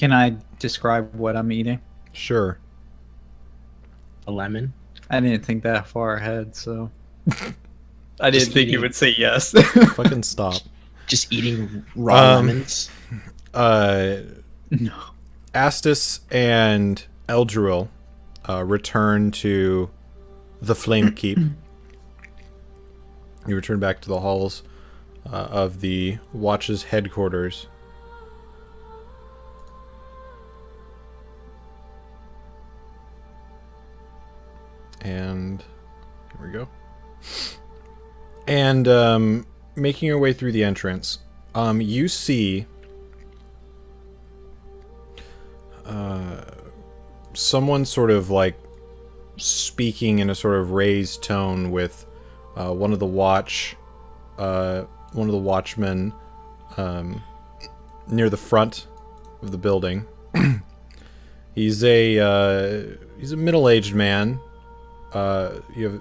I describe what I'm eating? Sure. A lemon. I didn't think that far ahead, so I didn't Just think you eating. would say yes. Fucking stop. Just eating raw lemons. No. Astis and Eldril return to the Flame Keep. You return back to the halls of the Watch's headquarters. And here we go. And making your way through the entrance, you see someone sort of like speaking in a sort of raised tone with one of the watchmen near the front of the building. He's a middle-aged man.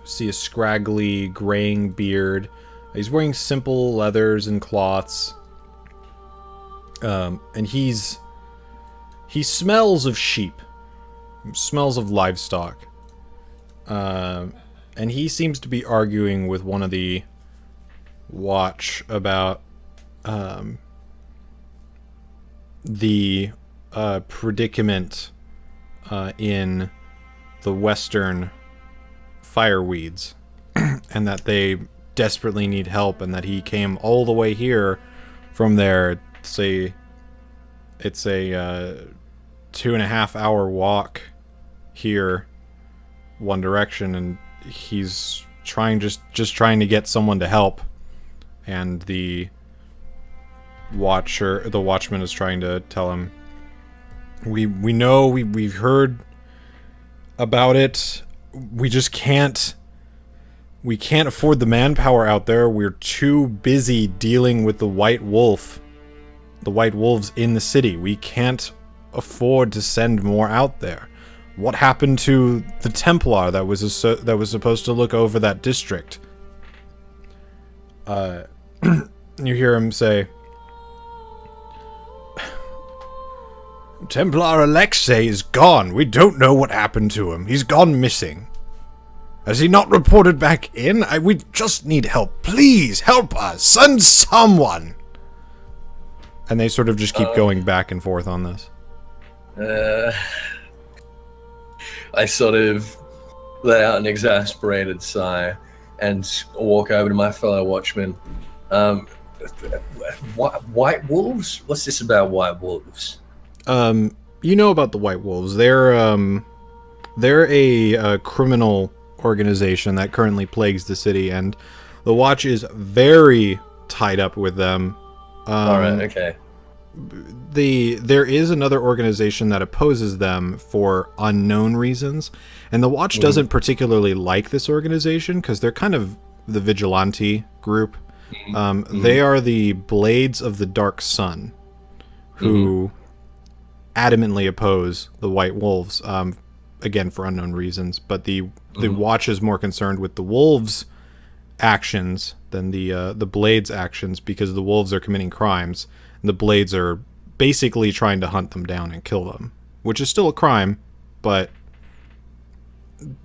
See a scraggly, graying beard. He's wearing simple leathers and cloths. And he smells of sheep. Smells of livestock. And he seems to be arguing with one of the watch about the predicament in the western fireweeds, and that they desperately need help, and that he came all the way here from there. It's a 2.5 hour walk here one direction, and he's just trying to get someone to help, and the watchman is trying to tell him, we know, we've heard about it, we can't afford the manpower out there. We're too busy dealing with the white wolves in the city. We can't afford to send more out there. What happened to the Templar that was supposed to look over that district? You hear him say, Templar Alexei is gone. We don't know what happened to him. He's gone missing. Has he not reported back in? We just need help. Please help us. Send someone. And they sort of just keep going back and forth on this. I sort of let out an exasperated sigh and walk over to my fellow watchman. White wolves? What's this about white wolves? You know about the White Wolves. They're a criminal organization that currently plagues the city, and the Watch is very tied up with them. All right, okay. There is another organization that opposes them for unknown reasons, and the Watch doesn't particularly like this organization because they're kind of the vigilante group. They are the Blades of the Dark Sun, who adamantly oppose the White Wolves, again for unknown reasons. But the Watch is more concerned with the Wolves' actions than the Blades' actions, because the Wolves are committing crimes, and the Blades are basically trying to hunt them down and kill them, which is still a crime, but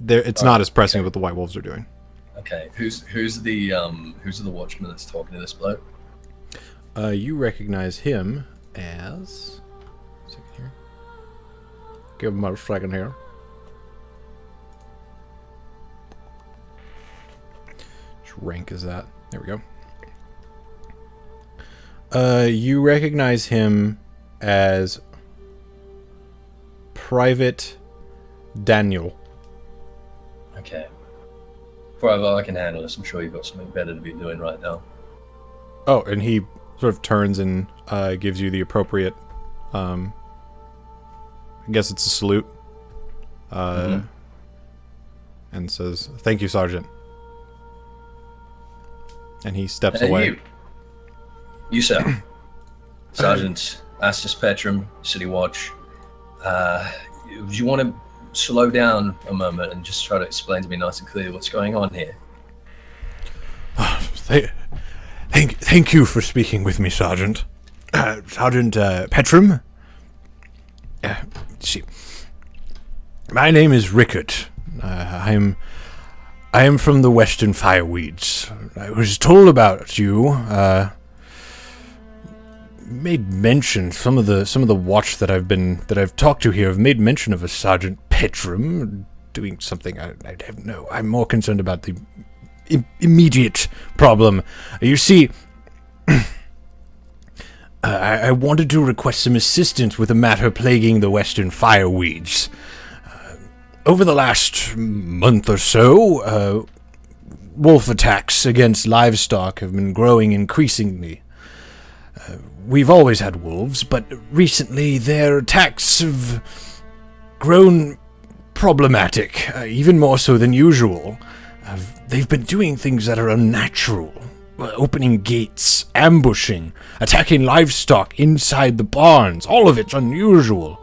it's not as pressing as what the White Wolves are doing. Okay, who's the watchman that's talking to this bloke? You recognize him as... Second here. Give him a second here. Which rank is that? There we go. You recognize him as Private Daniel. Okay. Private, I can handle this. I'm sure you've got something better to be doing right now. Oh, and he sort of turns and gives you the appropriate, I guess it's a salute, and says, "Thank you, Sergeant." And he steps away. You, sir. Sergeant Astus Petrum, City Watch. Do you want to slow down a moment and just try to explain to me nice and clearly what's going on here? Thank you for speaking with me, Sergeant. Sergeant Petrum. See, my name is Rickert. I am from the Western Fireweeds. I was told about you. Made mention. Some of the watch that I've talked to here have made mention of a Sergeant Petrum doing something. I don't know. I'm more concerned about the immediate problem. You see, I wanted to request some assistance with a matter plaguing the Western Fireweeds. Over the last month or so, wolf attacks against livestock have been growing increasingly. We've always had wolves, but recently their attacks have grown problematic, even more so than usual. They've been doing things that are unnatural. Opening gates, ambushing, attacking livestock inside the barns. All of it's unusual.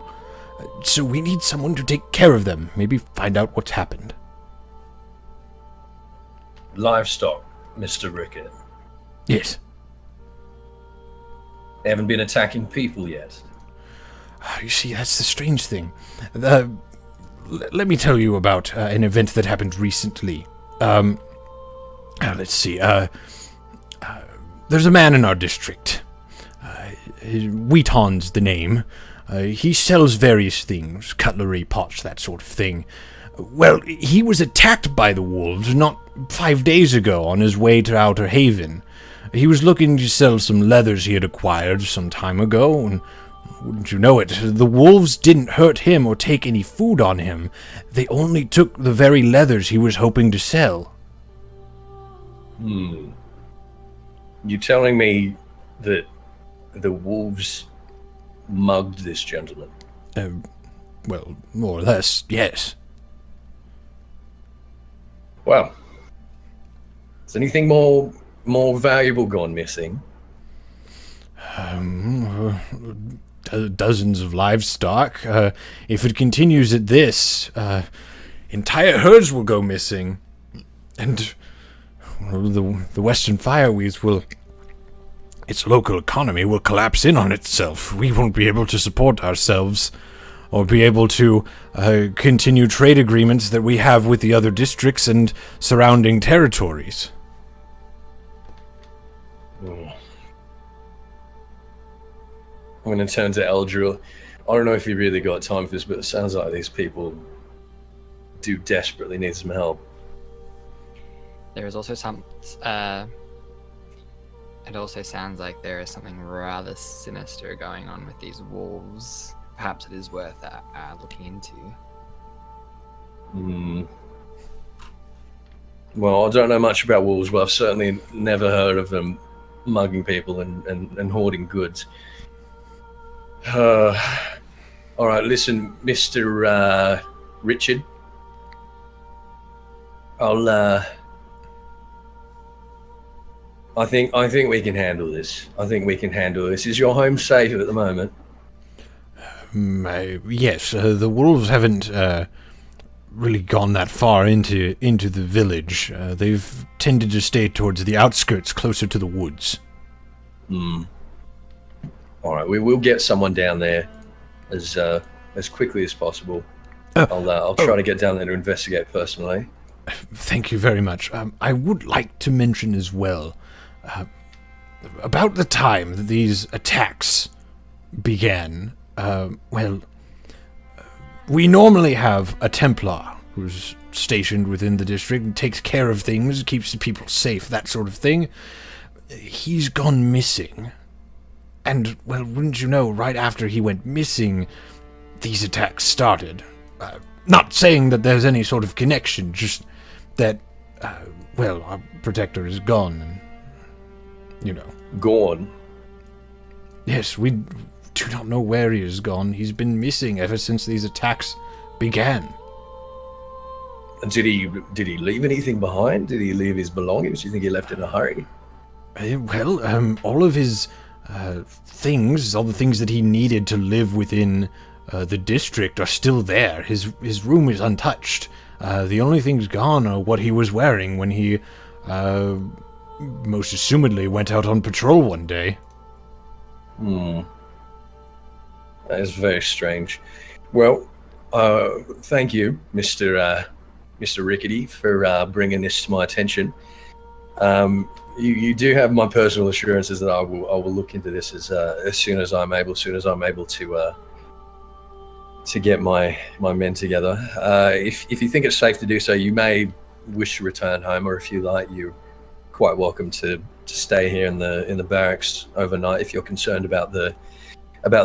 So we need someone to take care of them. Maybe find out what's happened. Livestock, Mr. Rickert. Yes. They haven't been attacking people yet. You see, that's the strange thing. Let me tell you about an event that happened recently. Let's see. There's a man in our district. Wheaton's the name. He sells various things, cutlery, pots, that sort of thing. Well, he was attacked by the wolves not 5 days ago on his way to Outer Haven. He was looking to sell some leathers he had acquired some time ago, and wouldn't you know it, the wolves didn't hurt him or take any food on him. They only took the very leathers he was hoping to sell. You telling me that the wolves mugged this gentleman? Well, more or less, yes. Well, is anything more valuable gone missing? Dozens of livestock. If it continues at this, entire herds will go missing, and the Western Fireweeds will... its local economy will collapse in on itself. We won't be able to support ourselves, or be able to continue trade agreements that we have with the other districts and surrounding territories. I'm going to turn to Eldril. I don't know if you really got time for this, but it sounds like these people do desperately need some help. There is also some. It also sounds like there is something rather sinister going on with these wolves. Perhaps it is worth looking into. Well, I don't know much about wolves, but I've certainly never heard of them mugging people and hoarding goods. All right, listen, Mr. Richard. I think we can handle this. Is your home safe at the moment? Yes, the wolves haven't really gone that far into the village. They've tended to stay towards the outskirts, closer to the woods. All right, we will get someone down there as quickly as possible. I'll try to get down there to investigate personally. Thank you very much. I would like to mention as well, about the time that these attacks began, we normally have a Templar who's stationed within the district and takes care of things, keeps the people safe, that sort of thing. He's gone missing. And, well, wouldn't you know, right after he went missing, these attacks started. Not saying that there's any sort of connection, just that, our protector is gone, and, Gone? Yes, we do not know where he is gone. He's been missing ever since these attacks began. Did he leave anything behind? Did he leave his belongings? Do you think he left in a hurry? All of his things, all the things that he needed to live within the district are still there. His room is untouched. The only things gone are what he was wearing when he, most assumedly, went out on patrol one day. That is very strange. Well, thank you, Mr. Rickety, for bringing this to my attention. You do have my personal assurances that I will look into this as soon as I'm able to get my men together. If you think it's safe to do so, you may wish to return home, or if you like, you're quite welcome to stay here in the barracks overnight if you're concerned about the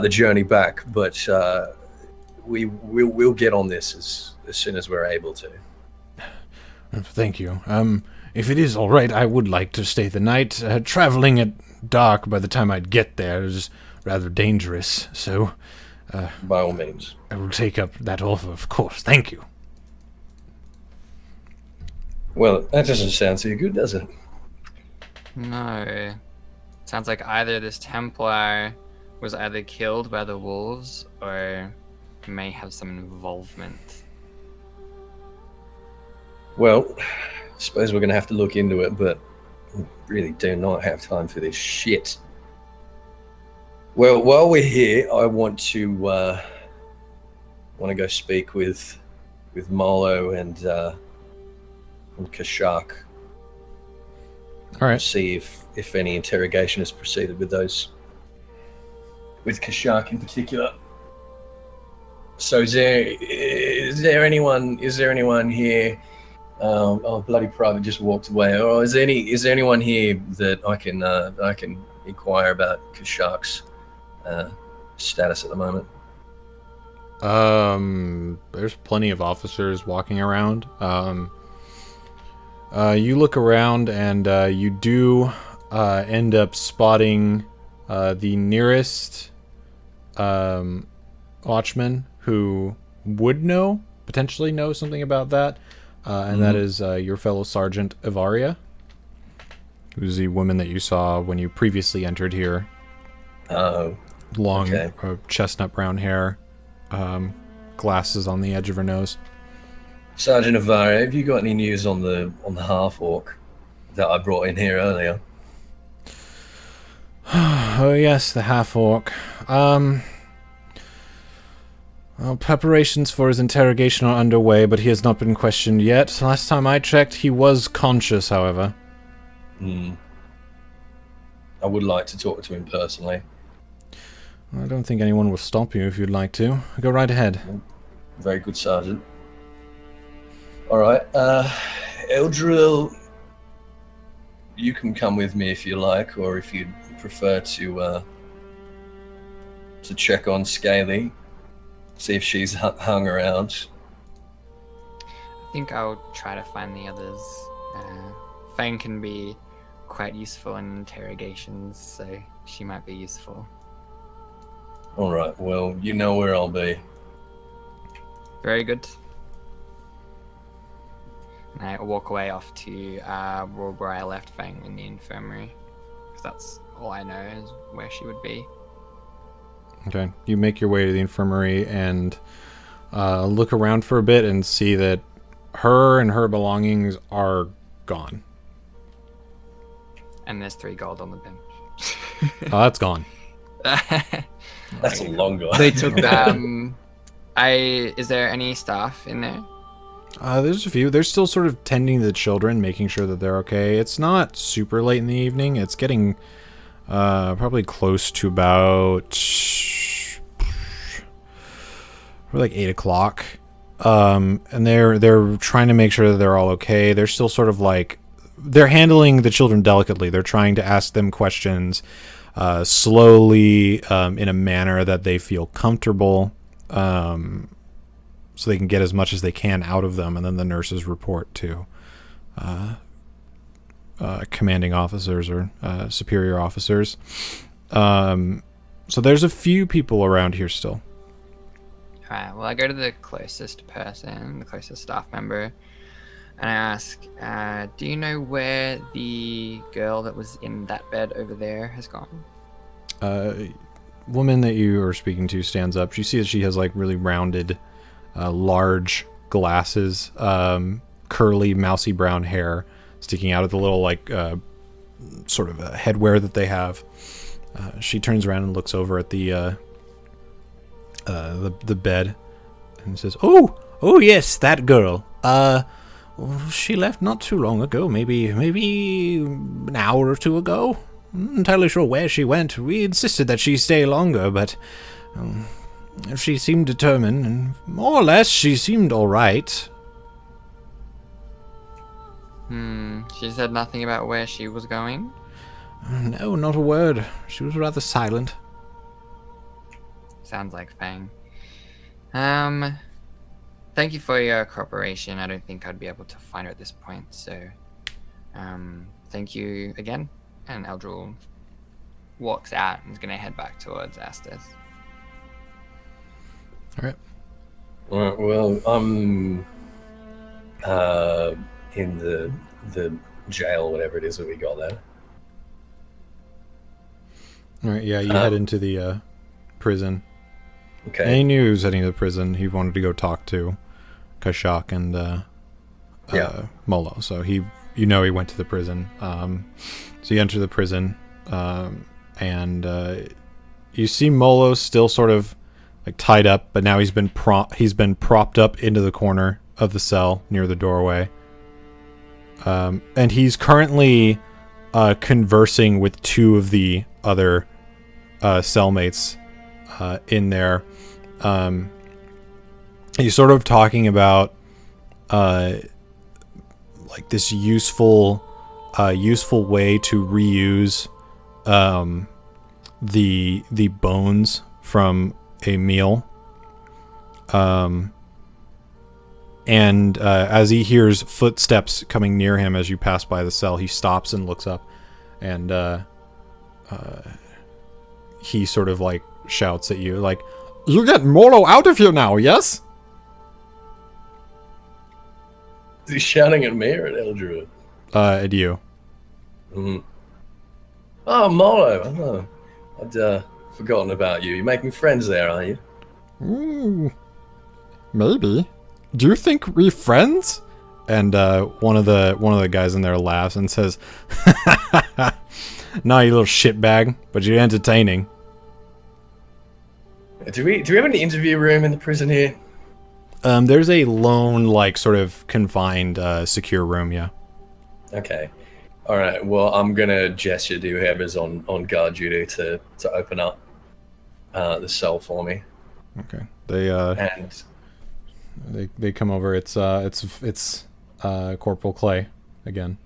journey back. But we'll get on this as soon as we're able to. Thank you. If it is all right, I would like to stay the night. Traveling at dark by the time I'd get there is rather dangerous, so... by all means. I will take up that offer, of course. Thank you. Well, that doesn't sound too good, does it? No. Sounds like either this Templar was either killed by the wolves or may have some involvement. Well, I suppose we're going to have to look into it, but we really do not have time for this shit. Well, while we're here, I want to go speak with Marlo and Kashak. All right. See if any interrogation has proceeded with those. With Kashak in particular. So is there anyone here? Bloody private just walked away. Or is there anyone here that I can inquire about Kashak's status at the moment? There's plenty of officers walking around. You look around and you do end up spotting the nearest watchman who would potentially know something about that. And that is your fellow Sergeant Evaria, who's the woman that you saw when you previously entered here. Long, chestnut brown hair, glasses on the edge of her nose. Sergeant Evaria, have you got any news on the half-orc that I brought in here earlier? Oh yes, the half-orc. Well, preparations for his interrogation are underway, but he has not been questioned yet. Last time I checked, he was conscious, however. I would like to talk to him personally. I don't think anyone will stop you if you'd like to. Go right ahead. Very good, Sergeant. Alright, Eldril, you can come with me if you like, or if you'd prefer to check on Scaly, see if she's hung around. I think I'll try to find the others. Fang can be quite useful in interrogations, so she might be useful. Alright, well, you know where I'll be. Very good. And I walk away off to where I left Fang in the infirmary, because that's all I know is where she would be. Okay, you make your way to the infirmary and look around for a bit and see that her and her belongings are gone. And there's 3 gold on the bench. Oh, that's gone. That's a long guy. They took that. Is there any staff in there? There's a few. They're still sort of tending the children, making sure that they're okay. It's not super late in the evening. It's getting probably close to about like 8 o'clock. And they're trying to make sure that they're all okay. They're still sort of like, they're handling the children delicately. They're trying to ask them questions slowly, in a manner that they feel comfortable, so they can get as much as they can out of them, and then the nurses report to commanding officers or superior officers. So there's a few people around here still. Alright, well, I go to the closest person, the closest staff member, and I ask, do you know where the girl that was in that bed over there has gone? Woman that you are speaking to stands up. You see that she has like really rounded, large glasses, curly, mousy brown hair sticking out of the little like sort of headwear that they have. She turns around and looks over at the bed and says, "Oh yes, that girl. She left not too long ago, maybe an hour or 2 ago. I'm not entirely sure where she went. We insisted that she stay longer, but she seemed determined, and more or less she seemed alright." She said nothing about where she was going? No, not a word. She was rather silent. Sounds like Fang. Thank you for your cooperation. I don't think I'd be able to find her at this point, so thank you again. And Eldril walks out and is going to head back towards Estes. Alright. Alright, well, I'm in the jail, whatever it is that we got there. Alright, yeah, you head into the prison. Okay. And he knew he was heading to the prison. He wanted to go talk to Kashak and Molo. So he went to the prison. So you enter the prison, and you see Molo still sort of like tied up, but now he's been propped up into the corner of the cell near the doorway. And he's currently conversing with 2 of the other cellmates in there. He's sort of talking about like this useful way to reuse the bones from a meal. And as he hears footsteps coming near him as you pass by the cell, he stops and looks up, and he sort of like shouts at you like, "You get Molo out of here now, yes?" Is he shouting at me or at Eldril? At you. Mm-hmm. Oh, Molo. I'd forgotten about you. You're making friends there, are you? Ooh, maybe. Do you think we're friends? And one of the guys in there laughs and says, "Nah, you little shitbag, but you're entertaining." Do we have an interview room in the prison here? There's a lone, like, sort of confined, secure room, yeah. Okay. Alright, well, I'm gonna gesture to whoever's on guard duty to open up. the cell for me. Okay. And They come over. It's Corporal Clay again.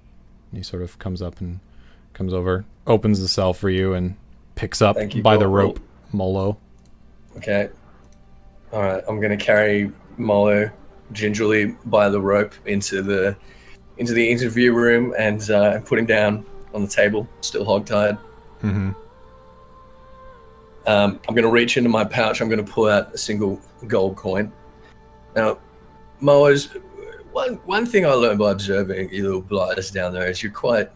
He sort of comes over, opens the cell for you, and picks up Thank you, by the Corporal. rope Molo. okay, all right. I'm gonna carry Molo gingerly by the rope into the interview room and put him down on the table, still hogtied. Mm-hmm. I'm going to reach into my pouch. I'm going to pull out a single gold coin. Now, Molo's one thing I learned by observing you little blighters down there is you're quite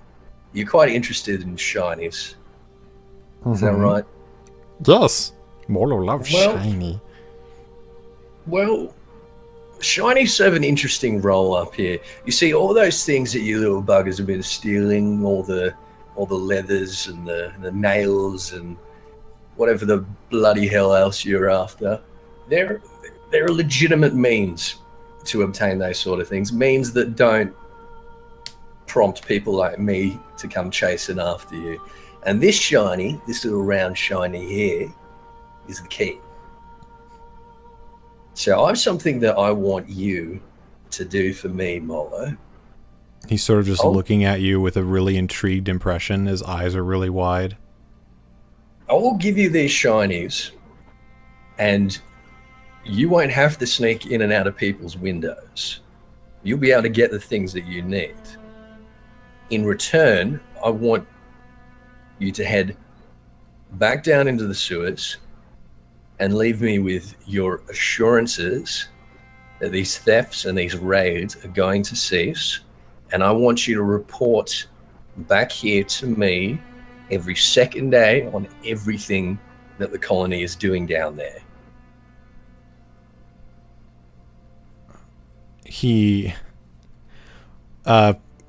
interested in shinies. Is that right? Yes. Molo loves Well- shiny. Well, shinies serve an interesting role up here. You see, all those things that you little buggers have been stealing, all the leathers and the nails and whatever the bloody hell else you're after, they're a legitimate means to obtain those sort of things. Means that don't prompt people like me to come chasing after you. And this little round shiny here, is the key. So I have something that I want you to do for me, Molo. He's sort of just Oh. looking at you with a really intrigued impression. His eyes are really wide. I will give you these shinies, and you won't have to sneak in and out of people's windows. You'll be able to get the things that you need. In return, I want you to head back down into the sewers and leave me with your assurances that these thefts and these raids are going to cease. And I want you to report back here to me every second day on everything that the colony is doing down there.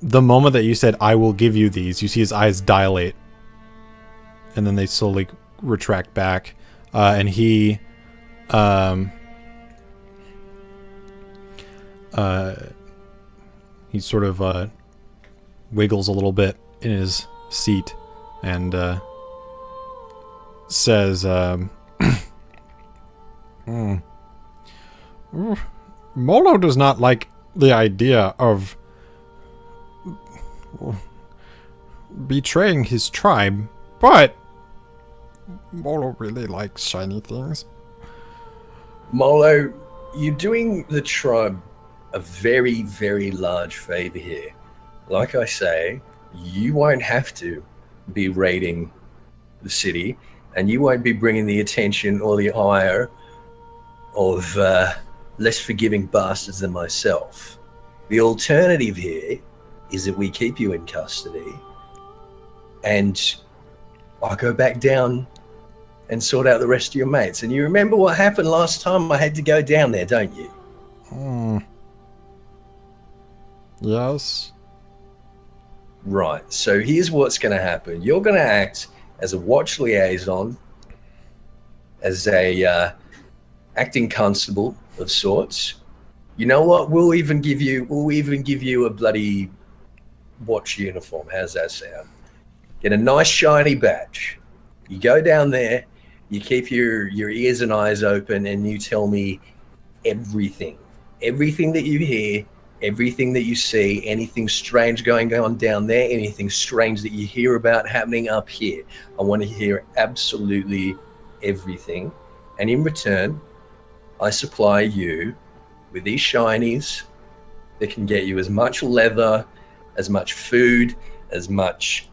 The moment that you said, "I will give you these," you see his eyes dilate. And then they slowly retract back. And he sort of wiggles a little bit in his seat and says, Molo does not like the idea of betraying his tribe, but Molo really likes shiny things. Molo, you're doing the tribe a very, very large favor here. Like I say, you won't have to be raiding the city, and you won't be bringing the attention or the ire of less forgiving bastards than myself. The alternative here is that we keep you in custody, and I go back down and sort out the rest of your mates. And you remember what happened last time I had to go down there, don't you? Yes. Right, so here's what's going to happen. You're going to act as a watch liaison, as a acting constable of sorts. You know what? We'll even give you a bloody watch uniform. How's that sound? Get a nice shiny badge. You go down there, you keep your ears and eyes open, and you tell me everything that you hear, everything that you see, anything strange going on down there, anything strange that you hear about happening up here. I want to hear absolutely everything. And in return, I supply you with these shinies that can get you as much leather, as much food, as much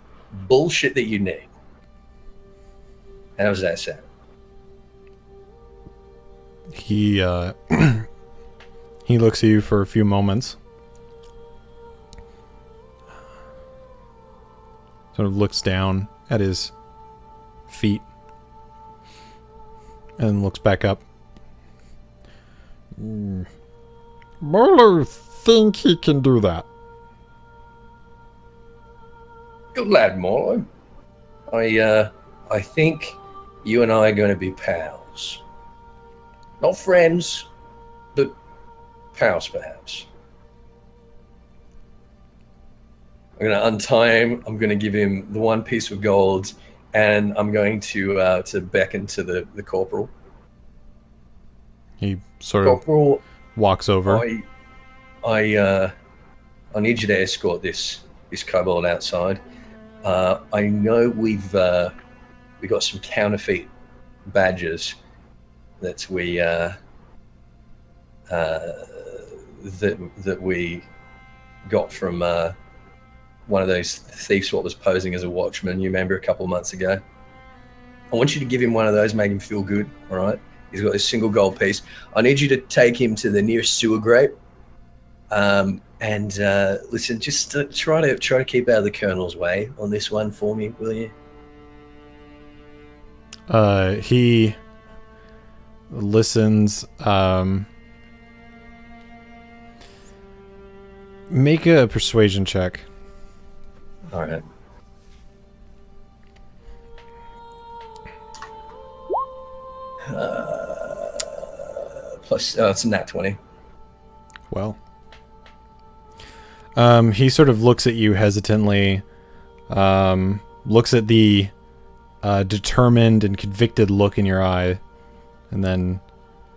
bullshit that you need. How does that sound? He he looks at you for a few moments. Sort of looks down at his feet. And then looks back up. Molo think he can do that. Good lad, Molo. I think you and I are going to be pals. Not friends, but pals, perhaps. I'm going to untie him. I'm going to give him the one piece of gold and I'm going to beckon to the corporal. He sort of Corporal, walks over. I need you to escort this kobold outside. I know we got some counterfeit badges that we that we got from one of those thieves what was posing as a watchman. You remember a couple of months ago? I want you to give him one of those, make him feel good. All right. He's got this single gold piece. I need you to take him to the nearest sewer grate. And listen, just try to keep out of the colonel's way on this one for me, will you? He listens. Make a persuasion check. All right. Plus, it's a nat 20. Well. He sort of looks at you hesitantly, looks at the determined and convicted look in your eye, and then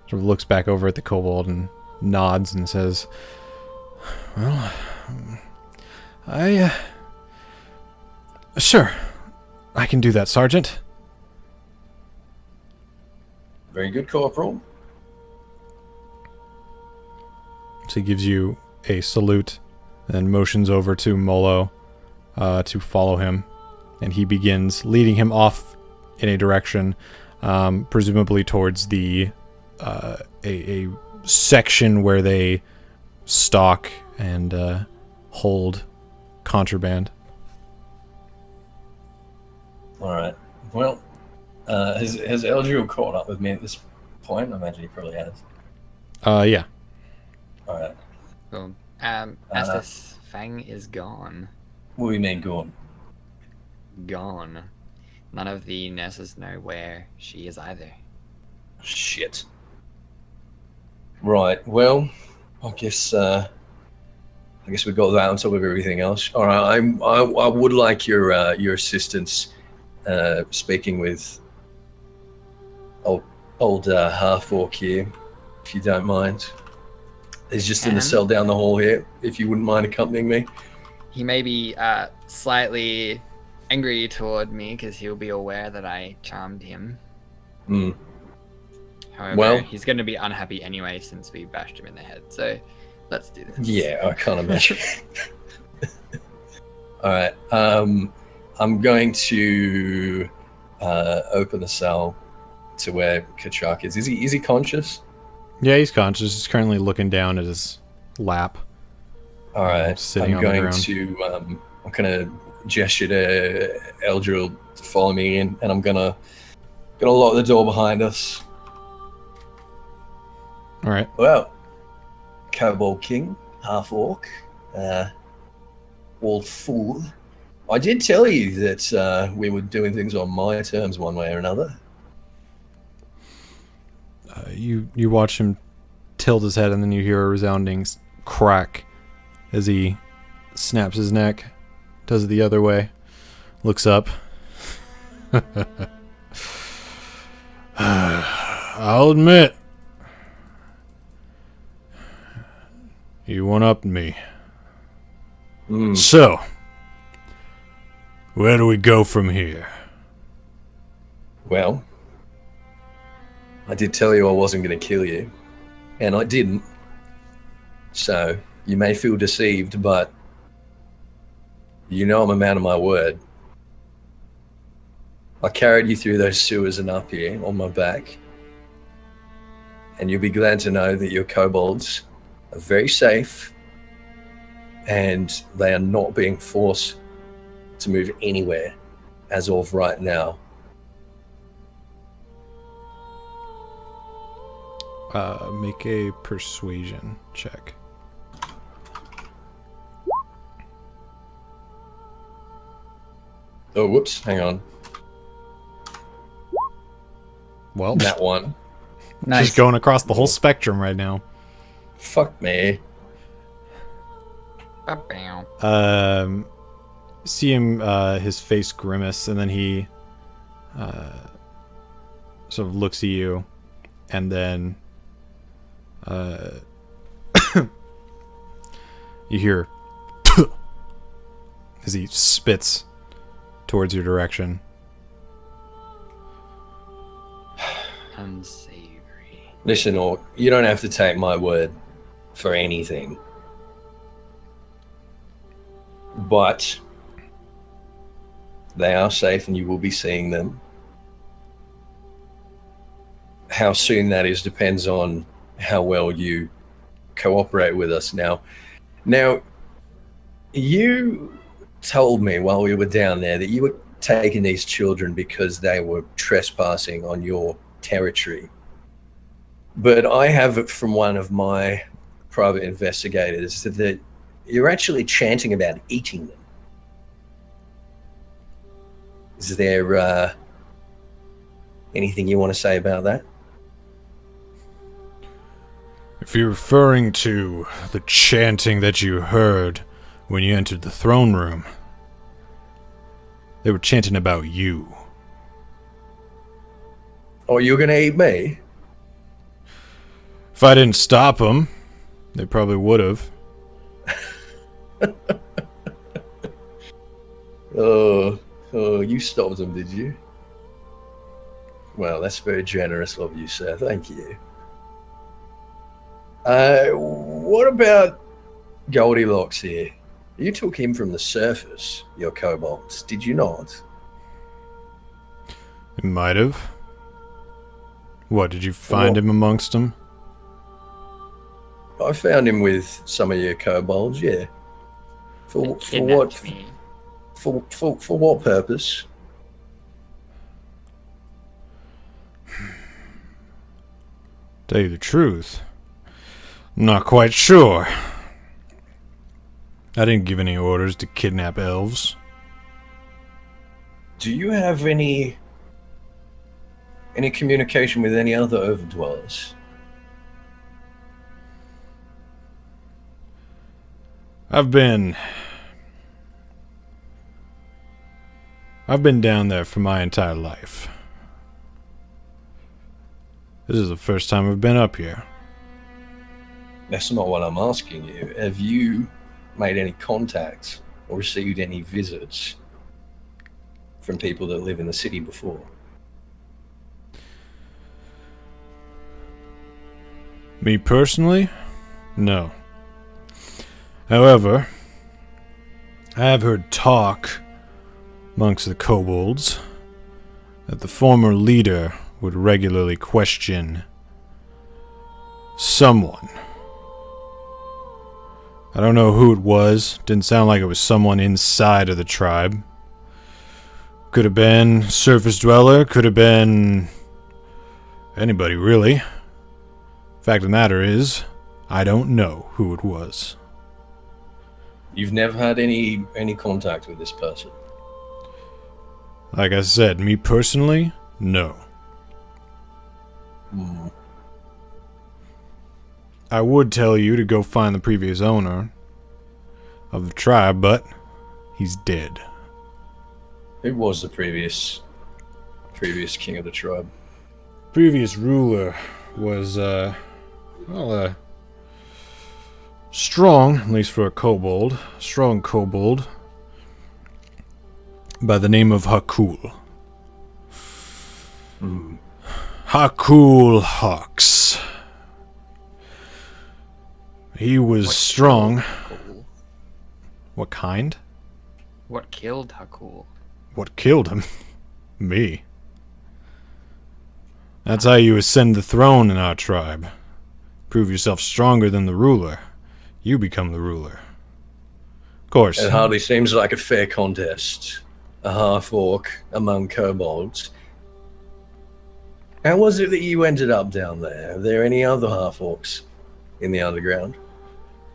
sort of looks back over at the kobold and nods and says, well, sure, I can do that, Sergeant. Very good, Corporal. So he gives you a salute and motions over to Molo to follow him, and he begins leading him off in a direction, presumably towards the a section where they stock and hold contraband. All right. Well, has Eldriel caught up with me at this point? I imagine he probably has. Yeah. All right. Cool. Estes, Fang is gone. What do you mean gone? Gone. None of the nurses know where she is either. Shit. Right. Well, I guess we got that on top of everything else. All right. I would like your assistance speaking with old half-orc here, if you don't mind. He's just in the cell down the hall here, if you wouldn't mind accompanying me. He may be slightly angry toward me because he'll be aware that I charmed him. Hmm. However, he's going to be unhappy anyway since we bashed him in the head. So let's do this. Yeah, I can't imagine. All right. I'm going to open the cell to where Kachak is. Is he conscious? Yeah, he's conscious. He's currently looking down at his lap. All right. Sitting on the ground. I'm going to gesture to Eldriel to follow me in, and I'm gonna lock the door behind us. All right. Well, Kobold King, half orc, old fool. I did tell you that we were doing things on my terms, one way or another. You watch him tilt his head, and then you hear a resounding crack as he snaps his neck, does it the other way, looks up. I'll admit, you one-upped me. So, where do we go from here? Well, I did tell you I wasn't going to kill you, and I didn't. So, you may feel deceived, but you know I'm a man of my word. I carried you through those sewers and up here on my back, and you'll be glad to know that your kobolds are very safe, and they are not being forced to move anywhere as of right now. Make a persuasion check. Oh, whoops, hang on. Well, That one. Nice. just going across the whole spectrum right now. Fuck me. Ba-bow. See him, his face grimace, and then he sort of looks at you, and then you hear as he spits towards your direction. Unsavory. Listen, Orc, you don't have to take my word for anything. But they are safe and you will be seeing them. How soon that is depends on how well you cooperate with us. Now, you told me while we were down there that you were taking these children because they were trespassing on your territory. But I have it from one of my private investigators that you're actually chanting about eating them. Is there anything you want to say about that? If you're referring to the chanting that you heard when you entered the throne room, they were chanting about you. Oh, you're going to eat me? If I didn't stop them, they probably would have. Oh, you stopped them, did you? Well, that's very generous of you, sir. Thank you. What about Goldilocks here? You took him from the surface, your kobolds, did you not? It might have. What, did you find him amongst them? I found him with some of your kobolds, yeah. For what? Me. For what purpose? Tell you the truth, I'm not quite sure. I didn't give any orders to kidnap elves. Do you have any communication with any other overdwellers? I've been down there for my entire life. This is the first time I've been up here. That's not what I'm asking you. Have you made any contacts or received any visits from people that live in the city before? Me personally? No. However, I have heard talk amongst the kobolds that the former leader would regularly question someone. I don't know who it was. Didn't sound like it was someone inside of the tribe. Could have been surface dweller, could have been anybody really. Fact of the matter is, I don't know who it was. You've never had any contact with this person? Like I said, me personally, no. I would tell you to go find the previous owner of the tribe, but he's dead. Who was the previous king of the tribe? Previous ruler was, strong, at least for a kobold. Strong kobold. By the name of Hakul. Hakul Hawks. He was strong. Hakul? What kind? What killed Hakul? What killed him? Me. That's how you ascend the throne in our tribe. Prove yourself stronger than the ruler. You become the ruler. Of course. It hardly seems like a fair contest. A half-orc among kobolds. How was it that you ended up down there? Are there any other half-orcs in the underground?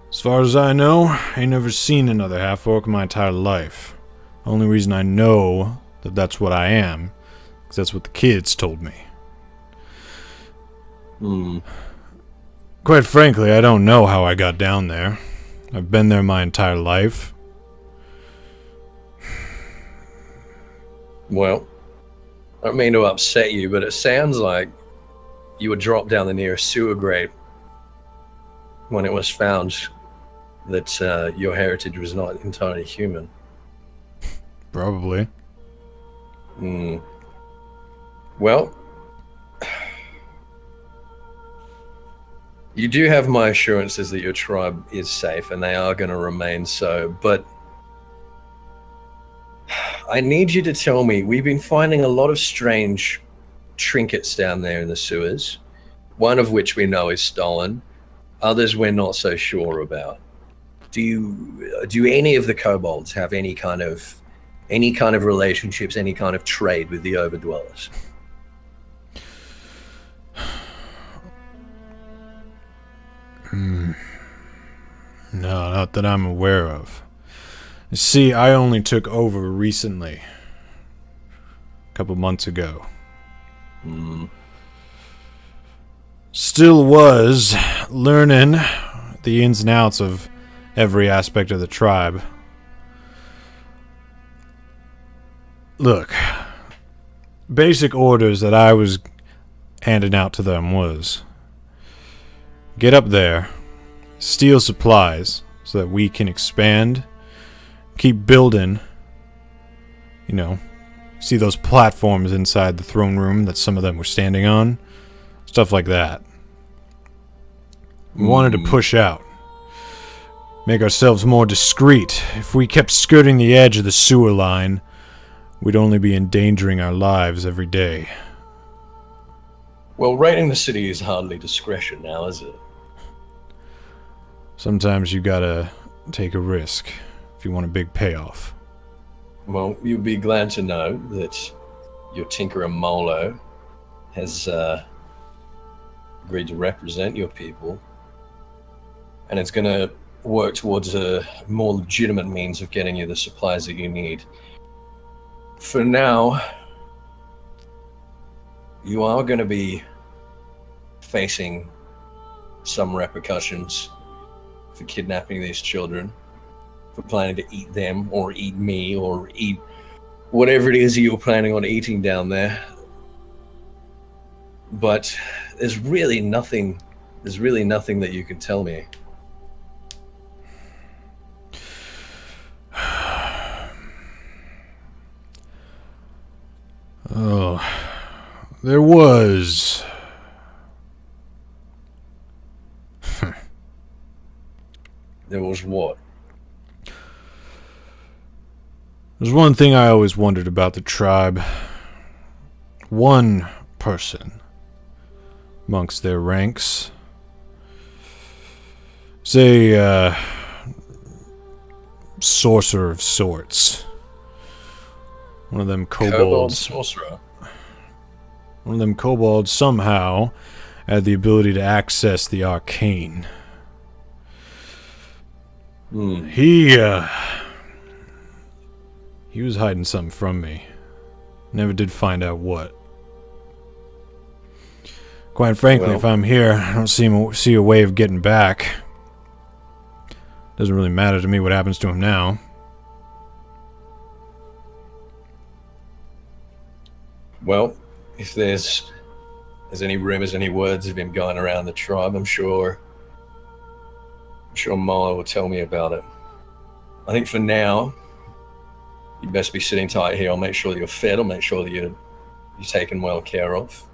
As far as I know, I ain't never seen another half-orc in my entire life. Only reason I know that that's what I am, because that's what the kids told me. Quite frankly, I don't know how I got down there. I've been there my entire life. Well, I don't mean to upset you, but it sounds like you were dropped down the nearest sewer grate when it was found that your heritage was not entirely human. Probably. Well, you do have my assurances that your tribe is safe, and they are going to remain so, but I need you to tell me, we've been finding a lot of strange trinkets down there in the sewers, one of which we know is stolen, others we're not so sure about. Do any of the kobolds have any kind of relationships, any kind of trade with the overdwellers? No, not that I'm aware of. You see, I only took over recently. A couple months ago. Still was learning the ins and outs of every aspect of the tribe. Look, basic orders that I was handing out to them was get up there, steal supplies so that we can expand, keep building, you know, see those platforms inside the throne room that some of them were standing on, stuff like that. We wanted to push out, make ourselves more discreet. If we kept skirting the edge of the sewer line, we'd only be endangering our lives every day. Well, raiding the city is hardly discretion now, is it? Sometimes you gotta take a risk if you want a big payoff. Well, you'll be glad to know that your tinkerer Molo has agreed to represent your people, and it's going to work towards a more legitimate means of getting you the supplies that you need. For now, you are going to be facing some repercussions for kidnapping these children, for planning to eat them, or eat me, or eat whatever it is you're planning on eating down there. But there's really nothing that you can tell me. Oh, there was... There was what? There's one thing I always wondered about the tribe. One person amongst their ranks. Say, sorcerer of sorts. One of them kobolds. Kobold sorcerer. One of them kobolds somehow had the ability to access the arcane. He was hiding something from me. Never did find out what. Quite frankly, if I'm here, I don't see a way of getting back. Doesn't really matter to me what happens to him now. Well, if there's any rumors, any words of him going around the tribe, I'm sure Molo will tell me about it. I think for now, you best be sitting tight here. I'll make sure that you're fed. I'll make sure that you're taken well care of.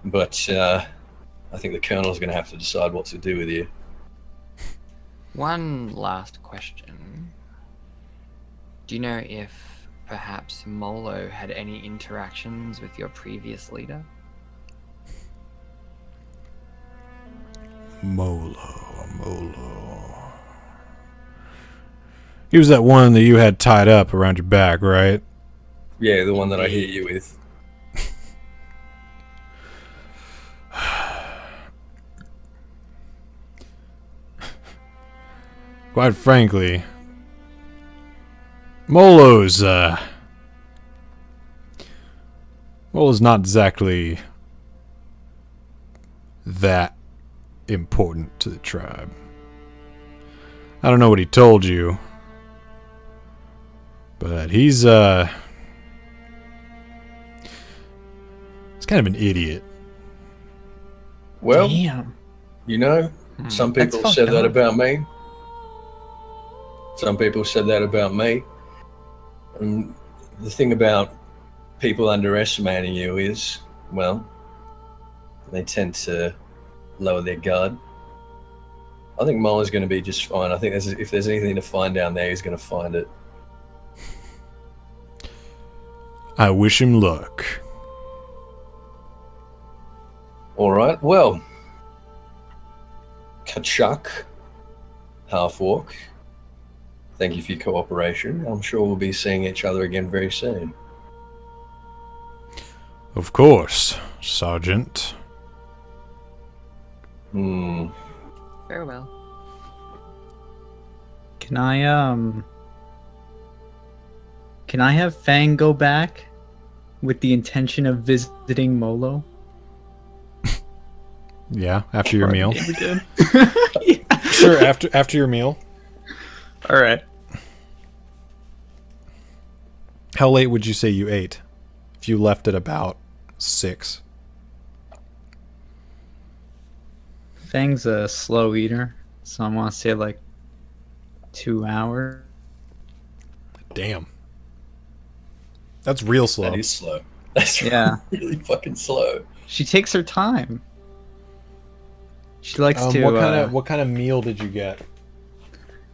But I think the Colonel's going to have to decide what to do with you. One last question. Do you know if perhaps Molo had any interactions with your previous leader? Molo. He was that one that you had tied up around your back, right? Yeah, the one that I hit you with. Quite frankly, Molo's not exactly that important to the tribe. I don't know what he told you, but he's He's kind of an idiot. Well, Damn. you know, some That's people said fucked that up. about me. Some people said that about me. And the thing about people underestimating you is, well, they tend to lower their guard. I think Muller's going to be just fine. I think if there's anything to find down there, he's going to find it. I wish him luck. All right, well, Kachuk, Half-Orc, thank you for your cooperation. I'm sure we'll be seeing each other again very soon. Of course, Sergeant. Farewell. Can I have Fang go back with the intention of visiting Molo? Yeah, after your meal. Again? Sure, after your meal. All right. How late would you say you ate? If you left at about 6. Fang's a slow eater, so I want to say like 2 hours. Damn. That's real slow. That is slow. That's Yeah. really fucking slow. She takes her time. She likes to. What kind of meal did you get?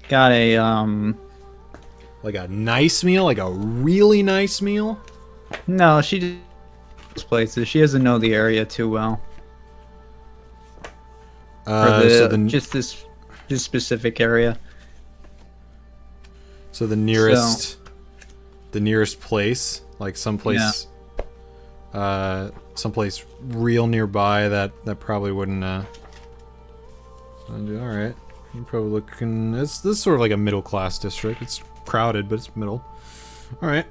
Got a Like a nice meal? Like a really nice meal? No, she just goes places. She doesn't know the area too well. Just this specific area. So the nearest place, like someplace real nearby that probably wouldn't do. All right, you're probably looking. This is sort of like a middle class district. It's crowded, but it's middle. All right.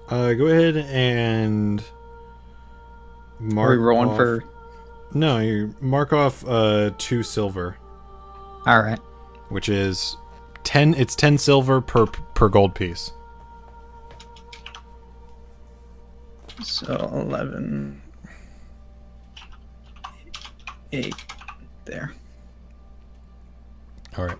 Go ahead and mark. Are we rolling off, for? No, you mark off 2 silver. All right. Which is 10. It's 10 silver per gold piece. So 11, 8, there. All right.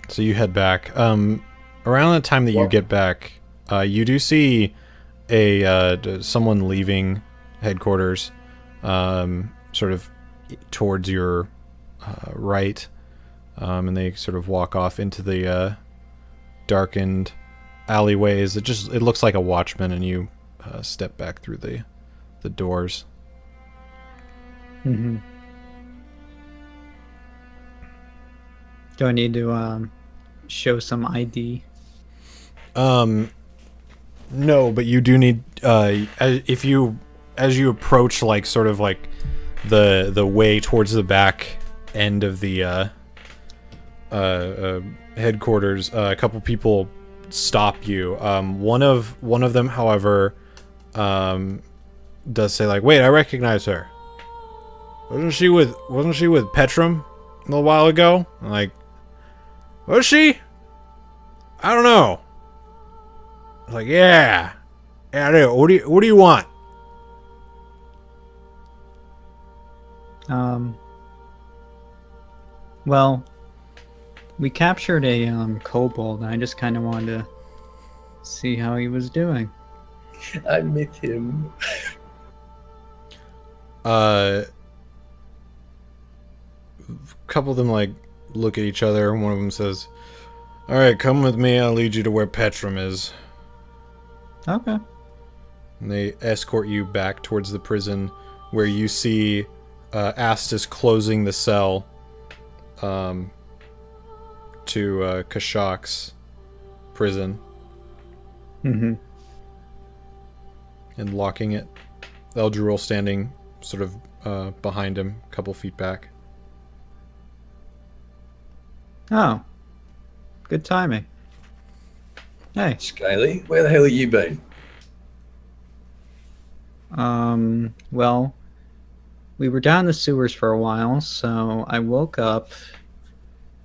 So you head back. Around the time that you get back, you do see someone leaving headquarters, sort of towards your right, and they sort of walk off into the darkened alleyways. It looks like a watchman, and you step back through the doors. Mm-hmm. Do I need to show some ID? No, but you do need as you approach like sort of like the way towards the back end of the headquarters, a couple people stop you. One of them, however, does say like, "Wait, I recognize her. Wasn't she with Petrum a little while ago?" I'm like, was she? I don't know. I was like, yeah, I do. What do you want? Well, we captured a kobold, and I just kind of wanted to see how he was doing. I met him. A couple of them like look at each other, and one of them says, "All right, come with me. I'll lead you to where Petrum is." Okay. And they escort you back towards the prison, where you see Astus closing the cell to Kashak's prison. Mm-hmm. And locking it. Eldril standing sort of behind him, a couple feet back. Oh. Good timing. Hey. Scaly, where the hell have you been? Well, we were down the sewers for a while, so I woke up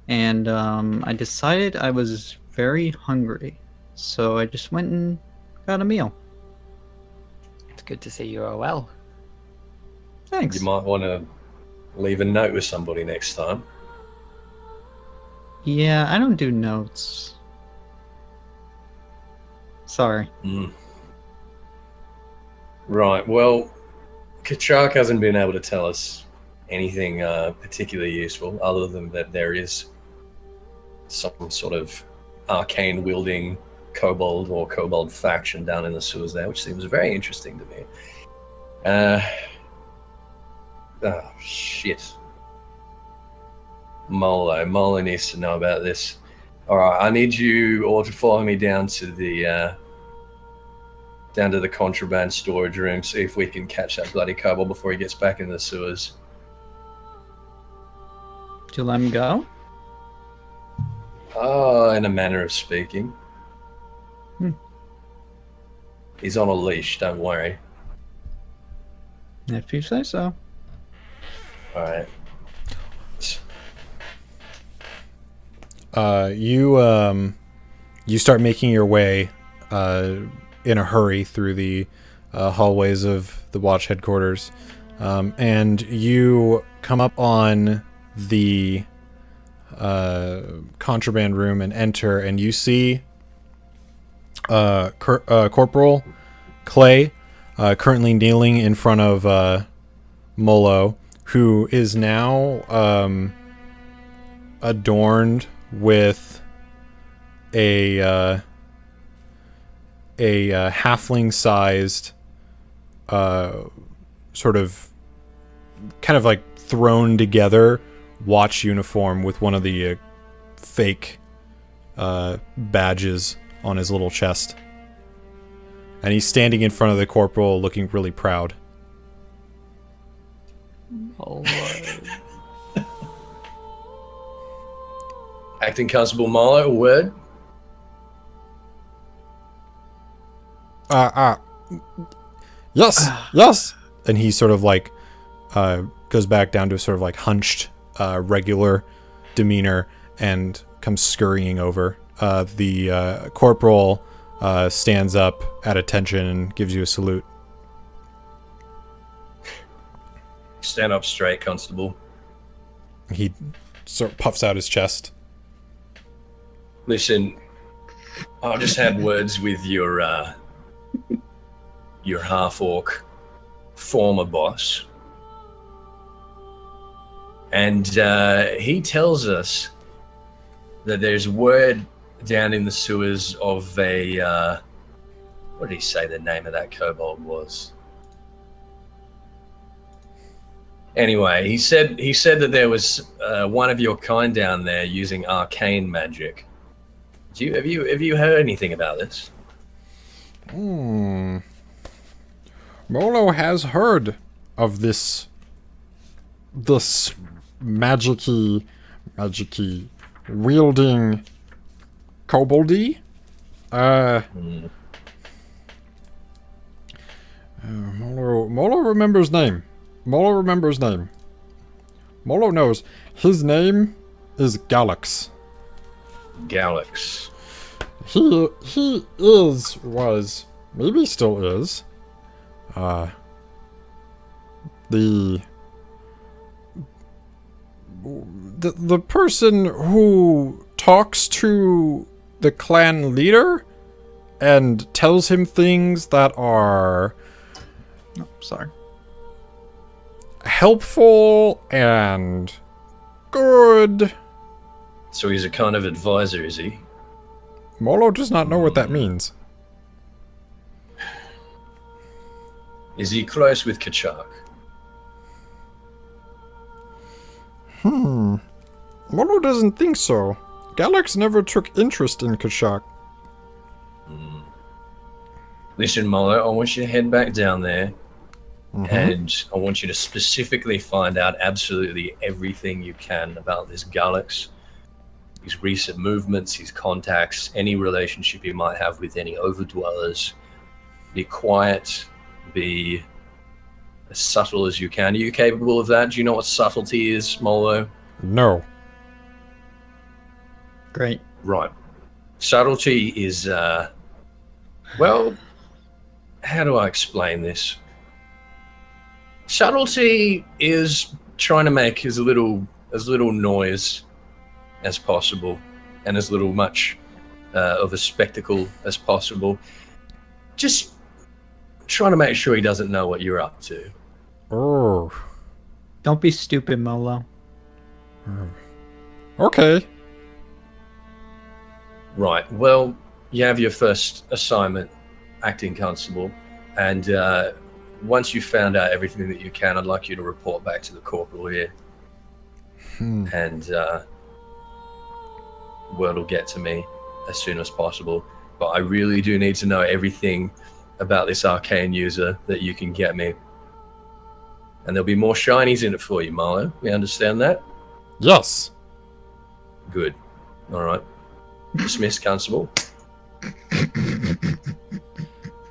And I decided I was very hungry, so I just went and got a meal. It's good to see you are well. Thanks. You might want to leave a note with somebody next time. Yeah, I don't do notes. Sorry. Right, well, Kachak hasn't been able to tell us anything particularly useful, other than that there is some sort of arcane wielding kobold or kobold faction down in the sewers there, which seems very interesting to me. Oh, shit. Molo needs to know about this. Alright, I need you all to follow me down to the contraband storage room, see if we can catch that bloody kobold before he gets back into the sewers. To let him go? Oh, in a manner of speaking. He's on a leash, don't worry. If you say so. Alright. You start making your way in a hurry through the hallways of the watch headquarters, and you come up on the contraband room and enter, and you see Corporal Clay currently kneeling in front of Molo, who is now adorned with a halfling-sized sort of kind of like thrown together watch uniform with one of the fake badges on his little chest. And he's standing in front of the corporal looking really proud. Oh, Lord. Acting Constable Molo, a word? Yes. And he sort of like goes back down to sort of like hunched, regular demeanor and comes scurrying over. The corporal stands up at attention and gives you a salute. Stand up straight, Constable. He sort of puffs out his chest. Listen, I just had words with your half-orc former boss. And he tells us that there's word down in the sewers of a... what did he say the name of that kobold was? Anyway, he said that there was one of your kind down there using arcane magic. Have you heard anything about this? Molo has heard of this magic-y wielding koboldy. Molo remembers name. Molo knows. His name is Galax. Galax. He was, maybe still is, the person who talks to the clan leader and tells him things that are helpful and good. So he's a kind of advisor, is he? Molo does not know what that means. Is he close with Kachak? Molo doesn't think so. Galax never took interest in Kachak. Listen, Molo, I want you to head back down there, and I want you to specifically find out absolutely everything you can about this Galax, his recent movements, his contacts, any relationship he might have with any overdwellers. Be quiet, be as subtle as you can. Are you capable of that? Do you know what subtlety is, Molo? No. Great. Right. Subtlety is, well, how do I explain this? Subtlety is trying to make as little noise as possible and as little much of a spectacle as possible. Just trying to make sure he doesn't know what you're up to. Oh. Don't be stupid, Molo. Okay. Right. Well, you have your first assignment, acting constable, and once you've found out everything that you can, I'd like you to report back to the corporal here. And word will get to me as soon as possible. But I really do need to know everything about this arcane user that you can get me. And there'll be more shinies in it for you, Marlo. We understand that? Yes. Good. All right. Dismissed, Constable.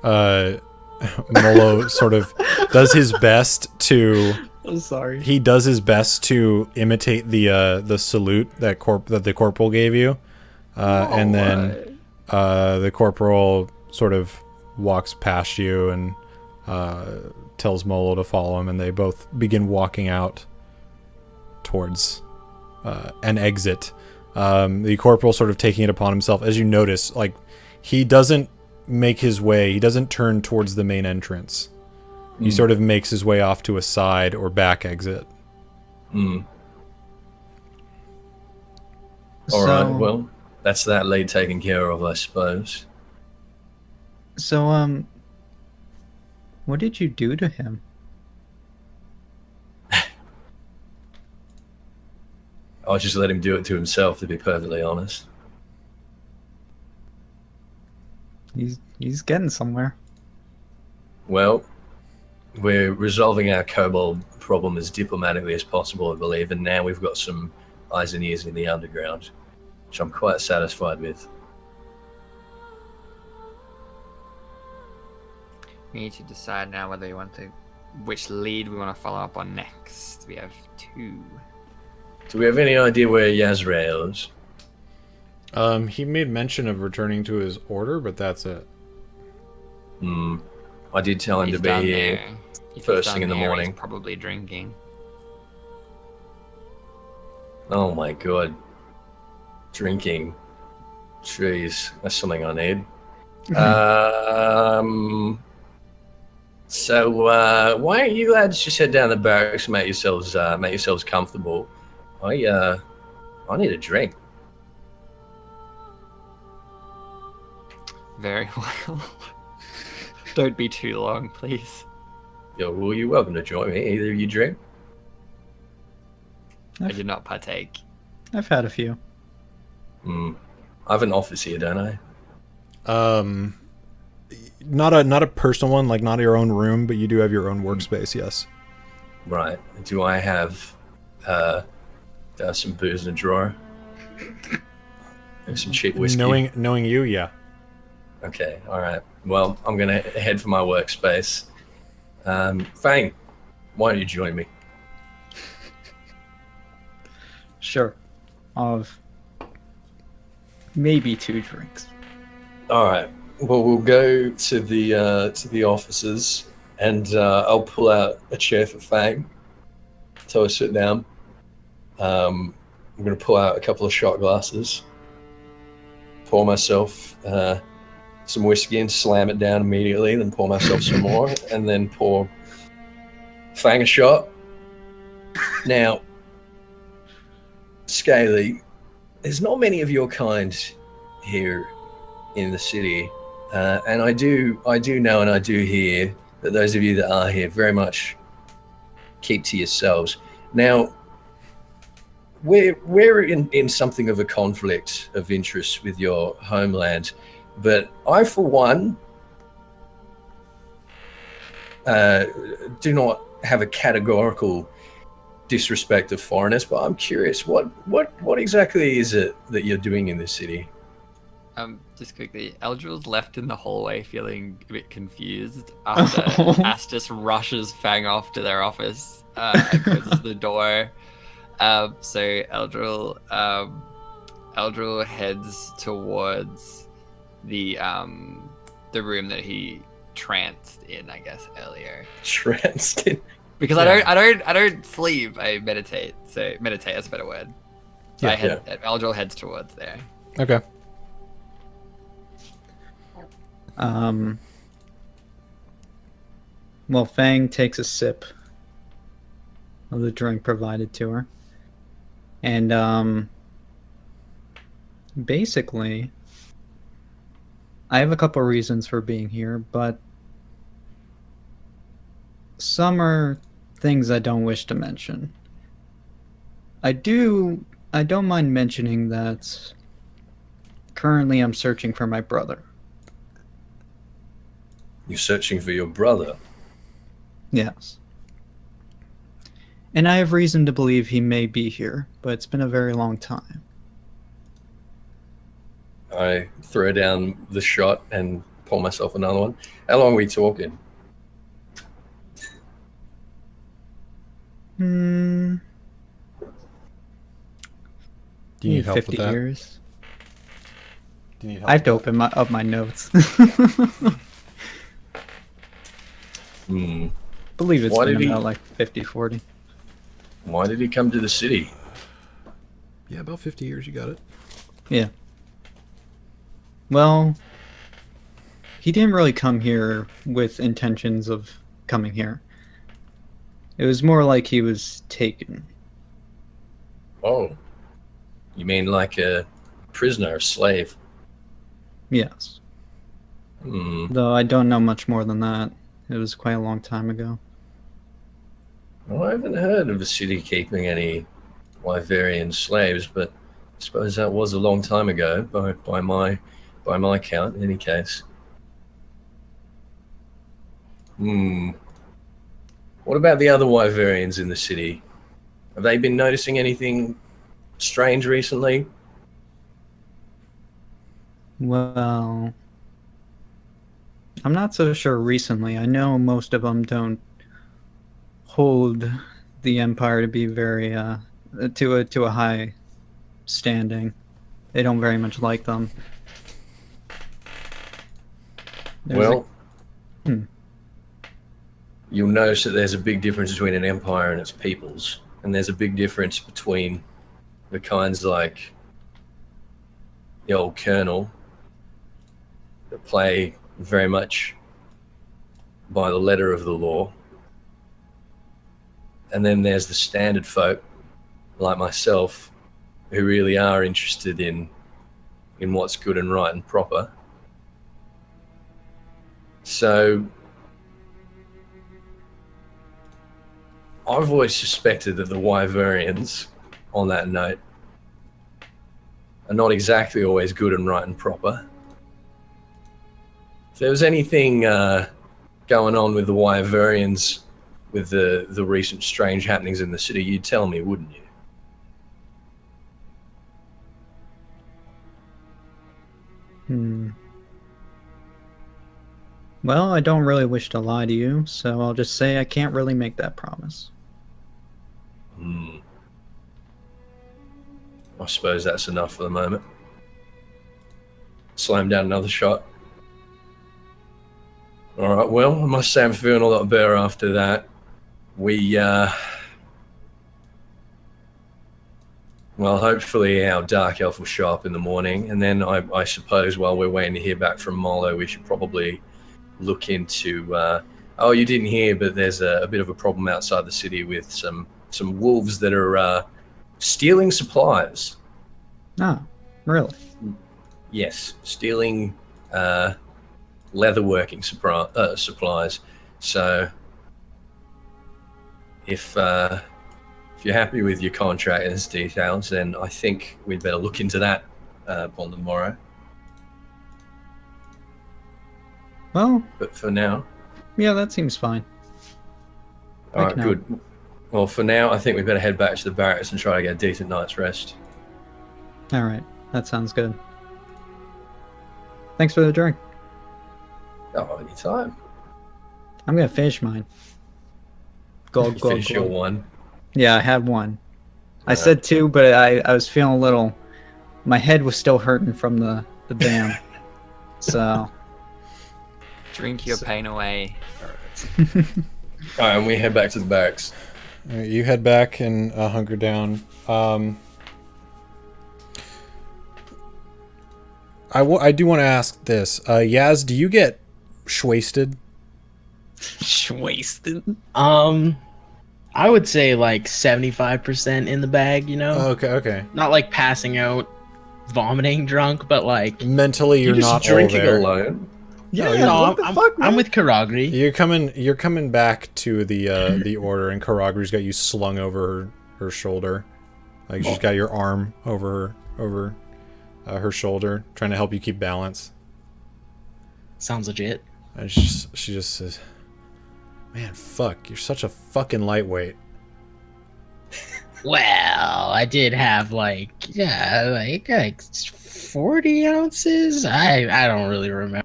Molo sort of does his best to. I'm sorry. He does his best to imitate the salute that the corporal gave you, and then the corporal sort of walks past you and tells Molo to follow him, and they both begin walking out towards an exit. The corporal sort of taking it upon himself, as you notice, like he doesn't make his way, he doesn't turn towards the main entrance. He sort of makes his way off to a side or back exit. All right, well, that's that lead taken care of, I suppose. So, what did you do to him? I'll just let him do it to himself, to be perfectly honest. He's getting somewhere. Well, we're resolving our kobold problem as diplomatically as possible, I believe, and now we've got some eyes and ears in the underground, which I'm quite satisfied with. We need to decide now whether we want to, which lead we want to follow up on next. We have 2. Do we have any idea where Yazrael is? He made mention of returning to his order, but that's it. I did tell him to be here first thing in the morning. He's probably drinking. Oh my god. Drinking. Jeez, that's something I need. So why don't you lads just head down the barracks and make yourselves comfortable? I need a drink. Very well. Don't be too long, please. Yo, well, you're welcome to join me. Either of you drink? I did not partake. I've had a few. I have an office here, don't I? Not a personal one, like not your own room, but you do have your own workspace. Yes. Right. Do I have some booze in a drawer? And some cheap whiskey. Knowing you, yeah. Okay. All right. Well, I'm gonna head for my workspace. Fang, why don't you join me? Sure. Of maybe 2 drinks. All right. Well, we'll go to the offices, and I'll pull out a chair for Fang. So I sit down. I'm going to pull out a couple of shot glasses, pour myself some whiskey and slam it down immediately, then pour myself some more, and then pour Fang a shot. Now, Scaly, there's not many of your kind here in the city, and I do know and I do hear that those of you that are here very much keep to yourselves. Now, we're in something of a conflict of interest with your homeland, but I, for one, do not have a categorical disrespect of foreigners, but I'm curious, what exactly is it that you're doing in this city? Just quickly, Eldril's left in the hallway feeling a bit confused after Astus rushes Fang off to their office and closes the door. So Eldril Eldril heads towards the room that he tranced in, I guess, earlier. Tranced in. Because Yeah. I don't sleep. I meditate. So meditate is a better word. So Yeah. Eldril heads towards there. Okay. Well, Fang takes a sip of the drink provided to her. And, basically, I have a couple reasons for being here, but some are things I don't wish to mention. I don't mind mentioning that currently I'm searching for my brother. You're searching for your brother. Yes. And I have reason to believe he may be here, but it's been a very long time. I throw down the shot and pour myself another one. How long are we talking? Do you need help 50 with that? years. Do you need help I have to with open up my notes. Believe it's Why been did he- about like 50, 40. Why did he come to the city? that? Yeah, about 50 years. You got it. Yeah. Well, he didn't really come here with intentions of coming here. It was more like he was taken. Oh. You mean like a prisoner, a slave? Yes. Hmm. Though I don't know much more than that. It was quite a long time ago. Well, I haven't heard of the city keeping any Wyverian slaves, but I suppose that was a long time ago by my count, in any case. What about the other Wyverians in the city? Have they been noticing anything strange recently? Well, I'm not so sure recently. I know most of them don't hold the Empire to be very, to a high standing. They don't very much like them. There's Well, Hmm. you'll notice that there's a big difference between an empire and its peoples, and there's a big difference between the kinds like the old colonel that play very much by the letter of the law, and then there's the standard folk like myself who really are interested in what's good and right and proper. So I've always suspected that the Wyverians, on that note, are not exactly always good and right and proper. If there was anything going on with the Wyverians, with the recent strange happenings in the city, you'd tell me, wouldn't you? Well, I don't really wish to lie to you, so I'll just say I can't really make that promise. I suppose that's enough for the moment. Slam down another shot. All right, well, I must say I'm feeling a lot better after that. Well, hopefully our dark elf will show up in the morning, and then I suppose while we're waiting to hear back from Molo, we should probably look into... oh, you didn't hear, but there's a bit of a problem outside the city with some wolves that are stealing supplies. Oh, really? Yes, stealing leatherworking supplies. So if you're happy with your contract and its details, then I think we'd better look into that upon the morrow. Well, But for now, yeah, that seems fine. all right, can good. Well, for now, I think we better head back to the barracks and try to get a decent night's rest. Alright, that sounds good. Thanks for the drink. Oh, anytime. I'm gonna finish mine. Glug, You glug, finish your glug. one. Yeah, I had one. I Alright. said two, but I was feeling a little my head was still hurting from the bam. So Drink your pain away. All right, and we head back to the barracks. All right, you head back and hunker down. I do want to ask this. Yazz, do you get shwasted? wasted. I would say like 75% in the bag, you know? Okay. Not like passing out, vomiting drunk, but like... Mentally, you're just not drinking all there. alone. Yeah, no, what the fuck, man? I'm with Karagri. You're coming back to the order, and Karagri's got you slung over her shoulder, like she's got your arm over her shoulder, trying to help you keep balance. Sounds legit. And she just says, "Man, fuck, you're such a fucking lightweight." Well, I did have like 40 ounces. I don't really remember.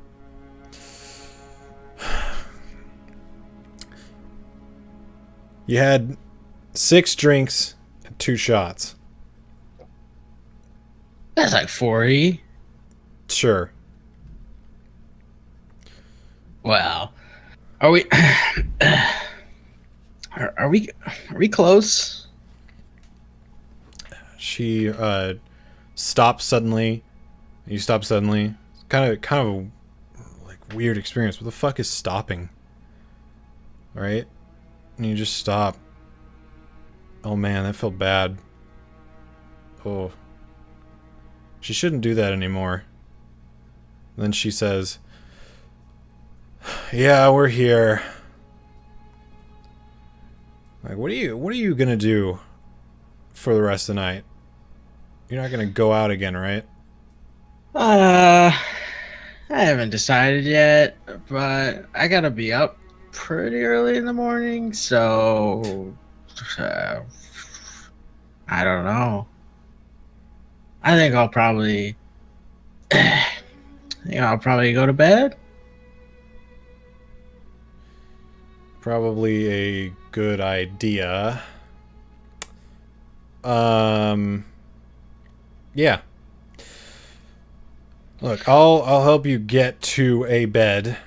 You had 6 drinks and 2 shots. That's like 40. Sure. Well, are we are we close? She stops suddenly. You stop suddenly. It's kind of a like weird experience. What the fuck is stopping? All right, and you just stop. Oh man, that felt bad. Oh, she shouldn't do that anymore. Then she says, "Yeah, we're here." Like, what are you gonna do for the rest of the night? You're not gonna go out again, right? I haven't decided yet, but I gotta be up pretty early in the morning, so I don't know. I think I'll probably go to bed. Probably a good idea. Yeah. Look, I'll help you get to a bed.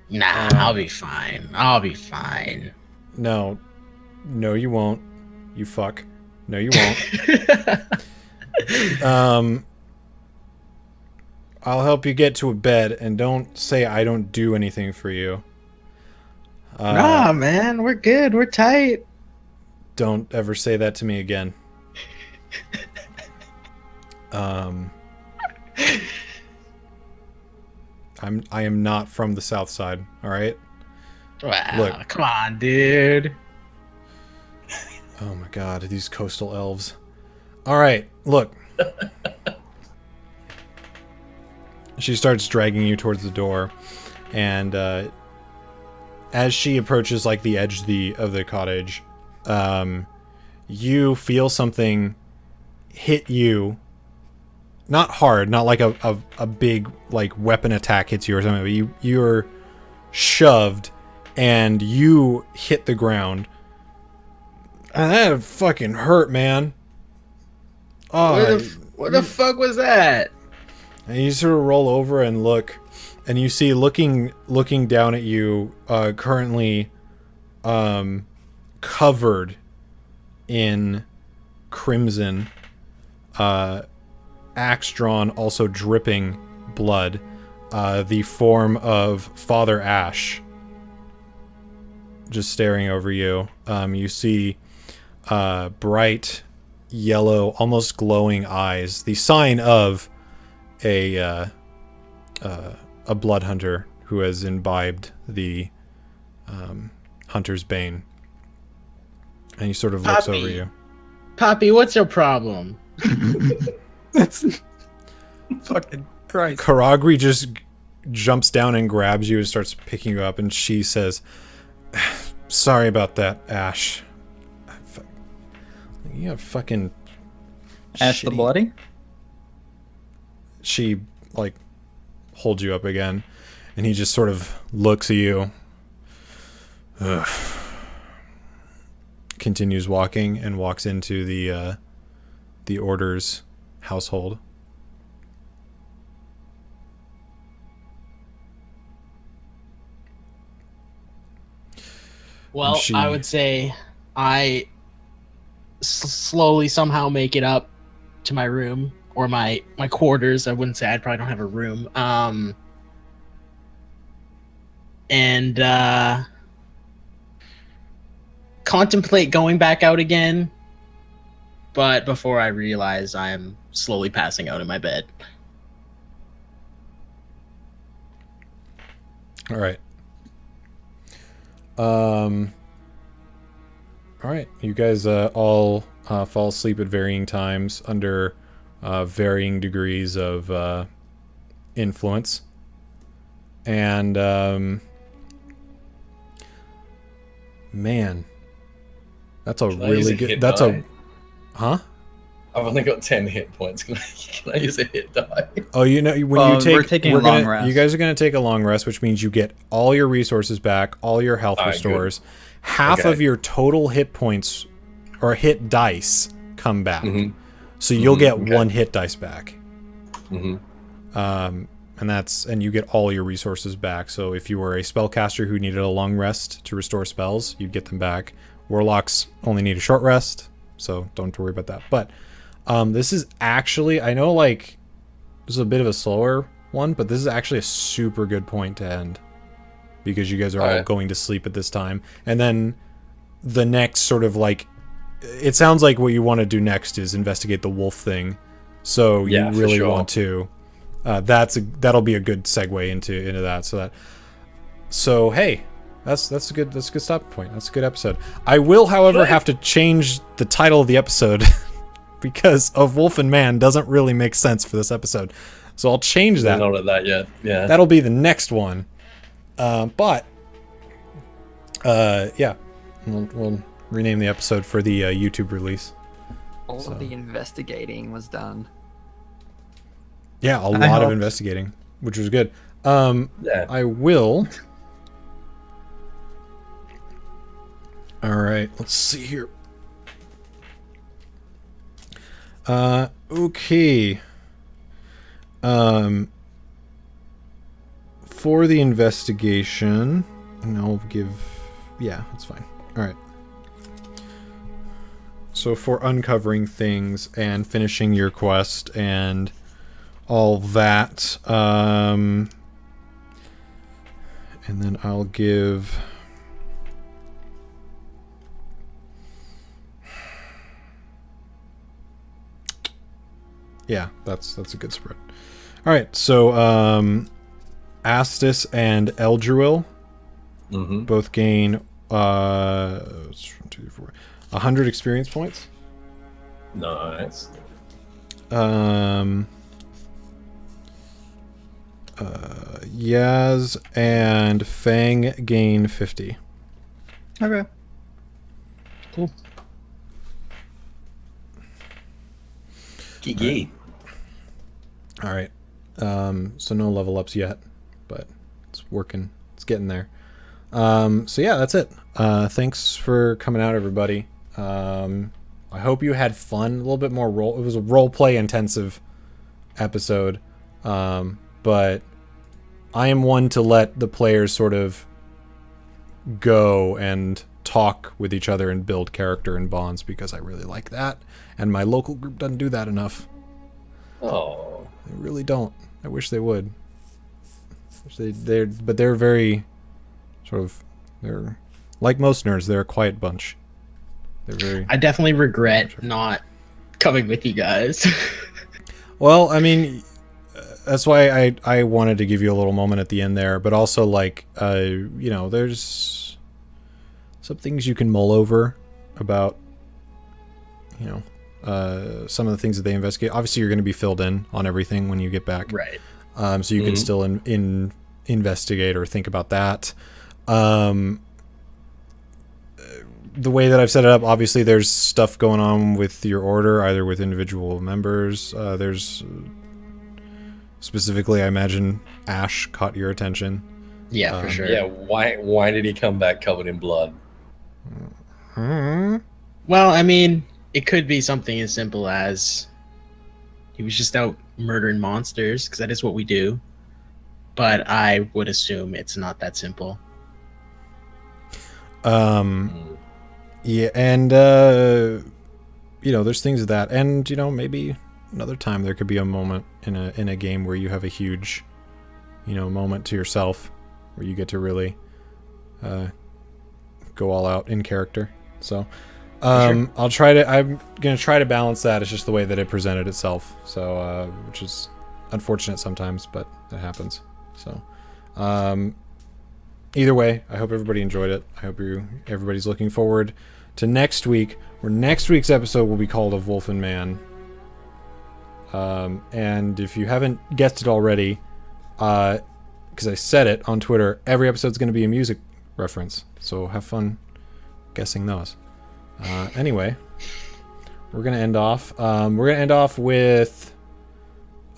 Nah, I'll be fine. I'll be fine. No, you won't. You fuck. No, you won't. I'll help you get to a bed, and don't say I don't do anything for you. Nah, man, we're good. We're tight. Don't ever say that to me again. I am not from the South Side, all right? Wow, Look. come on, dude. Oh my god, these coastal elves. All right, look. She starts dragging you towards the door, and as she approaches like the edge of the cottage, you feel something hit you. Not hard, not like a big like weapon attack hits you or something, but you're shoved and you hit the ground. And that fucking hurt, man. Oh, What the fuck was that? and you sort of roll over and look, and you see looking down at you, currently covered in crimson, axe drawn, also dripping blood, the form of Father Ash just staring over you. You see bright yellow, almost glowing eyes, the sign of a blood hunter who has imbibed the hunter's bane. And he sort of looks over you. Poppy, what's your problem? That's fucking Christ. Karagri just jumps down and grabs you and starts picking you up, and she says, "Sorry about that, Ash. You have fucking Ash the shitty-" Bloody? She like holds you up again, and he just sort of looks at you. Ugh. Continues walking and walks into the order's household. Well, I would say I slowly somehow make it up to my room or my quarters. I wouldn't say I probably don't have a room. And contemplate going back out again, but before I realize I'm slowly passing out in my bed. All right. All right. You guys all fall asleep at varying times under varying degrees of influence. And man, that's a really good. That's a, huh? I've only got 10 hit points. Can I use a hit die? Oh, you know, when you take, we're taking a long rest. You guys are going to take a long rest, which means you get all your resources back, all your health restores, half of your total hit points or hit dice come back. So you'll get 1 hit dice back. And you get all your resources back. So if you were a spellcaster who needed a long rest to restore spells, you'd get them back. Warlocks only need a short rest, so don't have to worry about that. But this is actually, I know like this is a bit of a slower one, but this is actually a super good point to end because you guys are all going to sleep at this time. And then the next sort of like, it sounds like what you want to do next is investigate the wolf thing. So you really want to. That'll be a good segue into that. So hey, that's a good stopping point. That's a good episode. I will, however, have to change the title of the episode because of Wolf and Man doesn't really make sense for this episode. So I'll change that. Not at that yet. Yeah. That'll be the next one. We'll rename the episode for the YouTube release. All of the investigating was done. Yeah, a lot of investigating, which was good. I will. All right, let's see here. Okay. For the investigation, and I'll give. Yeah, that's fine. All right. So for uncovering things and finishing your quest and all that, and then I'll give. Yeah, that's a good spread. All right, so Astis and Eldruil both gain 100 experience points. Nice. Yazz and Fang gain 50. Okay. Cool. Gee. All right. So no level ups yet, but it's working. It's getting there. So yeah, that's it. Thanks for coming out, everybody. I hope you had fun. A little bit more role. It was a role play intensive episode. But I am one to let the players sort of go and talk with each other and build character and bonds because I really like that. And my local group doesn't do that enough. Oh. They really don't. I wish they would. But they're very sort of, they're like most nerds, they're a quiet bunch. They're very. I definitely regret not coming with you guys. Well, I mean, that's why I wanted to give you a little moment at the end there, but also like, you know, there's some things you can mull over about, you know, some of the things that they investigate. Obviously, you're going to be filled in on everything when you get back, right? So you can still investigate or think about that. The way that I've set it up, obviously, there's stuff going on with your order, either with individual members. There's specifically, I imagine, Ash caught your attention. Yeah, for sure. Yeah, why did he come back covered in blood? Well, I mean, it could be something as simple as, he was just out murdering monsters, because that is what we do. But I would assume it's not that simple. Yeah, and there's things of that, and maybe another time there could be a moment in a game where you have a huge, moment to yourself, where you get to really go all out in character. So, I'm gonna try to balance that. It's just the way that it presented itself. So, which is unfortunate sometimes, but that happens. So, either way, I hope everybody enjoyed it. I hope everybody's looking forward to next week, where next week's episode will be called "Of Wolf and Man." And if you haven't guessed it already, because I said it on Twitter, every episode's going to be a music reference. So have fun guessing those. Anyway, we're going to end off. We're going to end off with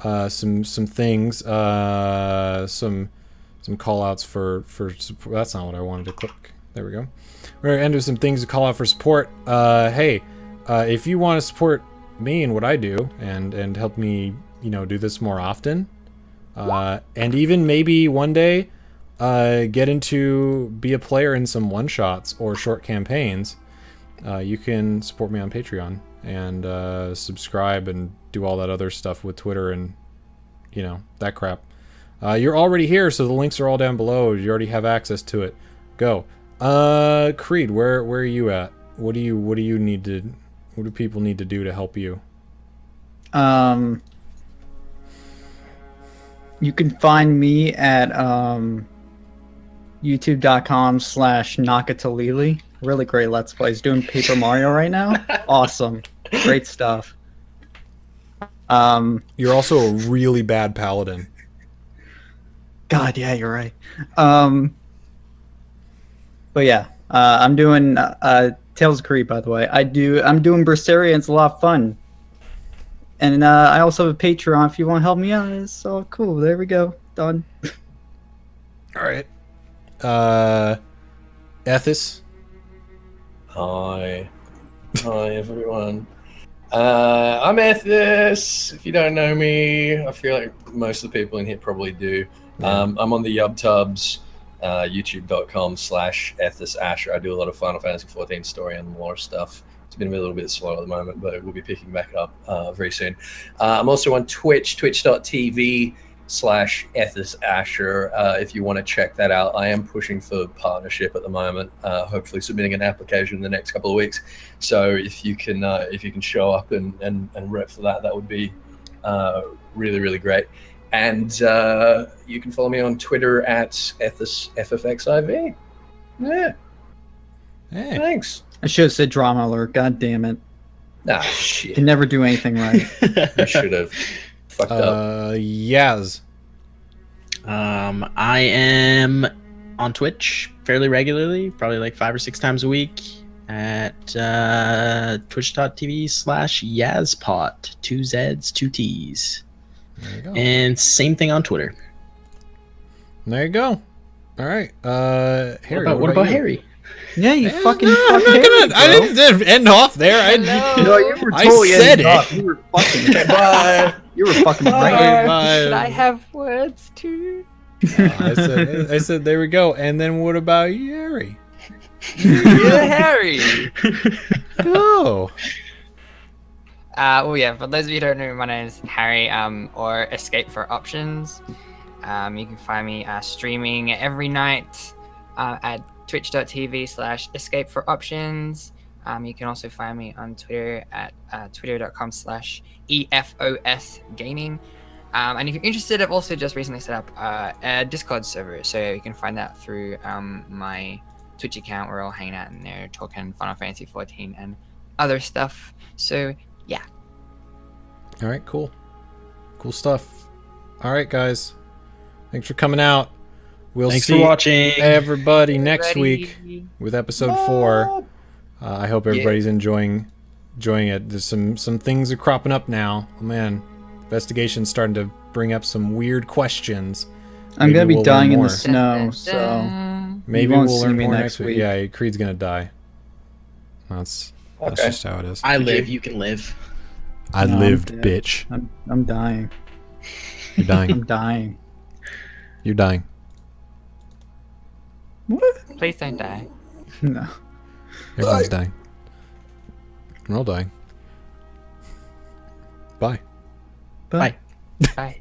some things, some call outs for support. That's not what I wanted to click. There we go. We're going to end with some things to call out for support. Hey, if you want to support me and what I do and help me, do this more often, and even maybe one day get into be a player in some one-shots or short campaigns, you can support me on Patreon and subscribe and do all that other stuff with Twitter and that crap. You're already here, so the links are all down below. You already have access to it. Go. Creed, where are you at? What do people need to do to help you? You can find me at youtube.com/Nakatalili. Really great Let's Plays. Doing Paper Mario right now. Awesome. Great stuff. You're also a really bad paladin. God, yeah, you're right. But yeah, I'm doing Tales of Creed, by the way. I'm doing Berseria, and it's a lot of fun. And I also have a Patreon if you want to help me out. It's all cool. There we go. Done. All right. Ethys. Hi everyone. I'm Ethys. If you don't know me, I feel like most of the people in here probably do. Yeah. I'm on the YubTubs, youtube.com/EthysAsher. I do a lot of Final Fantasy XIV story and lore stuff. It's been a little bit slow at the moment, but we'll be picking back up very soon. I'm also on Twitch, twitch.tv/EthysAsher. If you want to check that out, I am pushing for partnership at the moment. Hopefully submitting an application in the next couple of weeks. So if you can show up and rep for that, that would be really, really great. And you can follow me on Twitter at EthysFFXIV. Yeah. Hey. Thanks. I should have said drama alert. God damn it. Ah, shit. Can never do anything right. I should have fucked up. Yazz. I am on Twitch fairly regularly, probably like 5 or 6 times a week at twitch.tv/YazzPot. 2 Z's, 2 T's. There you go. And same thing on Twitter. There you go. All right. Harry. What about you? Harry? Yeah, you fucking. I'm not gonna. I didn't end off there. No, you were I totally said ending it. up. You were fucking. Bye. You were fucking right. Bye. Should I have words too? I said there we go. And then what about you, Harry? Yeah, Harry. Go. Well, yeah. For those of you who don't know, my name is Harry. Or Escape for Options. You can find me streaming every night at twitch.tv/Escape for Options. You can also find me on Twitter at twitter.com/EFOS Gaming. And if you're interested, I've also just recently set up a Discord server, so you can find that through my Twitch account. We're all hanging out in there talking Final Fantasy XIV and other stuff. So yeah. All right. Cool. Cool stuff. All right, guys. Thanks for coming out. We'll Thanks see for watching. everybody next week with episode 4. I hope everybody's enjoying it. There's some things are cropping up now. Oh, man, investigation's starting to bring up some weird questions. I'm gonna be we'll dying learn in the more. snow, so Maybe won't we'll see learn me more next next week. week. Yeah, Creed's gonna die. That's Okay. just how it is. I live, you can live. I No, I'm lived, dead. bitch. I'm dying. You're dying. I'm dying. You're dying. What? Please don't die. No. Everyone's dying. We're all dying. Bye. Bye. Bye.